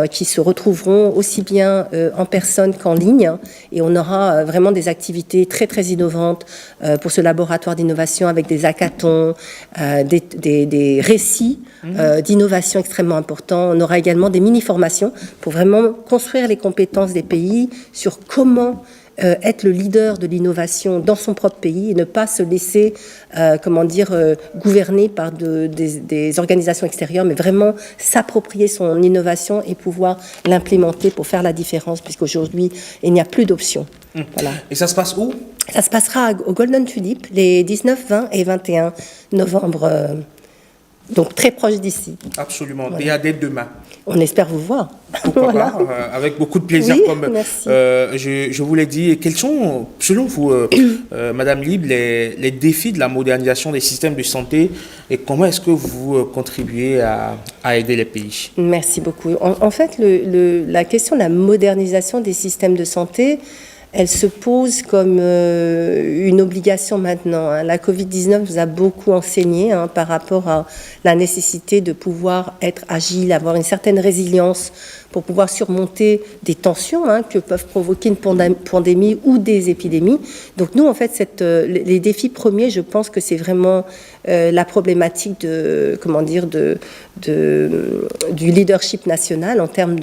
qui se retrouveront aussi bien en personne qu'en ligne. Et on aura vraiment des activités très, très innovantes pour ce laboratoire d'innovation avec des hackathons, des récits d'innovation extrêmement importants. On aura également des mini-formations pour vraiment construire les compétences des pays sur comment être le leader de l'innovation dans son propre pays et ne pas se laisser, gouverner par des organisations extérieures, mais vraiment s'approprier son innovation et pouvoir l'implémenter pour faire la différence, puisqu'aujourd'hui, il n'y a plus d'options. Voilà. Et ça se passe où? Ça se passera au Golden Tulip les 19, 20 et 21 novembre, donc très proche d'ici. Absolument. Voilà. Et à dès demain. On espère vous voir. Pourquoi Voilà. pas, avec beaucoup de plaisir, Oui, comme merci. je vous l'ai dit. Et quels sont, selon vous, Madame Libre, les défis de la modernisation des systèmes de santé et comment est-ce que vous contribuez à aider les pays? Merci beaucoup. En fait, la question de la modernisation des systèmes de santé, elle se pose comme une obligation maintenant. Hein. La Covid-19 nous a beaucoup enseigné par rapport à la nécessité de pouvoir être agile, avoir une certaine résilience pour pouvoir surmonter des tensions que peuvent provoquer une pandémie ou des épidémies. Donc nous, en fait, les défis premiers, je pense que c'est vraiment la problématique du leadership national en termes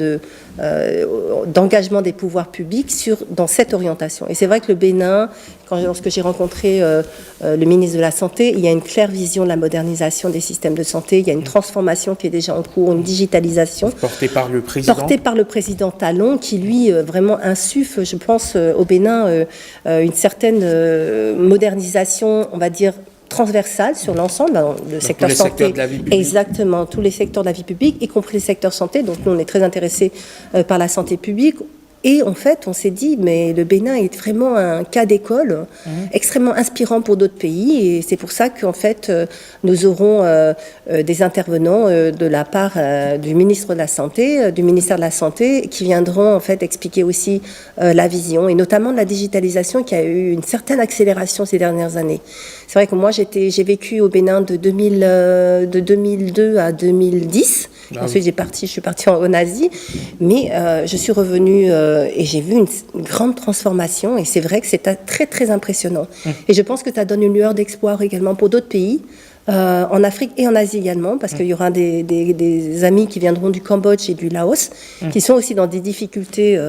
d'engagement des pouvoirs publics dans cette orientation. Et c'est vrai que le Bénin, lorsque j'ai rencontré le ministre de la Santé, il y a une claire vision de la modernisation des systèmes de santé, il y a une transformation qui est déjà en cours, une digitalisation. Portée par le président. Portée par le président Talon, qui lui vraiment insuffle, je pense, au Bénin, une certaine modernisation, on va dire, transversale sur l'ensemble, le secteur santé. Tous les secteurs de la vie publique. Exactement, tous les secteurs de la vie publique, y compris les secteurs santé. Donc nous, on est très intéressés par la santé publique. Et en fait, on s'est dit, mais le Bénin est vraiment un cas d'école extrêmement inspirant pour d'autres pays. Et c'est pour ça qu'en fait, nous aurons des intervenants de la part du ministre de la Santé, du ministère de la Santé, qui viendront en fait expliquer aussi la vision, et notamment de la digitalisation qui a eu une certaine accélération ces dernières années. C'est vrai que moi, j'ai vécu au Bénin de 2002 à 2010. Ensuite, je suis partie en Asie, mais je suis revenue et j'ai vu une grande transformation, et c'est vrai que c'est très, très impressionnant. Et je pense que ça donne une lueur d'espoir également pour d'autres pays, en Afrique et en Asie également, parce qu'il y aura des amis qui viendront du Cambodge et du Laos, qui sont aussi dans des difficultés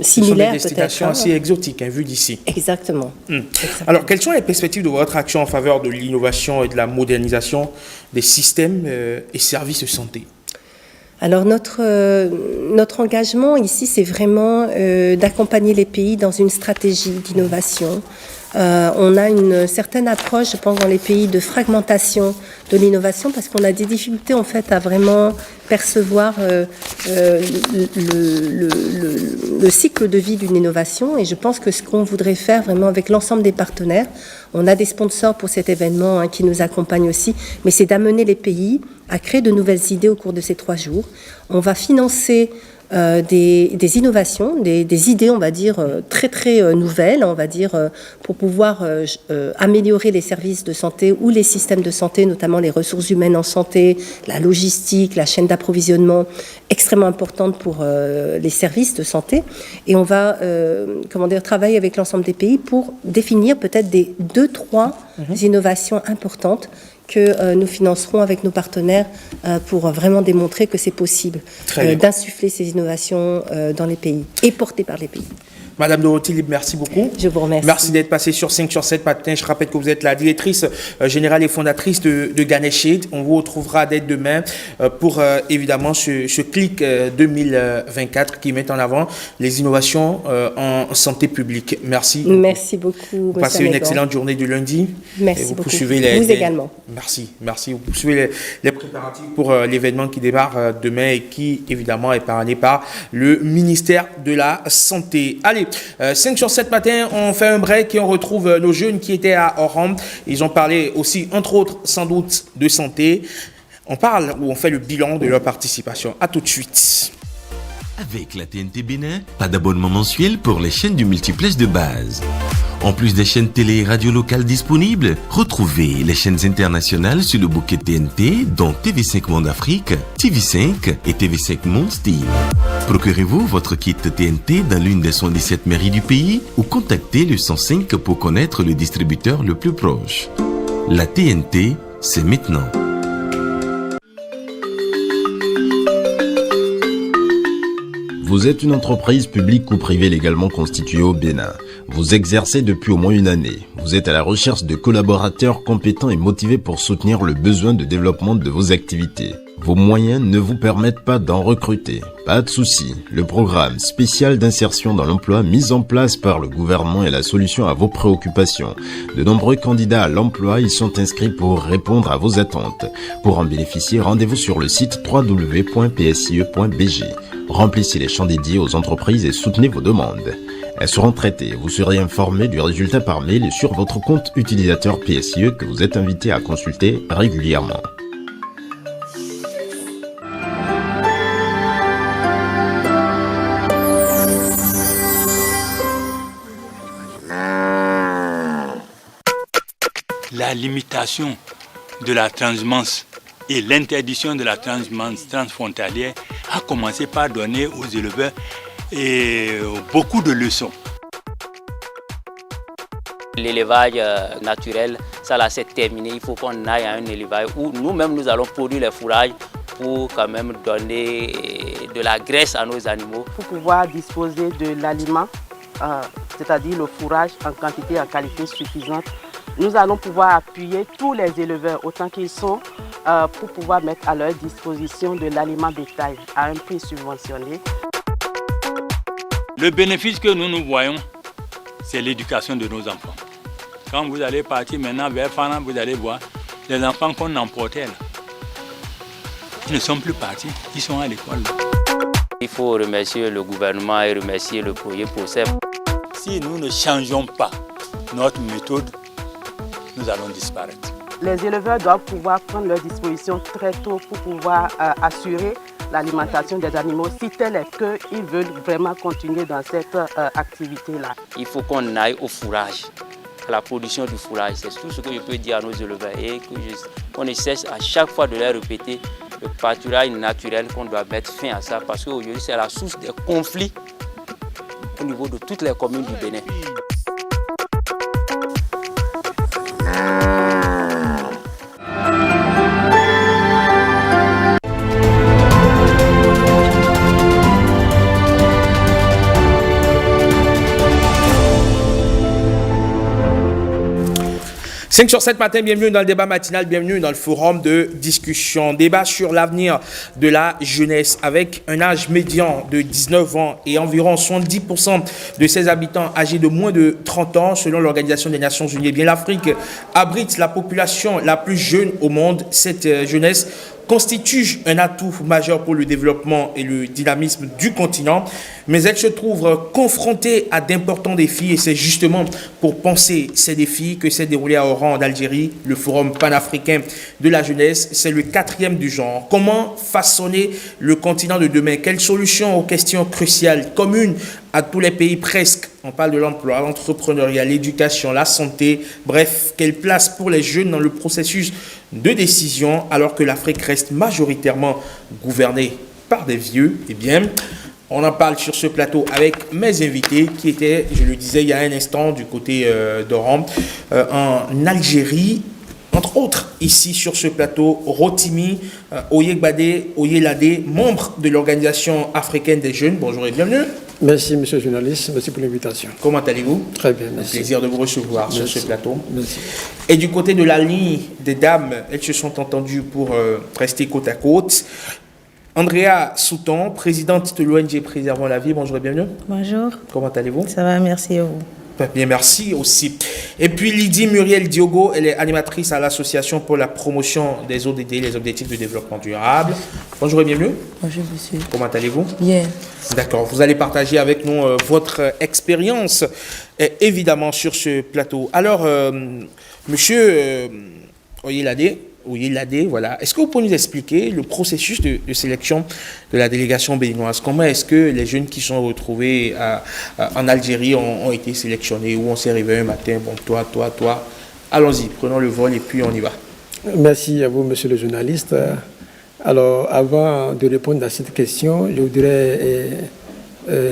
similaires. Ce sont des destinations assez exotiques, vues d'ici. Exactement. Alors, quelles sont les perspectives de votre action en faveur de l'innovation et de la modernisation des systèmes et services de santé? Alors notre engagement ici, c'est vraiment d'accompagner les pays dans une stratégie d'innovation. On a une certaine approche, je pense, dans les pays de fragmentation de l'innovation, parce qu'on a des difficultés en fait à vraiment percevoir le cycle de vie d'une innovation. Et je pense que ce qu'on voudrait faire vraiment avec l'ensemble des partenaires, on a des sponsors pour cet événement qui nous accompagnent aussi, mais c'est d'amener les pays à créer de nouvelles idées au cours de ces 3 jours. On va financer des innovations, des idées, on va dire, très très nouvelles, on va dire, pour pouvoir améliorer les services de santé ou les systèmes de santé, notamment les ressources humaines en santé, la logistique, la chaîne d'approvisionnement, extrêmement importante pour les services de santé. Et on va travailler avec l'ensemble des pays pour définir peut-être des 2-3 innovations importantes que nous financerons avec nos partenaires pour vraiment démontrer que c'est possible d'insuffler ces innovations dans les pays et portées par les pays. Madame Dorothée Libre, merci beaucoup. Je vous remercie. Merci d'être passée sur 5 sur 7 matin. Je rappelle que vous êtes la directrice générale et fondatrice de Ganeshade. On vous retrouvera dès demain pour évidemment ce clic 2024 qui met en avant les innovations en santé publique. Merci. Merci beaucoup. Passez une excellente journée du lundi. Merci beaucoup. Vous également. Merci. Vous suivez les préparatifs pour l'événement qui démarre demain et qui évidemment est parrainé par le ministère de la Santé. Allez, 5 sur 7 matin, on fait un break et on retrouve nos jeunes qui étaient à Oran. Ils ont parlé aussi, entre autres, sans doute, de santé. On parle ou on fait le bilan de leur participation. À tout de suite. Avec la TNT Bénin, pas d'abonnement mensuel pour les chaînes du multiplex de base. En plus des chaînes télé et radio locales disponibles, retrouvez les chaînes internationales sur le bouquet TNT, dont TV5 Monde Afrique, TV5 et TV5 Monde Style. Procurez-vous votre kit TNT dans l'une des 117 mairies du pays ou contactez le 105 pour connaître le distributeur le plus proche. La TNT, c'est maintenant. Vous êtes une entreprise publique ou privée légalement constituée au Bénin. Vous exercez depuis au moins une année. Vous êtes à la recherche de collaborateurs compétents et motivés pour soutenir le besoin de développement de vos activités. Vos moyens ne vous permettent pas d'en recruter. Pas de souci. Le programme spécial d'insertion dans l'emploi mis en place par le gouvernement est la solution à vos préoccupations. De nombreux candidats à l'emploi y sont inscrits pour répondre à vos attentes. Pour en bénéficier, rendez-vous sur le site www.psie.bg. Remplissez les champs dédiés aux entreprises et soutenez vos demandes. Elles seront traitées. Vous serez informé du résultat par mail et sur votre compte utilisateur PSIE que vous êtes invité à consulter régulièrement. La limitation de la transhumance et l'interdiction de la transhumance transfrontalière a commencé par donner aux éleveurs beaucoup de leçons. L'élevage naturel, ça là c'est terminé. Il faut qu'on aille à un élevage où nous-mêmes nous allons produire les fourrages pour quand même donner de la graisse à nos animaux. Pour pouvoir disposer de l'aliment, c'est-à-dire le fourrage en quantité et en qualité suffisante, nous allons pouvoir appuyer tous les éleveurs autant qu'ils sont pour pouvoir mettre à leur disposition de l'aliment bétail à un prix subventionné. Le bénéfice que nous voyons, c'est l'éducation de nos enfants. Quand vous allez partir maintenant vers Fana, vous allez voir les enfants qu'on emportait là. Ils ne sont plus partis, ils sont à l'école. Il faut remercier le gouvernement et remercier le projet POSEP. Si nous ne changeons pas notre méthode, nous allons disparaître. Les éleveurs doivent pouvoir prendre leurs dispositions très tôt pour pouvoir assurer l'alimentation des animaux, si tel est qu'ils veulent vraiment continuer dans cette activité-là. Il faut qu'on aille au fourrage, à la production du fourrage. C'est tout ce que je peux dire à nos éleveurs et qu'on essaie à chaque fois de leur répéter le pâturage naturel, qu'on doit mettre fin à ça parce qu'aujourd'hui c'est la source des conflits au niveau de toutes les communes du Bénin. « 5 sur 7 matin, bienvenue dans le débat matinal, bienvenue dans le forum de discussion. Débat sur l'avenir de la jeunesse avec un âge médian de 19 ans et environ 70% de ses habitants âgés de moins de 30 ans selon l'Organisation des Nations Unies. Eh bien, l'Afrique abrite la population la plus jeune au monde. Cette jeunesse constitue un atout majeur pour le développement et le dynamisme du continent, mais elle se trouve confrontée à d'importants défis et c'est justement pour penser ces défis que s'est déroulé à Oran en Algérie le Forum panafricain de la jeunesse. C'est le 4e du genre. Comment façonner le continent de demain? Quelles solutions aux questions cruciales communes à tous les pays presque? On parle de l'emploi, l'entrepreneuriat, l'éducation, la santé, bref, quelle place pour les jeunes dans le processus de décision alors que l'Afrique reste majoritairement gouvernée par des vieux? Eh bien, on en parle sur ce plateau avec mes invités qui étaient, je le disais il y a un instant, du côté d'Oran, en Algérie. Entre autres, ici sur ce plateau, Rotimi Oyegbade Oyelade, membre de l'Organisation africaine des jeunes. Bonjour et bienvenue. Merci, monsieur le journaliste. Merci pour l'invitation. Comment allez-vous? Très bien, merci. Un plaisir de vous recevoir merci. Sur ce plateau. Merci. Et du côté de la ligne des dames, elles se sont entendues pour rester côte à côte. Andrea Souton, présidente de l'ONG Préservons la vie. Bonjour et bienvenue. Bonjour. Comment allez-vous? Ça va, merci à vous. Bien, merci aussi. Et puis Lydie Muriel Diogo, elle est animatrice à l'Association pour la promotion des ODD, les objectifs de développement durable. Bonjour et bienvenue. Bonjour monsieur. Comment allez-vous? Bien. D'accord, vous allez partager avec nous votre expérience, évidemment, sur ce plateau. Alors, monsieur Oyelade, voilà. Est-ce que vous pouvez nous expliquer le processus de sélection de la délégation béninoise? Comment est-ce que les jeunes qui sont retrouvés en Algérie ont été sélectionnés? Où on s'est réveillé un matin, bon, toi, allons-y, prenons le vol et puis on y va. Merci à vous, monsieur le journaliste. Alors, avant de répondre à cette question, je voudrais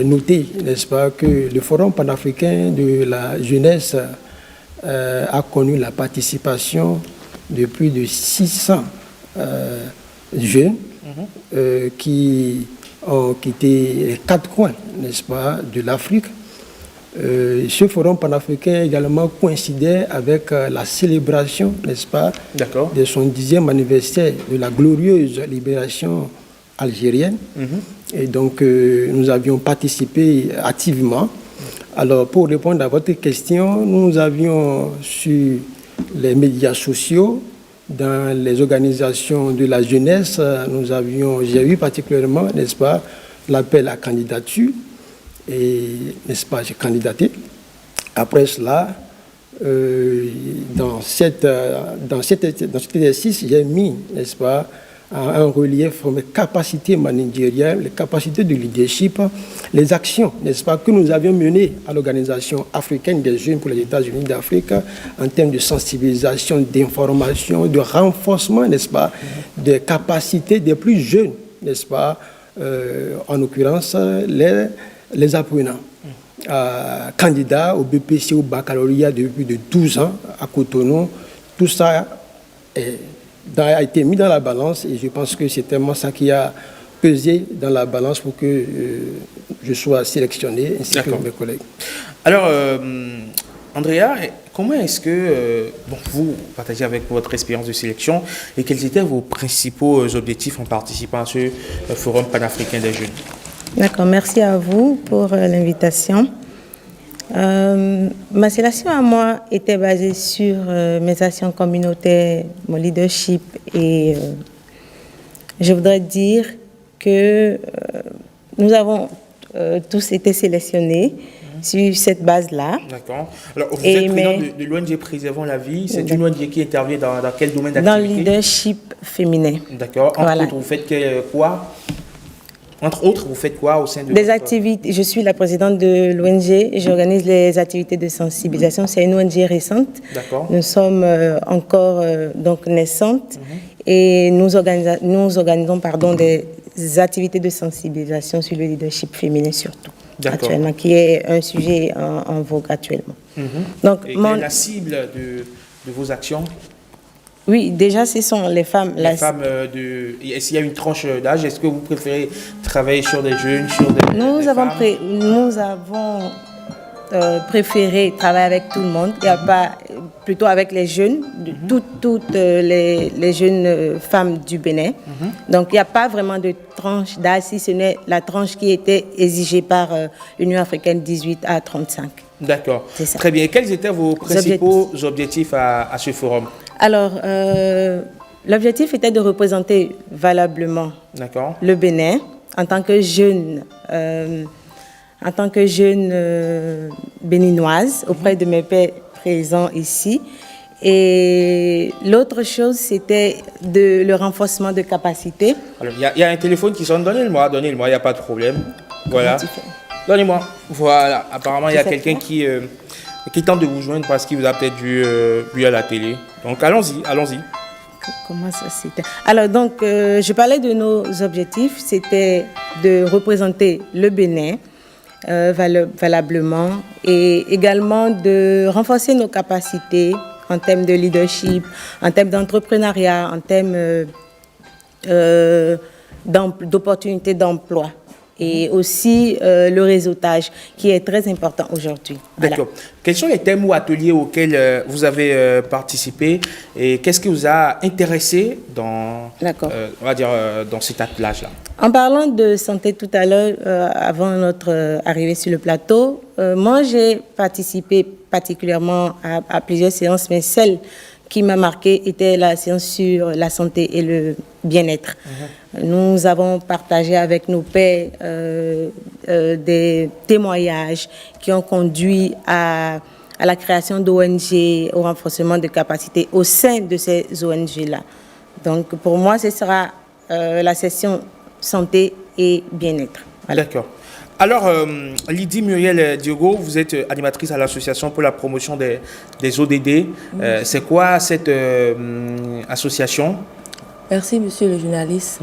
noter, n'est-ce pas, que le Forum panafricain de la jeunesse a connu la participation de plus de 600 jeunes qui ont quitté les 4 coins, n'est-ce pas, de l'Afrique. Ce forum panafricain également coïncidait avec la célébration, n'est-ce pas, de son 10e anniversaire de la glorieuse libération algérienne. Et donc, nous avions participé activement. Alors, pour répondre à votre question, nous avions sur les médias sociaux, dans les organisations de la jeunesse, j'ai eu particulièrement, n'est-ce pas, l'appel à candidature. Et, n'est-ce pas, j'ai candidaté. Après cela, dans cet exercice, j'ai mis, n'est-ce pas, un relief sur mes capacités managériales, les capacités de leadership, les actions, n'est-ce pas, que nous avions menées à l'Organisation africaine des jeunes pour les États-Unis d'Afrique en termes de sensibilisation, d'information, de renforcement, n'est-ce pas, des capacités des plus jeunes, n'est-ce pas, en l'occurrence les apprenants. Candidats au BPC, au baccalauréat depuis de 12 ans à Cotonou, tout ça a été mis dans la balance et je pense que c'est tellement ça qui a pesé dans la balance pour que je sois sélectionné ainsi que mes collègues. Alors, Andrea, comment est-ce que vous partagez avec votre expérience de sélection et quels étaient vos principaux objectifs en participant à ce forum panafricain des jeunes? D'accord, merci à vous pour l'invitation. Ma sélection à moi était basée sur mes actions communautaires, mon leadership et je voudrais dire que nous avons tous été sélectionnés sur cette base-là. D'accord. Alors, vous êtes président de l'ONG Préservons la vie. C'est une ONG qui intervient dans quel domaine d'activité? Dans le leadership féminin. D'accord. Entre autres, vous faites quoi? Entre autres, vous faites quoi au sein de des activités? Je suis la présidente de l'ONG. J'organise les activités de sensibilisation. C'est une ONG récente. D'accord. Nous sommes encore donc naissantes et nous organisons des activités de sensibilisation sur le leadership féminin surtout. Actuellement, qui est un sujet en vogue actuellement. Donc, et quelle est la cible de vos actions? Oui, déjà, ce sont les femmes. Est-ce qu'il y a une tranche d'âge? Est-ce que vous préférez travailler sur des jeunes, sur des Nous avons préféré travailler avec tout le monde. Il n'y a pas, plutôt avec les jeunes, toutes les jeunes femmes du Bénin. Donc, il n'y a pas vraiment de tranche d'âge, si ce n'est la tranche qui était exigée par l'Union africaine 18 à 35. D'accord. Très bien. Quels étaient vos principaux objectifs à ce forum? Alors, l'objectif était de représenter valablement le Bénin en tant que jeune, béninoise auprès de mes pairs présents ici. Et l'autre chose, c'était le renforcement de capacité. Alors, il y a un téléphone qui sonne. Donnez-le-moi, il n'y a pas de problème. Voilà. Donnez-moi. Voilà. Apparemment, il y a quelqu'un qui tente de vous joindre parce qu'il vous a peut-être vu à la télé. Donc, allons-y. Comment ça c'était? Alors, donc, je parlais de nos objectifs. C'était de représenter le Bénin valablement et également de renforcer nos capacités en termes de leadership, en termes d'entrepreneuriat, en termes d'opportunités d'emploi. Et aussi le réseautage, qui est très important aujourd'hui. D'accord. Voilà. Quels sont les thèmes ou ateliers auxquels vous avez participé et qu'est-ce qui vous a intéressé dans cet attelage-là? En parlant de santé tout à l'heure, avant notre arrivée sur le plateau, moi j'ai participé particulièrement à plusieurs séances, mais celle qui m'a marquée était la séance sur la santé et le bien-être. Nous avons partagé avec nos pairs des témoignages qui ont conduit à la création d'ONG, au renforcement de capacités au sein de ces ONG-là. Donc pour moi, ce sera la session santé et bien-être. Voilà. D'accord. Alors, Lydie Muriel Diogo, vous êtes animatrice à l'Association pour la promotion des ODD. C'est quoi cette association? Merci, monsieur le journaliste.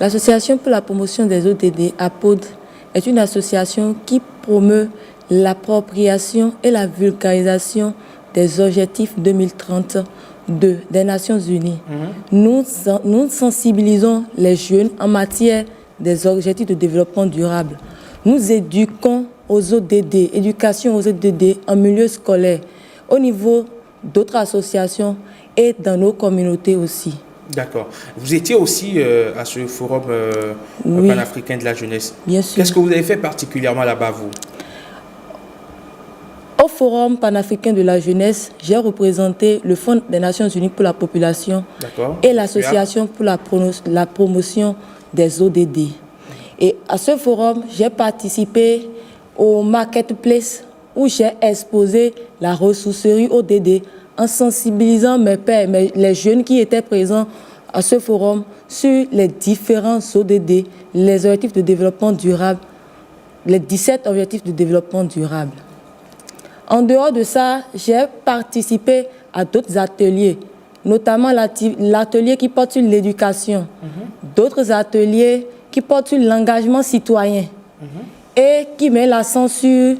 L'Association pour la promotion des ODD, APOD, est une association qui promeut l'appropriation et la vulgarisation des objectifs 2030 des Nations Unies. Nous sensibilisons les jeunes en matière des objectifs de développement durable. Nous éduquons aux ODD, éducation aux ODD en milieu scolaire, au niveau d'autres associations et dans nos communautés aussi. D'accord. Vous étiez aussi à ce forum panafricain de la jeunesse. Bien sûr. Qu'est-ce que vous avez fait particulièrement là-bas, vous? Au Forum panafricain de la jeunesse, j'ai représenté le Fonds des Nations Unies pour la population et l'Association pour la promotion des ODD. Et à ce forum, j'ai participé au marketplace où j'ai exposé la ressourcerie ODD en sensibilisant mes pairs, les jeunes qui étaient présents à ce forum sur les différents ODD, les objectifs de développement durable, les 17 objectifs de développement durable. En dehors de ça, j'ai participé à d'autres ateliers, notamment l'atelier qui porte sur l'éducation, d'autres ateliers qui portent sur l'engagement citoyen et qui mettent l'accent sur,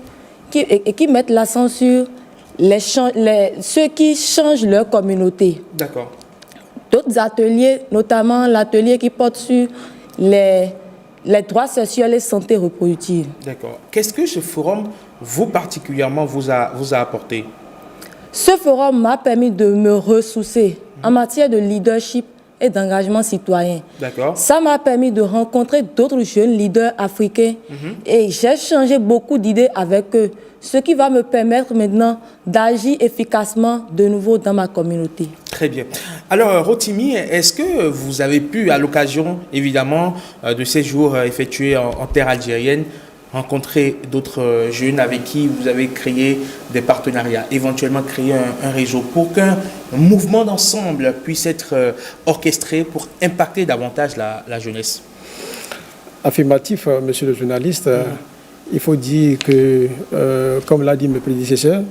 ceux qui changent leur communauté. D'accord. D'autres ateliers, notamment l'atelier qui porte sur les droits sexuels et santé reproductive. D'accord. Qu'est-ce que ce forum, vous particulièrement, vous a apporté? Ce forum m'a permis de me ressourcer en matière de leadership et d'engagement citoyen. D'accord. Ça m'a permis de rencontrer d'autres jeunes leaders africains et j'ai changé beaucoup d'idées avec eux, ce qui va me permettre maintenant d'agir efficacement de nouveau dans ma communauté. Très bien. Alors, Rotimi, est-ce que vous avez pu, à l'occasion, évidemment, de ces jours effectués en terre algérienne, rencontrer d'autres jeunes avec qui vous avez créé des partenariats, éventuellement créer un réseau pour qu'un mouvement d'ensemble puisse être orchestré pour impacter davantage la jeunesse? Affirmatif, monsieur le journaliste. Il faut dire que, comme l'a dit mes prédécesseurs,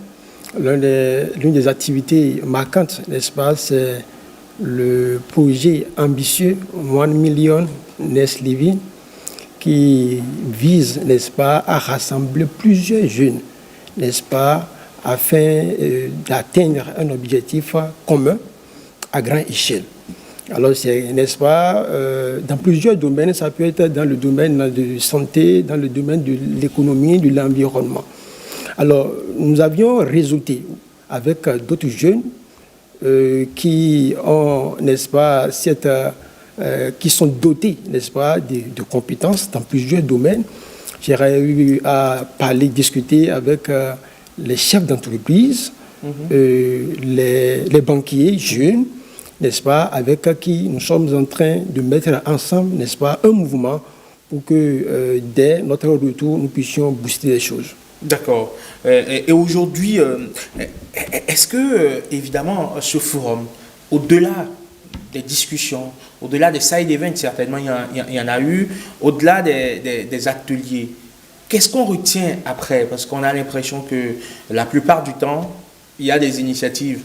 l'une des activités marquantes, n'est-ce pas, c'est le projet ambitieux 1 Million Nest Living, qui vise, n'est-ce pas, à rassembler plusieurs jeunes, n'est-ce pas, afin d'atteindre un objectif commun à grande échelle. Alors, c'est, n'est-ce pas, dans plusieurs domaines, ça peut être dans le domaine de santé, dans le domaine de l'économie, de l'environnement. Alors, nous avions réseauté avec d'autres jeunes qui ont, n'est-ce pas, qui sont dotés, n'est-ce pas, de compétences dans plusieurs domaines. J'aurais eu à parler, discuter avec les chefs d'entreprise, les banquiers jeunes, n'est-ce pas, avec qui nous sommes en train de mettre ensemble, n'est-ce pas, un mouvement pour que dès notre retour, nous puissions booster les choses. D'accord. Et aujourd'hui, est-ce que, évidemment, ce forum, au-delà des discussions, au-delà des side events, certainement, il y en a eu, au-delà des ateliers, qu'est-ce qu'on retient après? Parce qu'on a l'impression que la plupart du temps, il y a des initiatives,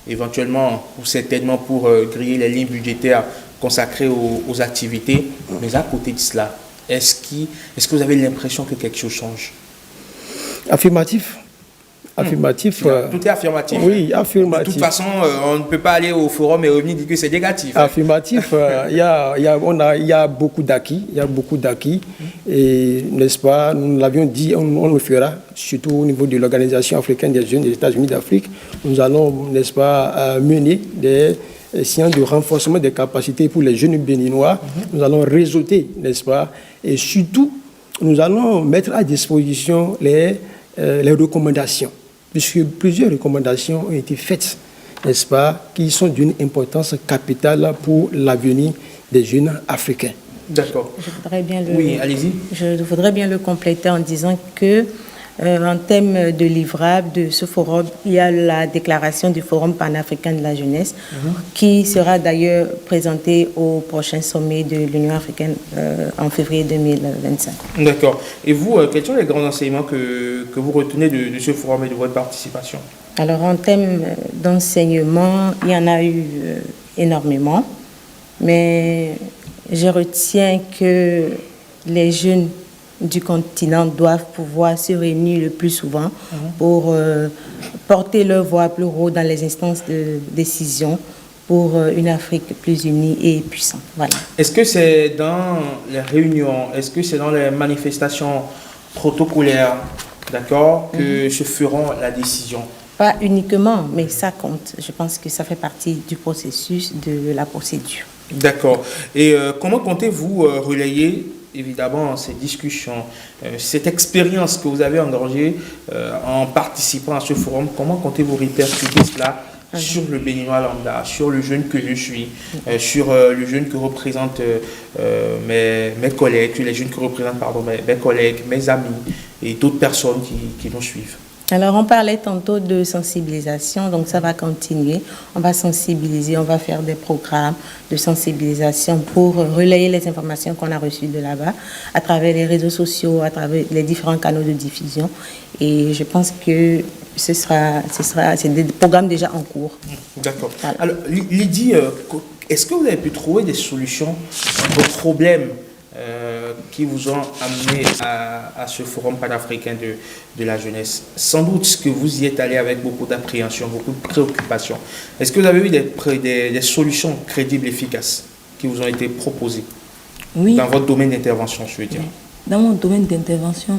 éventuellement, ou certainement pour griller les lignes budgétaires consacrées aux activités. Mais à côté de cela, est-ce que vous avez l'impression que quelque chose change? Affirmatif. Affirmatif. Tout est affirmatif. Oui, affirmatif. De toute façon, on ne peut pas aller au forum et revenir dire que c'est négatif. Affirmatif. Il y a beaucoup d'acquis. Il y a beaucoup d'acquis. Et, n'est-ce pas, nous l'avions dit, on le fera, surtout au niveau de l'Organisation africaine des jeunes des États-Unis d'Afrique. Nous allons, n'est-ce pas, mener des séances de renforcement des capacités pour les jeunes béninois. Nous allons réseauter, n'est-ce pas, et surtout, nous allons mettre à disposition les recommandations, puisque plusieurs recommandations ont été faites, n'est-ce pas, qui sont d'une importance capitale pour l'avenir des jeunes africains. D'accord. Oui, allez-y. Je voudrais bien le compléter en disant que, en termes de livrables de ce forum, il y a la déclaration du Forum panafricain de la jeunesse, qui sera d'ailleurs présentée au prochain sommet de l'Union africaine en février 2025. D'accord. Et vous, quels sont les grands enseignements que vous retenez de ce forum et de votre participation? Alors, en termes d'enseignement, il y en a eu énormément, mais je retiens que les jeunes du continent doivent pouvoir se réunir le plus souvent pour porter leur voix plus haut dans les instances de décision, pour une Afrique plus unie et puissante. Voilà. Est-ce que c'est dans les réunions, est-ce que c'est dans les manifestations protocolaires, d'accord, que se feront la décision? Pas uniquement, mais ça compte. Je pense que ça fait partie du processus, de la procédure. D'accord. Et comment comptez-vous relayer évidemment ces discussions, cette expérience que vous avez engagée en participant à ce forum? Comment comptez-vous répercuter cela sur le Béninois lambda, sur le jeune que je suis, sur le jeune que représentent mes collègues, les jeunes que représentent mes collègues, mes amis et d'autres personnes qui nous suivent? Alors, on parlait tantôt de sensibilisation, donc ça va continuer. On va sensibiliser, on va faire des programmes de sensibilisation pour relayer les informations qu'on a reçues de là-bas à travers les réseaux sociaux, à travers les différents canaux de diffusion. Et je pense que c'est des programmes déjà en cours. D'accord. Voilà. Alors, Lydie, est-ce que vous avez pu trouver des solutions aux problèmes qui vous ont amené à ce forum panafricain de la jeunesse? Sans doute que vous y êtes allé avec beaucoup d'appréhension, beaucoup de préoccupation. Est-ce que vous avez eu des solutions crédibles, efficaces qui vous ont été proposées? Oui. Dans votre domaine d'intervention, je veux dire. Dans mon domaine d'intervention,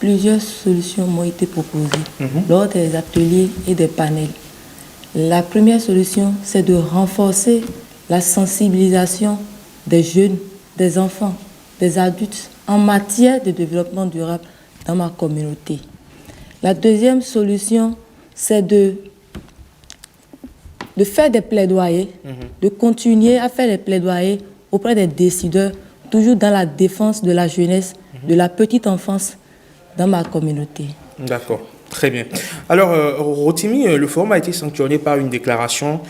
plusieurs solutions m'ont été proposées lors des ateliers et des panels. La première solution, c'est de renforcer la sensibilisation des jeunes, des enfants, des adultes en matière de développement durable dans ma communauté. La deuxième solution, c'est de faire des plaidoyers, de continuer à faire des plaidoyers auprès des décideurs, toujours dans la défense de la jeunesse, de la petite enfance dans ma communauté. D'accord. Très bien. Alors, Rotimi, le forum a été sanctionné par une déclaration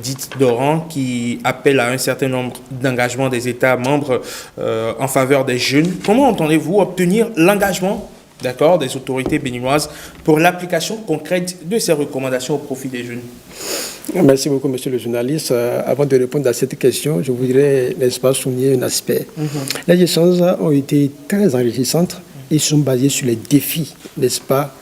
dite d'Oran qui appelle à un certain nombre d'engagements des États membres en faveur des jeunes. Comment entendez-vous obtenir l'engagement, d'accord, des autorités béninoises pour l'application concrète de ces recommandations au profit des jeunes? Merci beaucoup, monsieur le journaliste. Avant de répondre à cette question, je voudrais, n'est-ce pas, souligner un aspect. Les échanges ont été très enrichissants. Ils sont basés sur les défis, n'est-ce pas,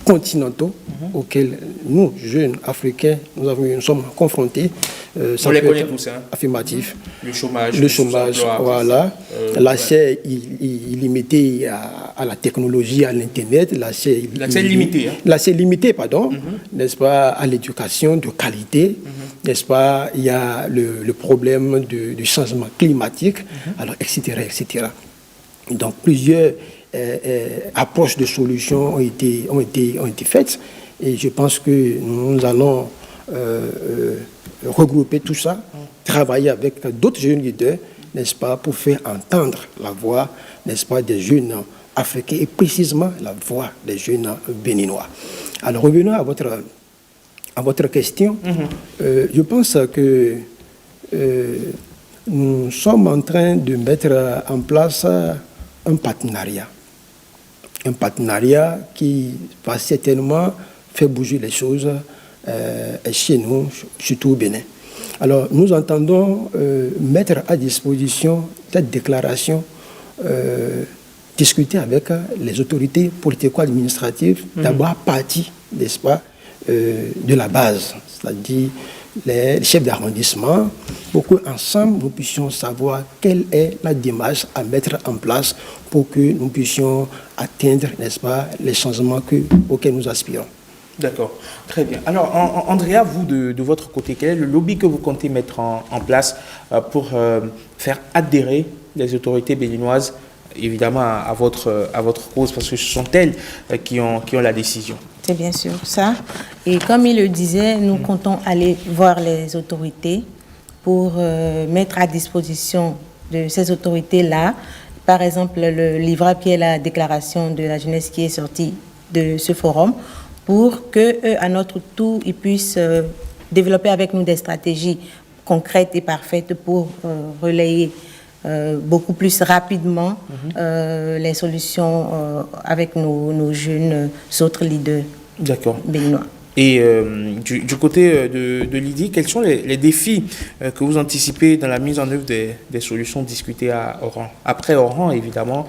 continentaux auxquels nous, jeunes Africains, nous sommes confrontés. On les connaît tous, hein. Affirmatif. Le chômage, voilà. L'accès illimité à la technologie, à l'Internet, l'accès limité. L'accès limité, pardon, n'est-ce pas, à l'éducation de qualité, n'est-ce pas, il y a le problème du changement climatique, alors, etc., etc. Donc, plusieurs approches de solutions ont été faites et je pense que nous allons regrouper tout ça, travailler avec d'autres jeunes leaders, n'est-ce pas, pour faire entendre la voix, n'est-ce pas, des jeunes africains et précisément la voix des jeunes béninois. Alors, revenons à votre question. Je pense que nous sommes en train de mettre en place un partenariat qui va certainement faire bouger les choses chez nous, surtout au Bénin. Alors, nous entendons mettre à disposition cette déclaration, discuter avec les autorités politico-administratives, d'abord à partir, n'est-ce pas, de la base, c'est-à-dire les chefs d'arrondissement, pour qu'ensemble nous puissions savoir quelle est la démarche à mettre en place pour que nous puissions atteindre, n'est-ce pas, les changements auxquels nous aspirons. D'accord, très bien. Alors, Andrea, vous, de votre côté, quel est le lobby que vous comptez mettre en place pour faire adhérer les autorités béninoises, évidemment, à votre cause, parce que ce sont elles qui ont la décision? C'est bien sûr ça. Et comme il le disait, nous comptons aller voir les autorités pour mettre à disposition de ces autorités-là, par exemple, le livret qui est la déclaration de la jeunesse qui est sortie de ce forum, pour qu'eux, à notre tour, ils puissent développer avec nous des stratégies concrètes et parfaites pour relayer beaucoup plus rapidement les solutions avec nos jeunes autres leaders béninois. Et du côté de Lydie, quels sont les défis que vous anticipez dans la mise en œuvre des solutions discutées à Oran? Après Oran, évidemment,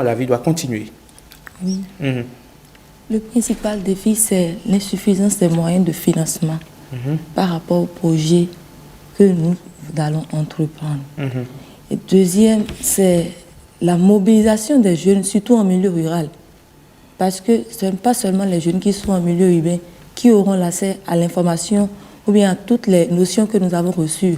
la vie doit continuer. Oui. Le principal défi, c'est l'insuffisance des moyens de financement. par rapport au projet que nous allons entreprendre. Et deuxième, c'est la mobilisation des jeunes, surtout en milieu rural. Parce que ce n'est pas seulement les jeunes qui sont en milieu urbain qui auront l'accès à l'information ou bien à toutes les notions que nous avons reçues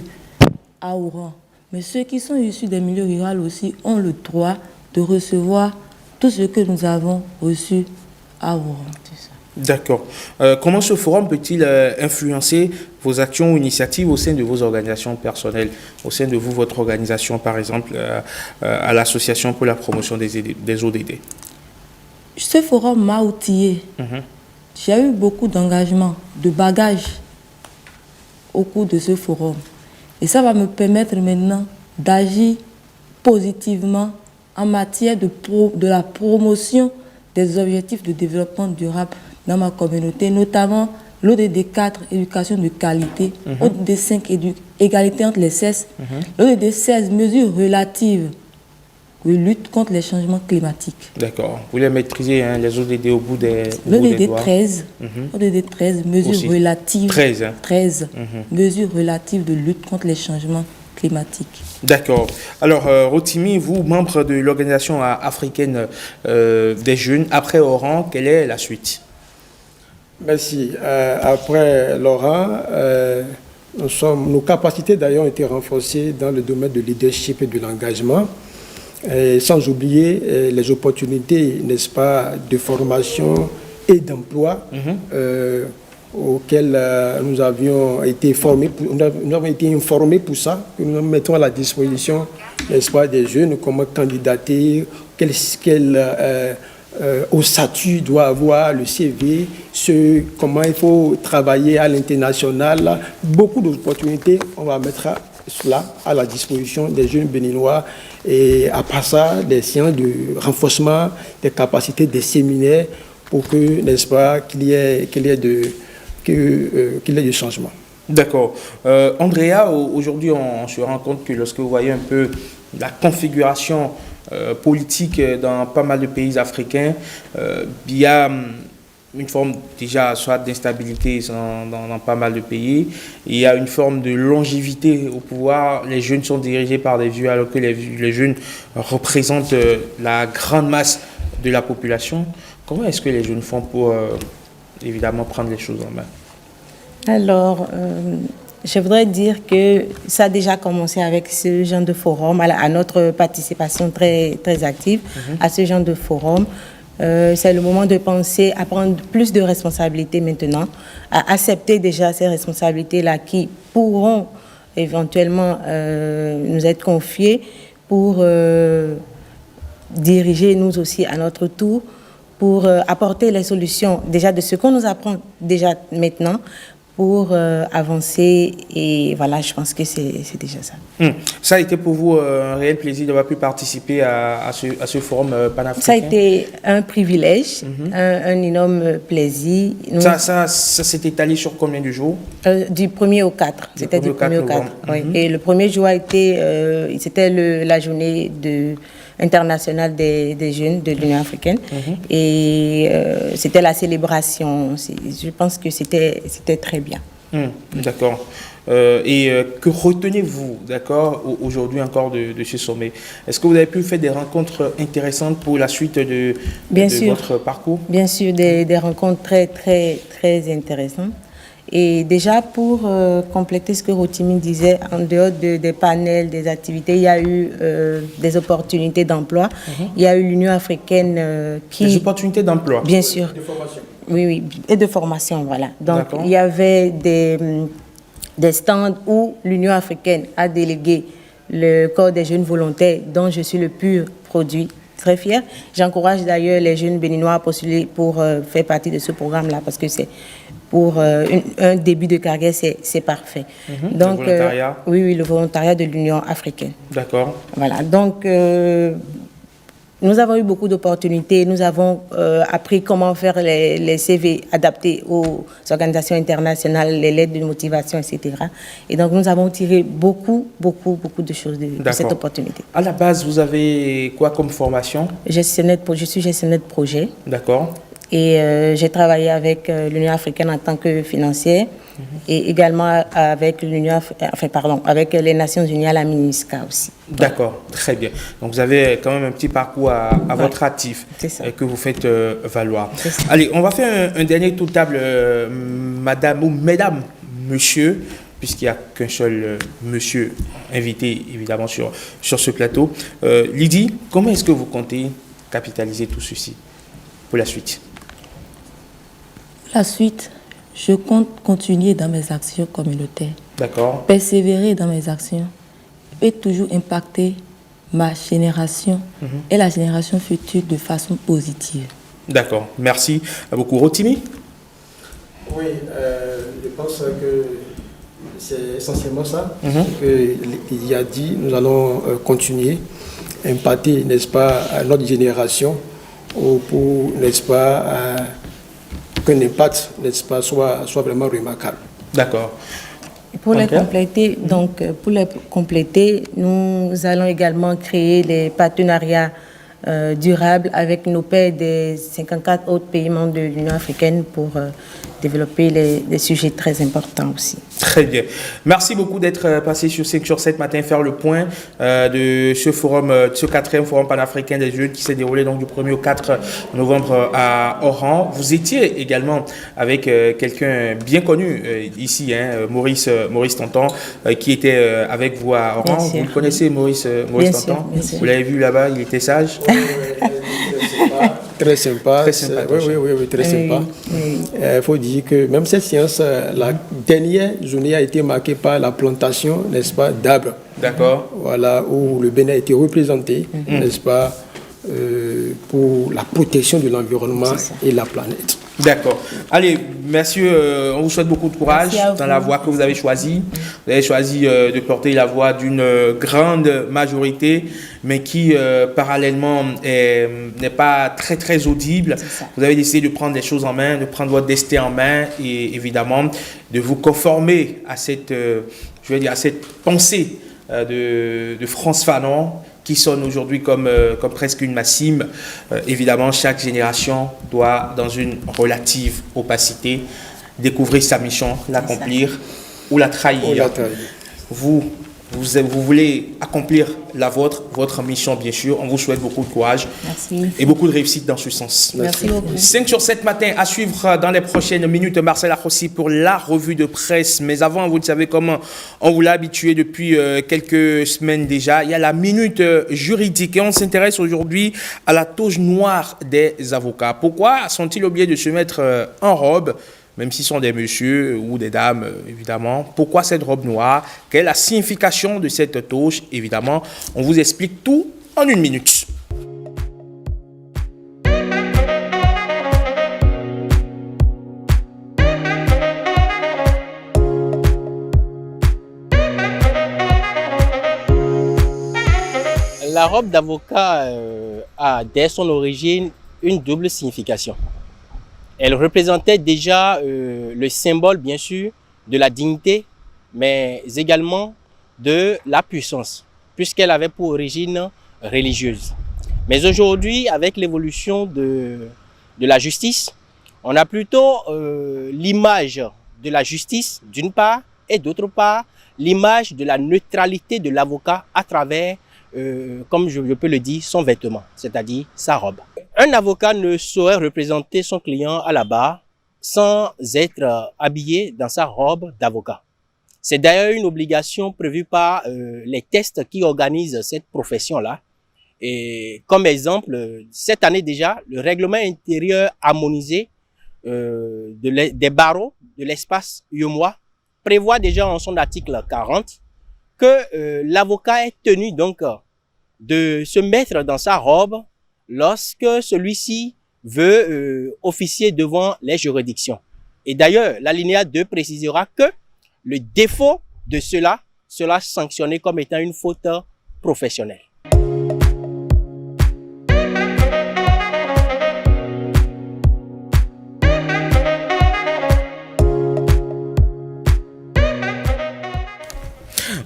à Oran. Mais ceux qui sont issus des milieux ruraux aussi ont le droit de recevoir tout ce que nous avons reçu à Oran. D'accord. Comment ce forum peut-il influencer vos actions ou initiatives au sein de vos organisations personnelles, au sein de vous, votre organisation, par exemple, à l'Association pour la promotion des ODD? Ce forum m'a outillé. J'ai eu beaucoup d'engagement, de bagages au cours de ce forum. Et ça va me permettre maintenant d'agir positivement en matière de la promotion des objectifs de développement durable dans ma communauté, notamment l'ODD 4, éducation de qualité, ODD 5, égalité entre les sexes, l'ODD 16, mesures relatives de lutte contre les changements climatiques. D'accord. Vous les maîtrisez, hein, les ODD au bout des doigts. L'ODD 13, ODD 13, mesures aussi. relatives. 13, hein. 13, mesures relatives de lutte contre les changements climatiques. D'accord. Alors, Rotimi, vous, membre de l'Organisation africaine des jeunes, après Oran, quelle est la suite? Merci. Après Laurent, nos capacités d'ailleurs ont été renforcées dans le domaine de leadership et de l'engagement, sans oublier les opportunités, n'est-ce pas, de formation et d'emploi auxquelles nous avions été formés, nous avons été informés pour ça, que nous mettons à la disposition, n'est-ce pas, des jeunes, comment candidater, au statut doit avoir le CV, comment il faut travailler à l'international. Beaucoup d'opportunités, on va mettre cela à la disposition des jeunes béninois. Et à part ça, des séances de renforcement des capacités, des séminaires pour que, n'est-ce pas, qu'il y ait du changement. D'accord. Andrea, aujourd'hui, on se rend compte que lorsque vous voyez un peu la configuration politique dans pas mal de pays africains, il y a une forme déjà soit d'instabilité dans pas mal de pays, il y a une forme de longévité au pouvoir, les jeunes sont dirigés par des vieux alors que les jeunes représentent la grande masse de la population. Comment est-ce que les jeunes font pour évidemment prendre les choses en main? Alors, je voudrais dire que ça a déjà commencé avec ce genre de forum, à notre participation très, très active à ce genre de forum. C'est le moment de penser à prendre plus de responsabilités maintenant, à accepter déjà ces responsabilités-là qui pourront éventuellement nous être confiées pour diriger nous aussi à notre tour, pour apporter les solutions déjà de ce qu'on nous apprend déjà maintenant, pour avancer. Et voilà, je pense que c'est déjà ça. Ça a été pour vous un réel plaisir d'avoir pu participer à ce forum panafricain? Ça a été un privilège, un énorme plaisir. Ça s'est étalé sur combien de jours? Du 1er au 4. C'était du 1er au 4. Oui. Et le premier jour a été, c'était la journée internationale des jeunes de l'Union africaine. Et c'était la célébration. Je pense que c'était très bien. D'accord. Que retenez-vous, d'accord, aujourd'hui encore de ce sommet? Est-ce que vous avez pu faire des rencontres intéressantes pour la suite de votre parcours? Bien sûr, des rencontres très, très, très intéressantes. Et déjà, pour compléter ce que Rotimi disait, en dehors des panels, des activités, il y a eu des opportunités d'emploi. Il y a eu l'Union africaine qui... Des opportunités d'emploi? Bien sûr. De formation? Oui, et de formation, voilà. Donc, il y avait des stands où l'Union africaine a délégué le corps des jeunes volontaires, dont je suis le pur produit. Très fière. J'encourage d'ailleurs les jeunes béninois à postuler pour faire partie de ce programme-là, parce que c'est pour un début de carrière, c'est parfait. Donc, le volontariat? Oui, le volontariat de l'Union africaine. D'accord. Voilà, donc nous avons eu beaucoup d'opportunités. Nous avons appris comment faire les CV adaptés aux organisations internationales, les lettres de motivation, etc. Et donc, nous avons tiré beaucoup de choses de cette opportunité. À la base, vous avez quoi comme formation? Je suis gestionnaire de projet. D'accord. Et j'ai travaillé avec l'Union africaine en tant que financière et également avec avec les Nations Unies à la MINUSCA aussi. D'accord, très bien. Donc vous avez quand même un petit parcours à votre actif que vous faites valoir. Allez, on va faire un dernier tour de table, madame ou mesdames, monsieur, puisqu'il n'y a qu'un seul monsieur invité évidemment sur ce plateau. Lydie, comment est-ce que vous comptez capitaliser tout ceci pour la suite? La suite, je compte continuer dans mes actions communautaires. D'accord. Persévérer dans mes actions et toujours impacter ma génération et la génération future de façon positive. D'accord. Merci beaucoup. Rotimi? Oui, je pense que c'est essentiellement ça. Il y a dit, nous allons continuer à impacter, n'est-ce pas, à notre génération pour, n'est-ce pas, qu'un impact, n'est-ce pas, soit vraiment remarquable. D'accord. Pour les compléter, nous allons également créer des partenariats durables avec nos pairs des 54 autres pays membres de l'Union africaine pour développer des sujets très importants aussi. Très bien. Merci beaucoup d'être passé sur 5 sur 7 matin faire le point de ce forum, de ce 4e forum panafricain des jeunes qui s'est déroulé donc du 1er au 4 novembre à Oran. Vous étiez également avec quelqu'un bien connu ici, Maurice Tonton, qui était avec vous à Oran. Vous le connaissez, Maurice Tonton? Vous l'avez vu là-bas, il était sage. Très sympa. Très sympa. Oui, très sympa. Il faut dire que même cette séance, la dernière journée a été marquée par la plantation, n'est-ce pas, d'arbres. D'accord. Voilà, où le Bénin a été représenté, n'est-ce pas, pour la protection de l'environnement et la planète. D'accord. Allez, messieurs, on vous souhaite beaucoup de courage dans la voie que vous avez choisie. Vous avez choisi de porter la voix d'une grande majorité, mais qui, parallèlement, n'est pas très, très audible. Vous avez décidé de prendre les choses en main, de prendre votre destin en main et évidemment de vous conformer à cette, à cette pensée de Frantz Fanon, qui sonne aujourd'hui comme presque une maxime. Évidemment, chaque génération doit, dans une relative opacité, découvrir sa mission, l'accomplir ou la trahir. Vous voulez accomplir votre mission, bien sûr. On vous souhaite beaucoup de courage et beaucoup de réussite dans ce sens. Merci beaucoup. 5 sur 7 matin à suivre dans les prochaines minutes. Marcel Akhossi pour la revue de presse. Mais avant, vous le savez comment on vous l'a habitué depuis quelques semaines déjà. Il y a la minute juridique et on s'intéresse aujourd'hui à la toge noire des avocats. Pourquoi sont-ils obligés de se mettre en robe, même s'ils sont des messieurs ou des dames, évidemment? Pourquoi cette robe noire? Quelle est la signification de cette toge? Évidemment, on vous explique tout en une minute. La robe d'avocat a, dès son origine, une double signification. Elle représentait déjà le symbole, bien sûr, de la dignité, mais également de la puissance, puisqu'elle avait pour origine religieuse. Mais aujourd'hui, avec l'évolution de la justice, on a plutôt l'image de la justice, d'une part, et d'autre part, l'image de la neutralité de l'avocat à travers, comme je peux le dire, son vêtement, c'est-à-dire sa robe. Un avocat ne saurait représenter son client à la barre sans être habillé dans sa robe d'avocat. C'est d'ailleurs une obligation prévue par les tests qui organisent cette profession-là. Et comme exemple, cette année déjà, le règlement intérieur harmonisé des barreaux de l'espace UEMOA prévoit déjà en son article 40 que l'avocat est tenu donc de se mettre dans sa robe lorsque celui-ci veut officier devant les juridictions. Et d'ailleurs, l'alinéa 2 précisera que le défaut de cela sera sanctionné comme étant une faute professionnelle.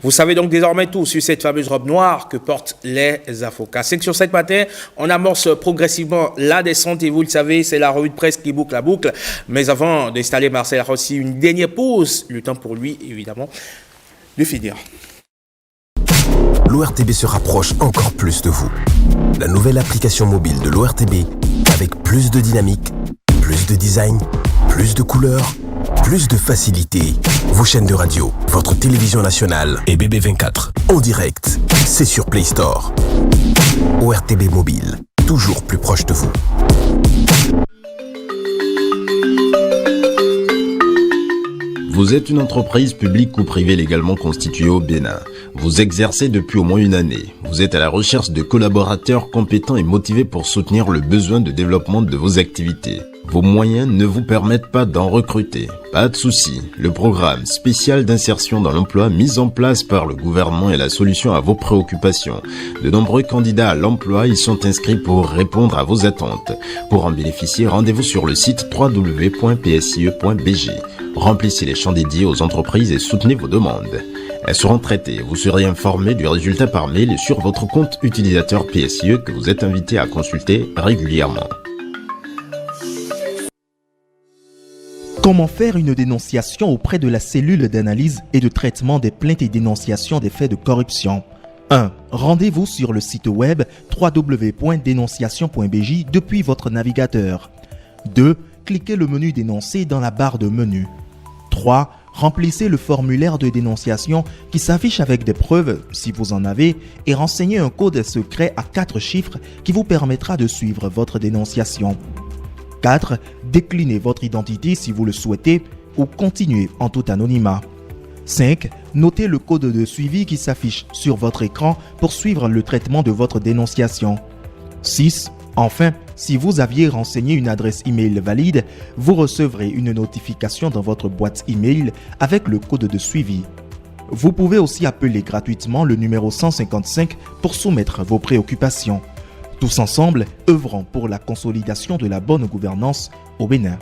Vous savez donc désormais tout sur cette fameuse robe noire que portent les avocats. 5 sur 7 matin, on amorce progressivement la descente et vous le savez, c'est la revue de presse qui boucle la boucle. Mais avant d'installer Marcel Rossi, une dernière pause, le temps pour lui évidemment de finir. L'ORTB se rapproche encore plus de vous. La nouvelle application mobile de l'ORTB avec plus de dynamique, plus de design, plus de couleurs, plus de facilité. Vos chaînes de radio, votre télévision nationale et BB24 en direct, c'est sur Play Store. ORTB Mobile, toujours plus proche de vous. Vous êtes une entreprise publique ou privée légalement constituée au Bénin. Vous exercez depuis au moins une année. Vous êtes à la recherche de collaborateurs compétents et motivés pour soutenir le besoin de développement de vos activités. Vos moyens ne vous permettent pas d'en recruter. Pas de souci. Le programme spécial d'insertion dans l'emploi mis en place par le gouvernement est la solution à vos préoccupations. De nombreux candidats à l'emploi y sont inscrits pour répondre à vos attentes. Pour en bénéficier, rendez-vous sur le site www.psie.bg. Remplissez les champs dédiés aux entreprises et soutenez vos demandes. Elles seront traitées. Vous serez informé du résultat par mail et sur votre compte utilisateur PSIE que vous êtes invité à consulter régulièrement. Comment faire une dénonciation auprès de la cellule d'analyse et de traitement des plaintes et dénonciations des faits de corruption? 1. Rendez-vous sur le site web www.dénonciation.bj depuis votre navigateur. 2. Cliquez le menu dénoncer dans la barre de menu. 3. Remplissez le formulaire de dénonciation qui s'affiche avec des preuves, si vous en avez, et renseignez un code secret à 4 chiffres qui vous permettra de suivre votre dénonciation. 4. Déclinez votre identité si vous le souhaitez ou continuez en tout anonymat. 5. Notez le code de suivi qui s'affiche sur votre écran pour suivre le traitement de votre dénonciation. 6. Enfin, si vous aviez renseigné une adresse email valide, vous recevrez une notification dans votre boîte email avec le code de suivi. Vous pouvez aussi appeler gratuitement le numéro 155 pour soumettre vos préoccupations. Tous ensemble, œuvrons pour la consolidation de la bonne gouvernance au Bénin.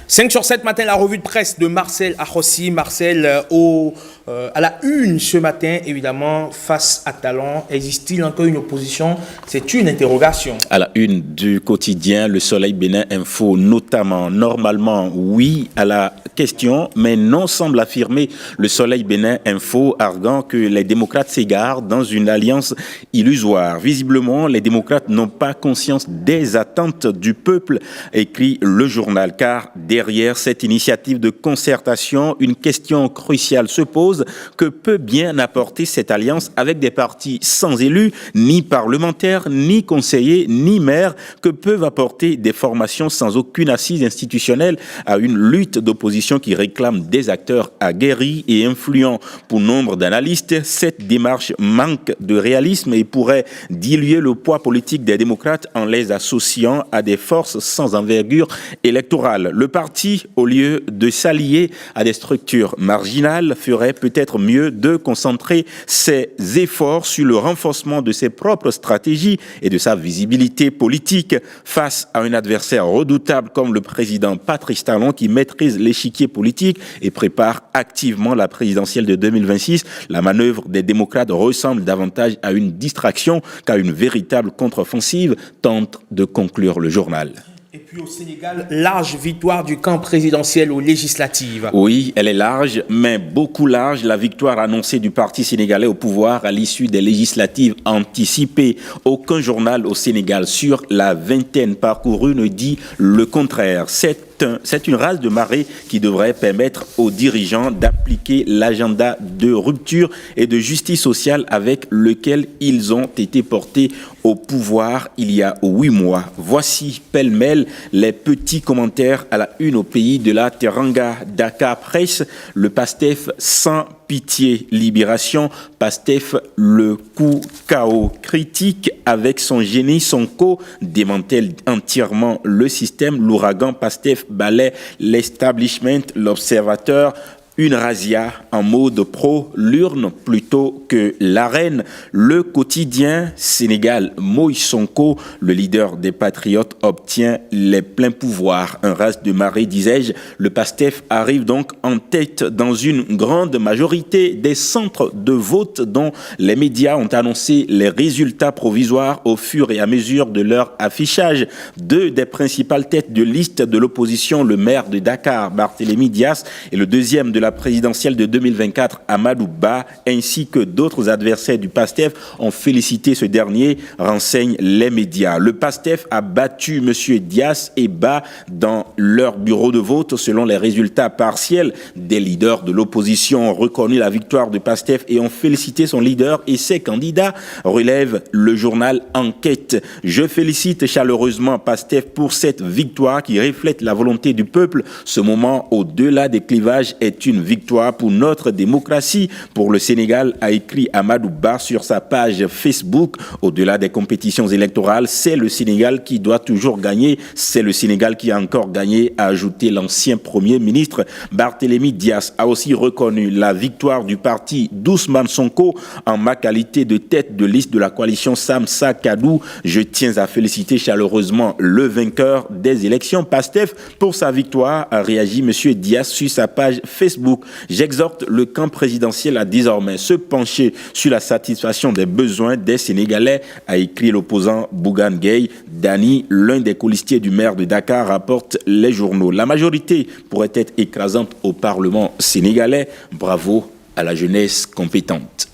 « 5 sur 7 matin, la revue de presse de Marcel Rossi. Marcel, à la une ce matin, évidemment, face à Talon, existe-t-il encore une opposition? C'est une interrogation. À la une du quotidien, Le Soleil Bénin Info, notamment, normalement, oui à la question, mais non semble affirmer Le Soleil Bénin Info, arguant que les démocrates s'égarent dans une alliance illusoire. Visiblement, les démocrates n'ont pas conscience des attentes du peuple, écrit le journal, car derrière cette initiative de concertation, une question cruciale se pose. Que peut bien apporter cette alliance avec des partis sans élus, ni parlementaires, ni conseillers, ni maires? Que peuvent apporter des formations sans aucune assise institutionnelle à une lutte d'opposition qui réclame des acteurs aguerris et influents? Pour nombre d'analystes, cette démarche manque de réalisme et pourrait diluer le poids politique des démocrates en les associant à des forces sans envergure électorale. Le parti parti, au lieu de s'allier à des structures marginales, ferait peut-être mieux de concentrer ses efforts sur le renforcement de ses propres stratégies et de sa visibilité politique face à un adversaire redoutable comme le président Patrice Talon qui maîtrise l'échiquier politique et prépare activement la présidentielle de 2026. La manœuvre des démocrates ressemble davantage à une distraction qu'à une véritable contre-offensive, tente de conclure le journal. Et puis au Sénégal, large victoire du camp présidentiel aux législatives. Oui, elle est large, mais beaucoup large. La victoire annoncée du parti sénégalais au pouvoir à l'issue des législatives anticipées. Aucun journal au Sénégal sur la vingtaine parcourue ne dit le contraire. C'est une race de marée qui devrait permettre aux dirigeants d'appliquer l'agenda de rupture et de justice sociale avec lequel ils ont été portés au pouvoir il y a 8 mois. Voici pêle-mêle les petits commentaires à la une au pays de la Teranga. Dakar Presse, le PASTEF sans pitié. Libération, PASTEF, le coup KO. Critique avec son génie, Sonko démantèle entièrement le système. L'ouragan PASTEF balaie l'establishment. L'Observateur, une razzia en mode pro, l'urne plutôt que l'arène. Le quotidien Sénégal, Moïse Sonko, le leader des patriotes, obtient les pleins pouvoirs. Un race de marée, disais-je. Le PASTEF arrive donc en tête dans une grande majorité des centres de vote dont les médias ont annoncé les résultats provisoires au fur et à mesure de leur affichage. 2 des principales têtes de liste de l'opposition, le maire de Dakar, Barthélémy Dias, et le deuxième de la présidentielle de 2024, Amadou Ba, ainsi que d'autres adversaires du PASTEF ont félicité ce dernier, renseignent les médias. Le PASTEF a battu M. Dias et Ba dans leur bureau de vote selon les résultats partiels. Des leaders de l'opposition ont reconnu la victoire du PASTEF et ont félicité son leader et ses candidats, relève le journal Enquête. Je félicite chaleureusement PASTEF pour cette victoire qui reflète la volonté du peuple. Ce moment au-delà des clivages est une victoire pour notre démocratie. Pour le Sénégal, a écrit Amadou Ba sur sa page Facebook. Au-delà des compétitions électorales, c'est le Sénégal qui doit toujours gagner. C'est le Sénégal qui a encore gagné, a ajouté l'ancien Premier ministre. Barthélémy Dias a aussi reconnu la victoire du parti d'Ousmane Sonko en ma qualité de tête de liste de la coalition Samsa Kadou. Je tiens à féliciter chaleureusement le vainqueur des élections PASTEF pour sa victoire, a réagi M. Dias sur sa page Facebook. J'exhorte le camp présidentiel à désormais se pencher sur la satisfaction des besoins des Sénégalais, a écrit l'opposant Bougane Gueye. Dani, l'un des colistiers du maire de Dakar, rapporte les journaux. La majorité pourrait être écrasante au Parlement sénégalais. Bravo à la jeunesse compétente.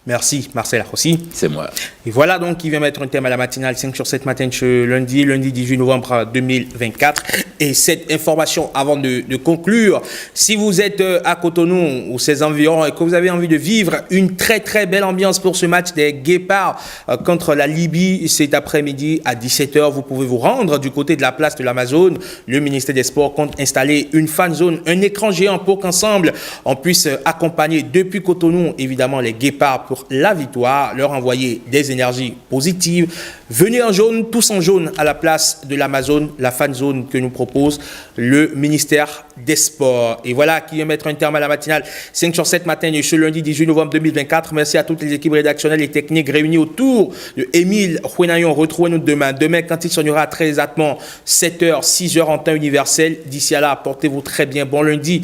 Merci Marcel aussi. C'est moi. Et voilà donc qui vient mettre un thème à la matinale 5 sur 7 matin ce lundi 18 novembre 2024. Et cette information avant de conclure, si vous êtes à Cotonou ou ses environs et que vous avez envie de vivre une très très belle ambiance pour ce match des Guépards contre la Libye cet après-midi à 17h, vous pouvez vous rendre du côté de la place de l'Amazone. Le ministère des Sports compte installer une fan zone, un écran géant pour qu'ensemble on puisse accompagner depuis Cotonou évidemment les Guépards pour la victoire, leur envoyer des énergies positives. Venez en jaune, tous en jaune à la place de l'Amazone, la fan zone que nous propose le ministère des Sports. Et voilà qui vient mettre un terme à la matinale 5 sur 7 matin de ce lundi 18 novembre 2024. Merci à toutes les équipes rédactionnelles et techniques réunies autour de Émile Huenayon. Retrouvez-nous demain. Demain, quand il sonnera très exactement 7h, 6h en temps universel. D'ici à là, portez-vous très bien. Bon lundi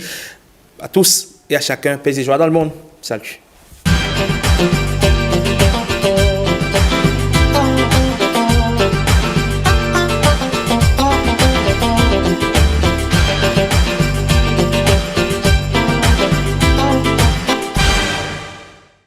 à tous et à chacun. Paix et joie dans le monde. Salut.